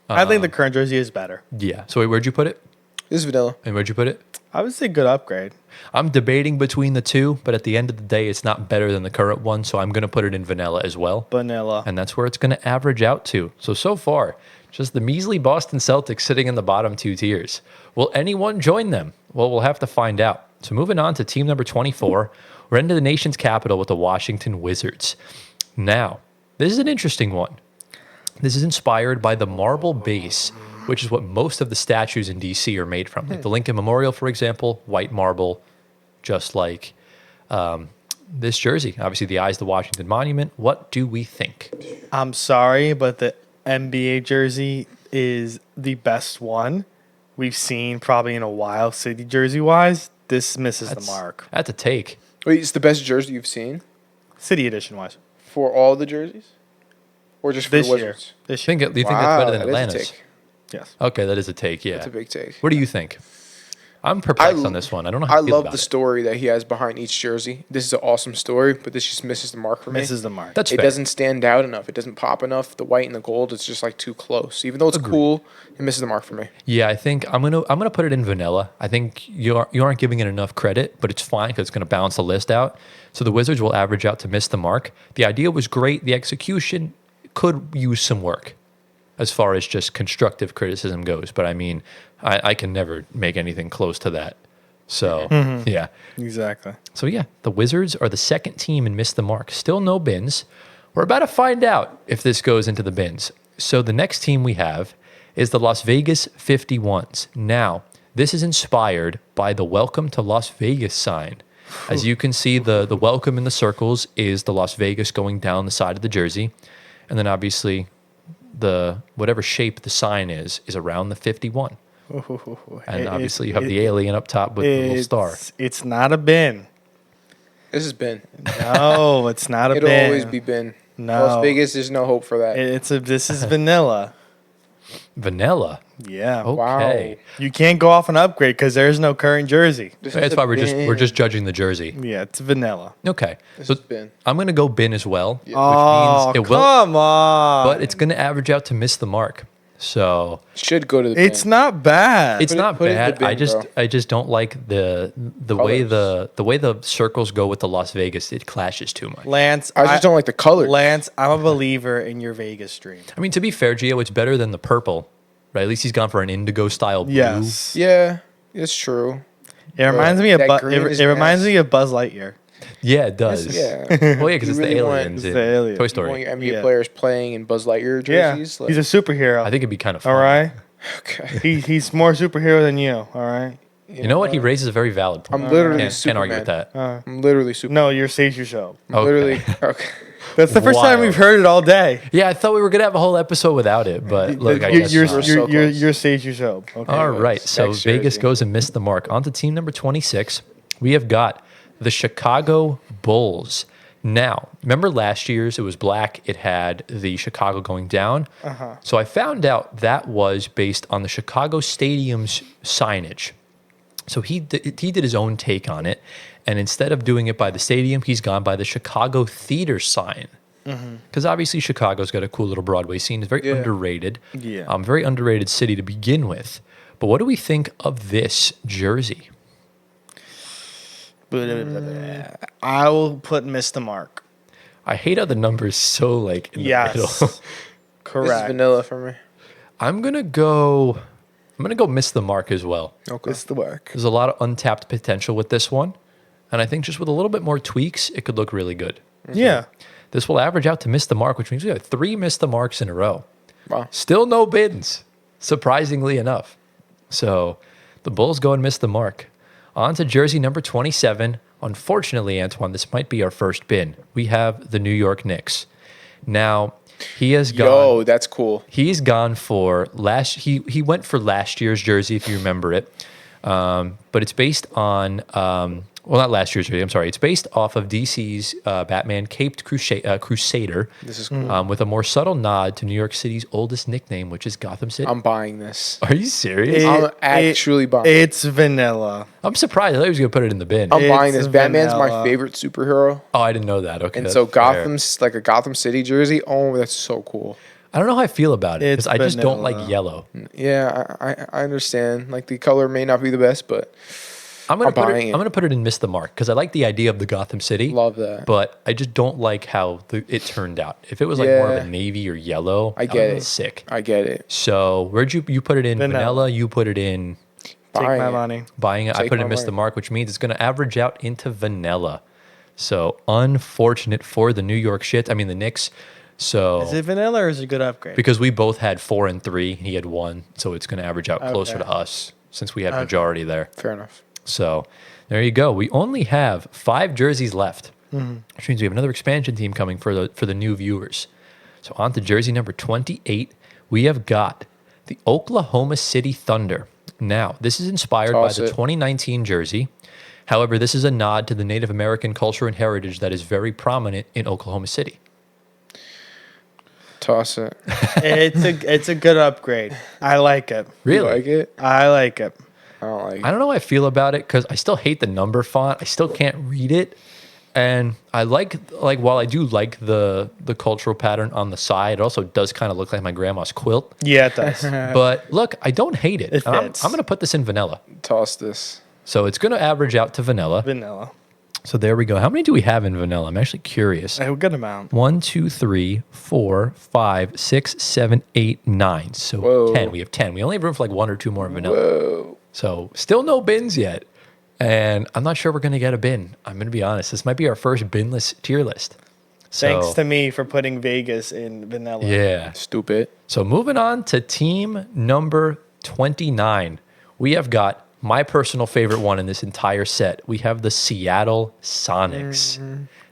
I think the current jersey is better. Yeah. So wait, where'd you put it? This is vanilla. And where'd you put it? I would say good upgrade. I'm debating between the two, but at the end of the day, it's not better than the current one, so I'm going to put it in vanilla as well. Vanilla. And that's where it's going to average out to. So far, just the measly Boston Celtics sitting in the bottom two tiers. Will anyone join them? Well, we'll have to find out. So moving on to team number 24, we're into the nation's capital with the Washington Wizards. Now, this is an interesting one. This is inspired by the marble base, which is what most of the statues in D.C. are made from. Like the Lincoln Memorial, for example, white marble, just like this jersey. Obviously, the eyes of the Washington Monument. What do we think? I'm sorry, but the NBA jersey is the best one we've seen probably in a while, city jersey wise. This misses the mark. That's a take. Wait, it's the best jersey you've seen City edition wise. for all the jerseys, or just for This the year. Wizards? This Do you year. think that's better than that is a Atlanta's? take. Yes. Okay, that is a take, yeah. That's a big take. What do you think? I'm perplexed on this one. I don't know how I to feel love about the it. story that he has behind each jersey. This is an awesome story, but this just misses the mark for me. Misses the mark. That's It fair. doesn't stand out enough. It doesn't pop enough. The white and the gold, it's just like too close. Even though it's cool, it misses the mark for me. Yeah, I think I'm gonna put it in vanilla. I think you aren't giving it enough credit, but it's fine because it's gonna balance the list out. So the Wizards will average out to miss the mark. The idea was great. The execution could use some work as far as just constructive criticism goes. But I mean, I can never make anything close to that. So yeah. Exactly. So yeah, the Wizards are the second team and missed the mark. Still no bins. We're about to find out if this goes into the bins. So the next team we have is the Las Vegas 51s. Now, This is inspired by the Welcome to Las Vegas sign. As you can see, the welcome in the circles is the Las Vegas going down the side of the jersey. And then obviously the whatever shape the sign is around the 51. And obviously you have the alien up top with the little star. It's not a bin. This has been. No, it's not a bin. It'll always be been. No. Las Vegas, there's no hope for that. This is vanilla. Vanilla. Yeah. Okay. You can't go off an upgrade because there's no current jersey. That's why we're just judging the jersey. Yeah, it's vanilla. Okay. This So has been. I'm gonna go bin as well, Oh, which means it will, come on. but it's gonna average out to miss the mark. So Should go to the bin. It's not bad. it's not put it in the bad. bin, I just don't like the way Colors. the way the circles go with the Las Vegas. It clashes too much. Lance, I just don't like the color. Lance, I'm a believer in your Vegas dream. I mean, to be fair, Gio, it's better than the purple, right? At least he's gone for an indigo style blue. Yes. Yeah, it's true. It reminds me of that green is it reminds nice. me of Buzz Lightyear. Yeah, it does. Yeah. Well, yeah, because You it's really the want- aliens It's in the alien. Toy You want Story. your NBA Yeah. players playing in Buzz Lightyear Yeah, jerseys? he's a superhero. I think it'd be kind of fun. all right. Okay. He's more superhero than you. All right. You know what? He raises a very valid point. I'm literally Can't Superman. argue with that. I'm literally Superman. No, you're Sage Show. I'm Okay. literally. Okay. That's the first time Wild. we've heard it all day. Yeah, I thought we were gonna have a whole episode without it, but look, I you're guess you're, not. We're so you're, close. you're Sage Show. Okay. All right, so Next Vegas jersey. goes and missed the mark. On to team number 26. We have got the Chicago Bulls. Now, remember last year's? It was black. It had the Chicago going down. So I found out that was based on the Chicago Stadium's signage. So he did his own take on it, and instead of doing it by the stadium, he's gone by the Chicago Theater sign. Because obviously Chicago's got a cool little Broadway scene. It's very underrated. Yeah. Very underrated city to begin with. But what do we think of this jersey? I will miss the mark. I hate how the number is so like in the middle. Yes. This is Correct. vanilla for me. I'm gonna go miss the mark as well. Okay. Miss the mark. There's a lot of untapped potential with this one. And I think just with a little bit more tweaks, it could look really good. Yeah. This will average out to miss the mark, which means we have 3 miss the marks in a row. Wow. Still no bins, surprisingly enough. So the Bulls go and miss the mark. On to jersey number 27. Unfortunately, Antoine, this might be our first bin. We have the New York Knicks. Now, he has gone. Yo, that's cool. He's gone for he went for last year's jersey, if you remember it. But it's based on well, not last year's jersey. I'm sorry. It's based off of DC's Batman Caped Crusader. This is cool. With a more subtle nod to New York City's oldest nickname, which is Gotham City. I'm buying this. Are you serious? I'm actually buying. It's vanilla. I'm surprised. I thought he was going to put it in the bin. I'm buying It's this. Batman's my vanilla. favorite superhero, Oh, I didn't know that. Okay. and that's so fair. Gotham's like a Gotham City jersey. Oh, that's so cool. I don't know how I feel about it because It's I just don't vanilla. like yellow. Yeah, I understand. Like the color may not be the best, but I'm gonna I'm put buying it. it. I'm gonna put it in miss the mark because I like the idea of the Gotham City. love that. But I just don't like how it turned out. If it was like more of Yeah. a navy or yellow, I that get would've it. been sick. I get it. So where'd you put it in vanilla? Vanilla. You put it in Take Buying my it. money. buying it. I Take put it my in miss the money. mark, which means it's going to average out into vanilla. So unfortunate for the New York shit. I mean the Knicks. So Is it vanilla or is it a good upgrade? because we both had 4 and 3, he had 1, so it's going to average out closer Okay. to us since we had majority there. Fair enough. So there you go. We only have 5 jerseys left, which means we have another expansion team coming for the new viewers. So on to jersey number 28, we have got the Oklahoma City Thunder. Now, this is inspired Toss by the it. 2019 jersey. However, this is a nod to the Native American culture and heritage that is very prominent in Oklahoma City. Toss it. It's a good upgrade. I like it. Really? You like it? I like it. I don't like I it. don't know how I feel about it because I still hate the number font. I still can't read it. And I like while I do like the cultural pattern on the side, it also does kind of look like my grandma's quilt. Yeah, it does. But look, I don't hate it. It And I'm fits. going to put this in vanilla. Toss this. So it's going to average out to vanilla. Vanilla. So there we go. How many do we have in vanilla? I'm actually curious. A good amount. 1, 2, 3, 4, 5, 6, 7, 8, 9. So Whoa. 10. We have 10. We only have room for like 1 or 2 more in vanilla. Whoa. So still no bins yet. And I'm not sure we're going to get a bin. I'm going to be honest. This might be our first binless tier list. So, Thanks to me for putting Vegas in vanilla. yeah. Stupid. So moving on to team number 29. We have got my personal favorite one in this entire set, we have the Seattle Sonics.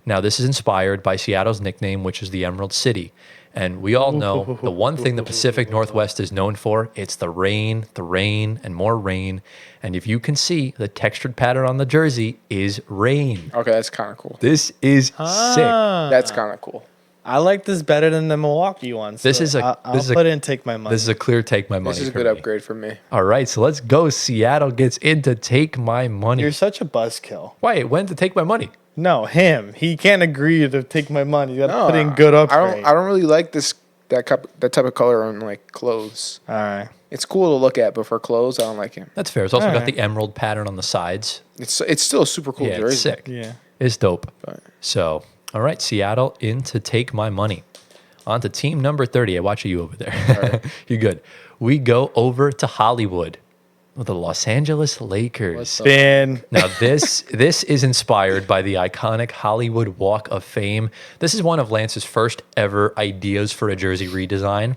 Now, this is inspired by Seattle's nickname, which is the Emerald City. And we all know the one thing the Pacific Northwest is known for, it's the rain, and more rain. And if you can see, the textured pattern on the jersey is rain. Okay, that's kind of cool. This is sick. That's kind of cool. I like this better than the Milwaukee one. So This is a- I'll this is a- put it and take my money. This is a clear take my money. This is a for good me. upgrade for me. All right, so let's go. Seattle gets into take my money. You're such a buzzkill. Wait, when to take my money? No, him. He can't agree to take my money. You got to No, put in good I upgrade. don't really like that type of color on like clothes. All right. It's cool to look at, but for clothes, I don't like him. That's fair. It's also got Alright. the emerald pattern on the sides. It's still a super cool Yeah, jersey. it's sick. Yeah. It's dope. But- So, all right, Seattle in to take my money. On to team number 30. I watch you over there. You're good. We go over to Hollywood with the Los Angeles Lakers. Spin. Now, this is inspired by the iconic Hollywood Walk of Fame. This is one of Lance's first ever ideas for a jersey redesign.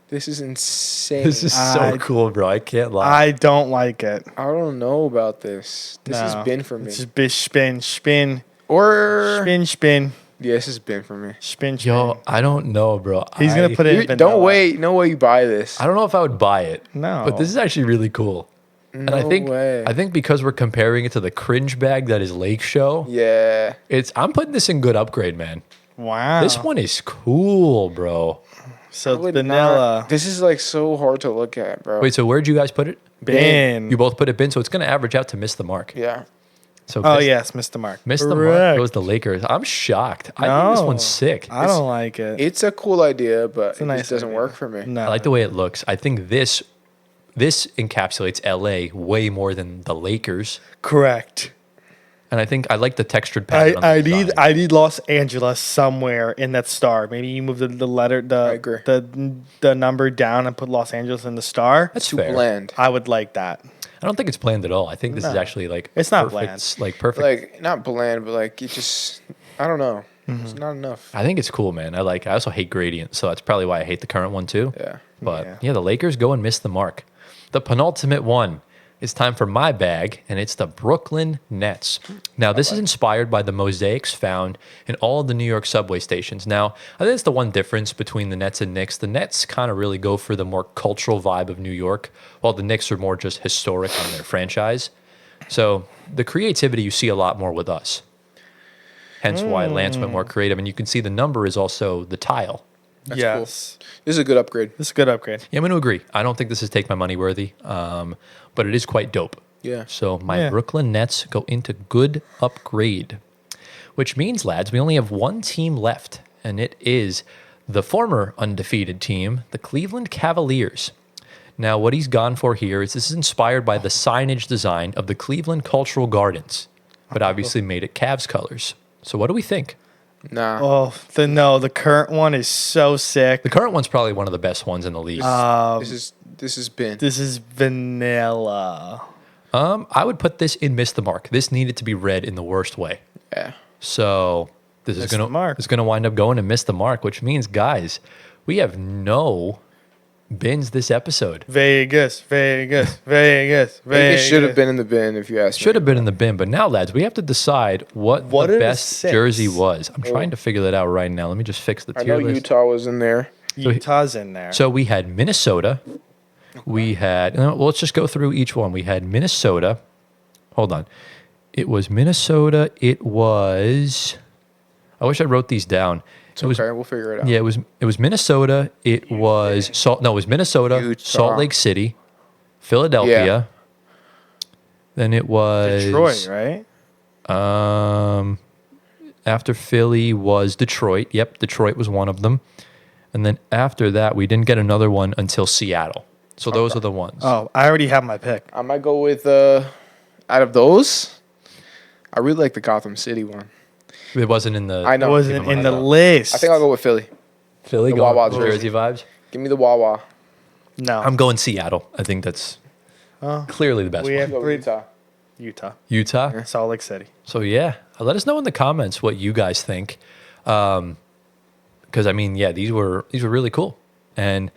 This is insane. This is so I- cool, bro. I can't lie. I don't like it. I don't know about this. This has No. been for me. It's just spin. Or Spin. yeah, this has been for me. Spin. Yo, I don't know, bro. He's going to put it in Don't vanilla. wait. No way you buy this. I don't know if I would buy it. No. But this is actually really cool. And I No think way. I think because we're comparing it to the cringe bag that is Lake Show, Yeah. I'm putting this in good upgrade, man. Wow. This one is cool, bro. So I it's would vanilla. not- This is like so hard to look at, bro. Wait, so where'd you guys put it? Bin. You both put it bin, so it's going to average out to miss the mark. Yeah. So Oh, miss, yes, Mr. Mark. miss the mark Correct. goes the Lakers. I'm shocked. I think this No. one's sick. I don't like it. It's a cool idea, but a it nice just doesn't idea. work for me. No. I like the way it looks. I think this encapsulates LA way more than the Lakers. Correct. And I think I like the textured pattern. I on the need side. I need Los Angeles somewhere in that star. Maybe you move the letter agree. the number down and put Los Angeles in the star. That's Too fair. bland. I would like that. I don't think it's bland at all. I think this is No. actually like It's not perfect, bland. like perfect. Like not bland, but like it just I don't know. Mm-hmm. It's not enough. I think it's cool, man. I also hate gradient, so that's probably why I hate the current one too. Yeah. But Yeah. yeah, the Lakers go and miss the mark. The penultimate one. It's time for my bag, and it's the Brooklyn Nets. Now, this is inspired by the mosaics found in all of the New York subway stations. Now, I think it's the one difference between the Nets and Knicks. The Nets kind of really go for the more cultural vibe of New York, while the Knicks are more just historic on their franchise. So the creativity you see a lot more with us. Hence why Lance went more creative. And you can see the number is also the tile. That's yes. This is a good upgrade. This is a good upgrade. Yeah, I'm going to agree. I don't think this is take my money worthy, but it is quite dope. Yeah. So my Yeah. Brooklyn Nets go into good upgrade, which means, lads, we only have one team left, and it is the former undefeated team, the Cleveland Cavaliers. Now, what he's gone for here is this is inspired by the signage design of the Cleveland Cultural Gardens, but obviously made it Cavs colors. So what do we think? Nah. Oh, the current one is so sick. The current one's probably one of the best ones in the league. This has been. This is vanilla. I would put this in miss the mark. This needed to be read in the worst way. Yeah. So this is Miss the gonna mark. it's gonna wind up going and miss the mark, which means, guys, we have no bins this episode. Vegas. I think it should have been in the bin if you asked me. Should have been in the bin, but now, lads, we have to decide what What are the the best six? jersey was. I'm trying to figure that out right now. Let me just fix the I know tier list. Utah was in there. Utah's in there. So we had Minnesota. We had. Well, let's just go through each one. We had Minnesota. Hold on. It was Minnesota. It was. I wish I wrote these down. It's It was okay. We'll figure it out. Yeah, it was Minnesota. It was it was Minnesota, Utah. Salt Lake City, Philadelphia. Yeah. Then it was Detroit, right? After Philly was Detroit. Yep, Detroit was one of them. And then after that, we didn't get another one until Seattle. So those are the ones. Oh, I already have my pick. I might go with out of those. I really like the Gotham City one. It wasn't in the I It know. wasn't in I the know. list. I think I'll go with Philly. Philly the going Wawa Jersey jersey. vibes. Give me the Wawa. No. I'm going Seattle. I think that's Oh, clearly the best we one. have Go with Utah. Utah. Utah. Salt Lake City. So yeah, let us know in the comments what you guys think, because I mean, yeah, these were really cool, and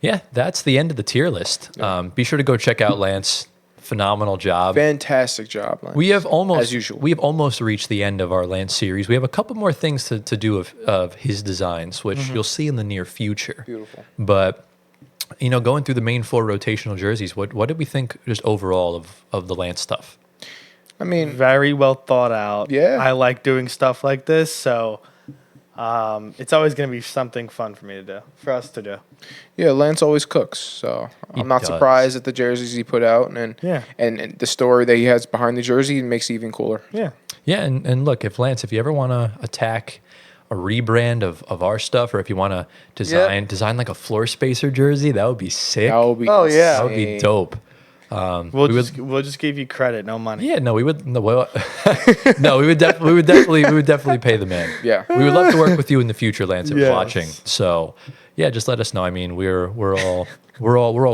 yeah, that's the end of the tier list. Be sure to go check out Lance phenomenal job. Fantastic job, Lance. We have almost, as usual. we have almost reached the end of our Lance series. We have a couple more things to do of his designs, which you'll see in the near future. Beautiful. But, going through the main 4 rotational jerseys, what did we think just overall of the Lance stuff? I mean, Very well thought out. Yeah. I like doing stuff like this, so it's always going to be something fun for me to do, for us to do. yeah, Lance always cooks, so I'm not does. surprised at the jerseys he put out, and Yeah. and the story that he has behind the jersey makes it even cooler. Yeah. Yeah, and look, if you ever want to attack a rebrand of our stuff, or if you want to design like a floor spacer jersey, that would be sick. That would be Oh, yeah. That would be dope. We'll just give you credit, no money. Yeah, no, we would no, well, no, we would definitely pay the man. Yeah. We would love to work with you in the future, Lance, if you're Yes. watching. So, yeah, just let us know. I mean, we're all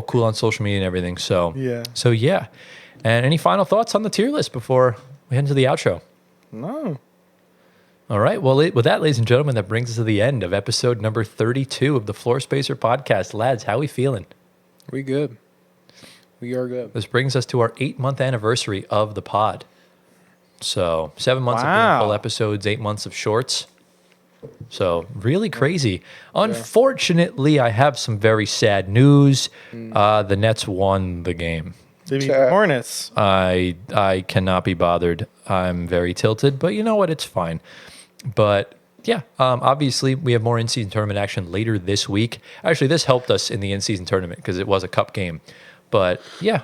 cool on social media and everything. So, Yeah. And any final thoughts on the tier list before we head into the outro? No. All right. Well, with that, ladies and gentlemen, that brings us to the end of episode number 32 of the Floor Spacer podcast. Lads, how we feeling? We good. We are good. This brings us to our 8-month anniversary of the pod. So 7 months of being Wow. full episodes, 8 months of shorts. So really crazy. Unfortunately, I have some very sad news. The Nets won the game. They beat the Hornets. I cannot be bothered. I'm very tilted, but you know what? It's fine. But yeah, obviously we have more in-season tournament action later this week. Actually, this helped us in the in-season tournament because it was a cup game. But yeah,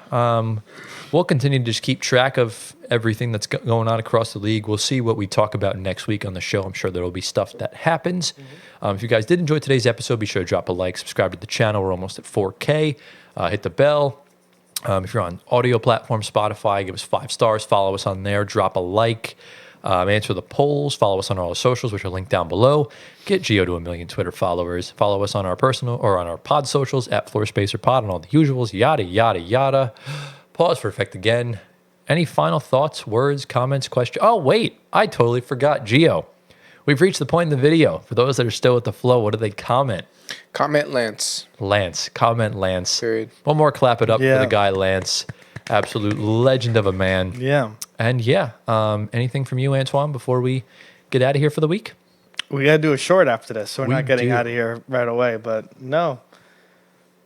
we'll continue to just keep track of everything that's going on across the league. We'll see what we talk about next week on the show. I'm sure there will be stuff that happens. If you guys did enjoy today's episode, be sure to drop a like, subscribe to the channel. We're almost at 4K. Hit the bell. If you're on audio platform, Spotify, give us 5 stars. Follow us on there. Drop a like. Answer the polls. Follow us on all the socials, which are linked down below. Get Gio to 1 million Twitter followers. Follow us on our personal or on our pod socials at FloorSpacerPod and all the usuals. Yada, yada, yada. Pause for effect again. Any final thoughts, words, comments, questions? Oh, wait. I totally forgot. Gio, we've reached the point in the video. For those that are still with the flow, what do they comment? Comment Lance. Lance. Comment Lance. Period. One more clap it up for Yeah. the guy, Lance. Absolute legend of a man. Yeah. And yeah, anything from you, Antoine, before we get out of here for the week? We got to do a short after this, so we're We not getting do. out of here right away. But no,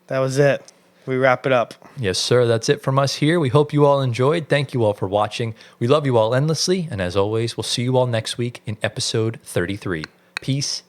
that was it. We wrap it up. Yes, sir. That's it from us here. We hope you all enjoyed. Thank you all for watching. We love you all endlessly. And as always, we'll see you all next week in episode 33. Peace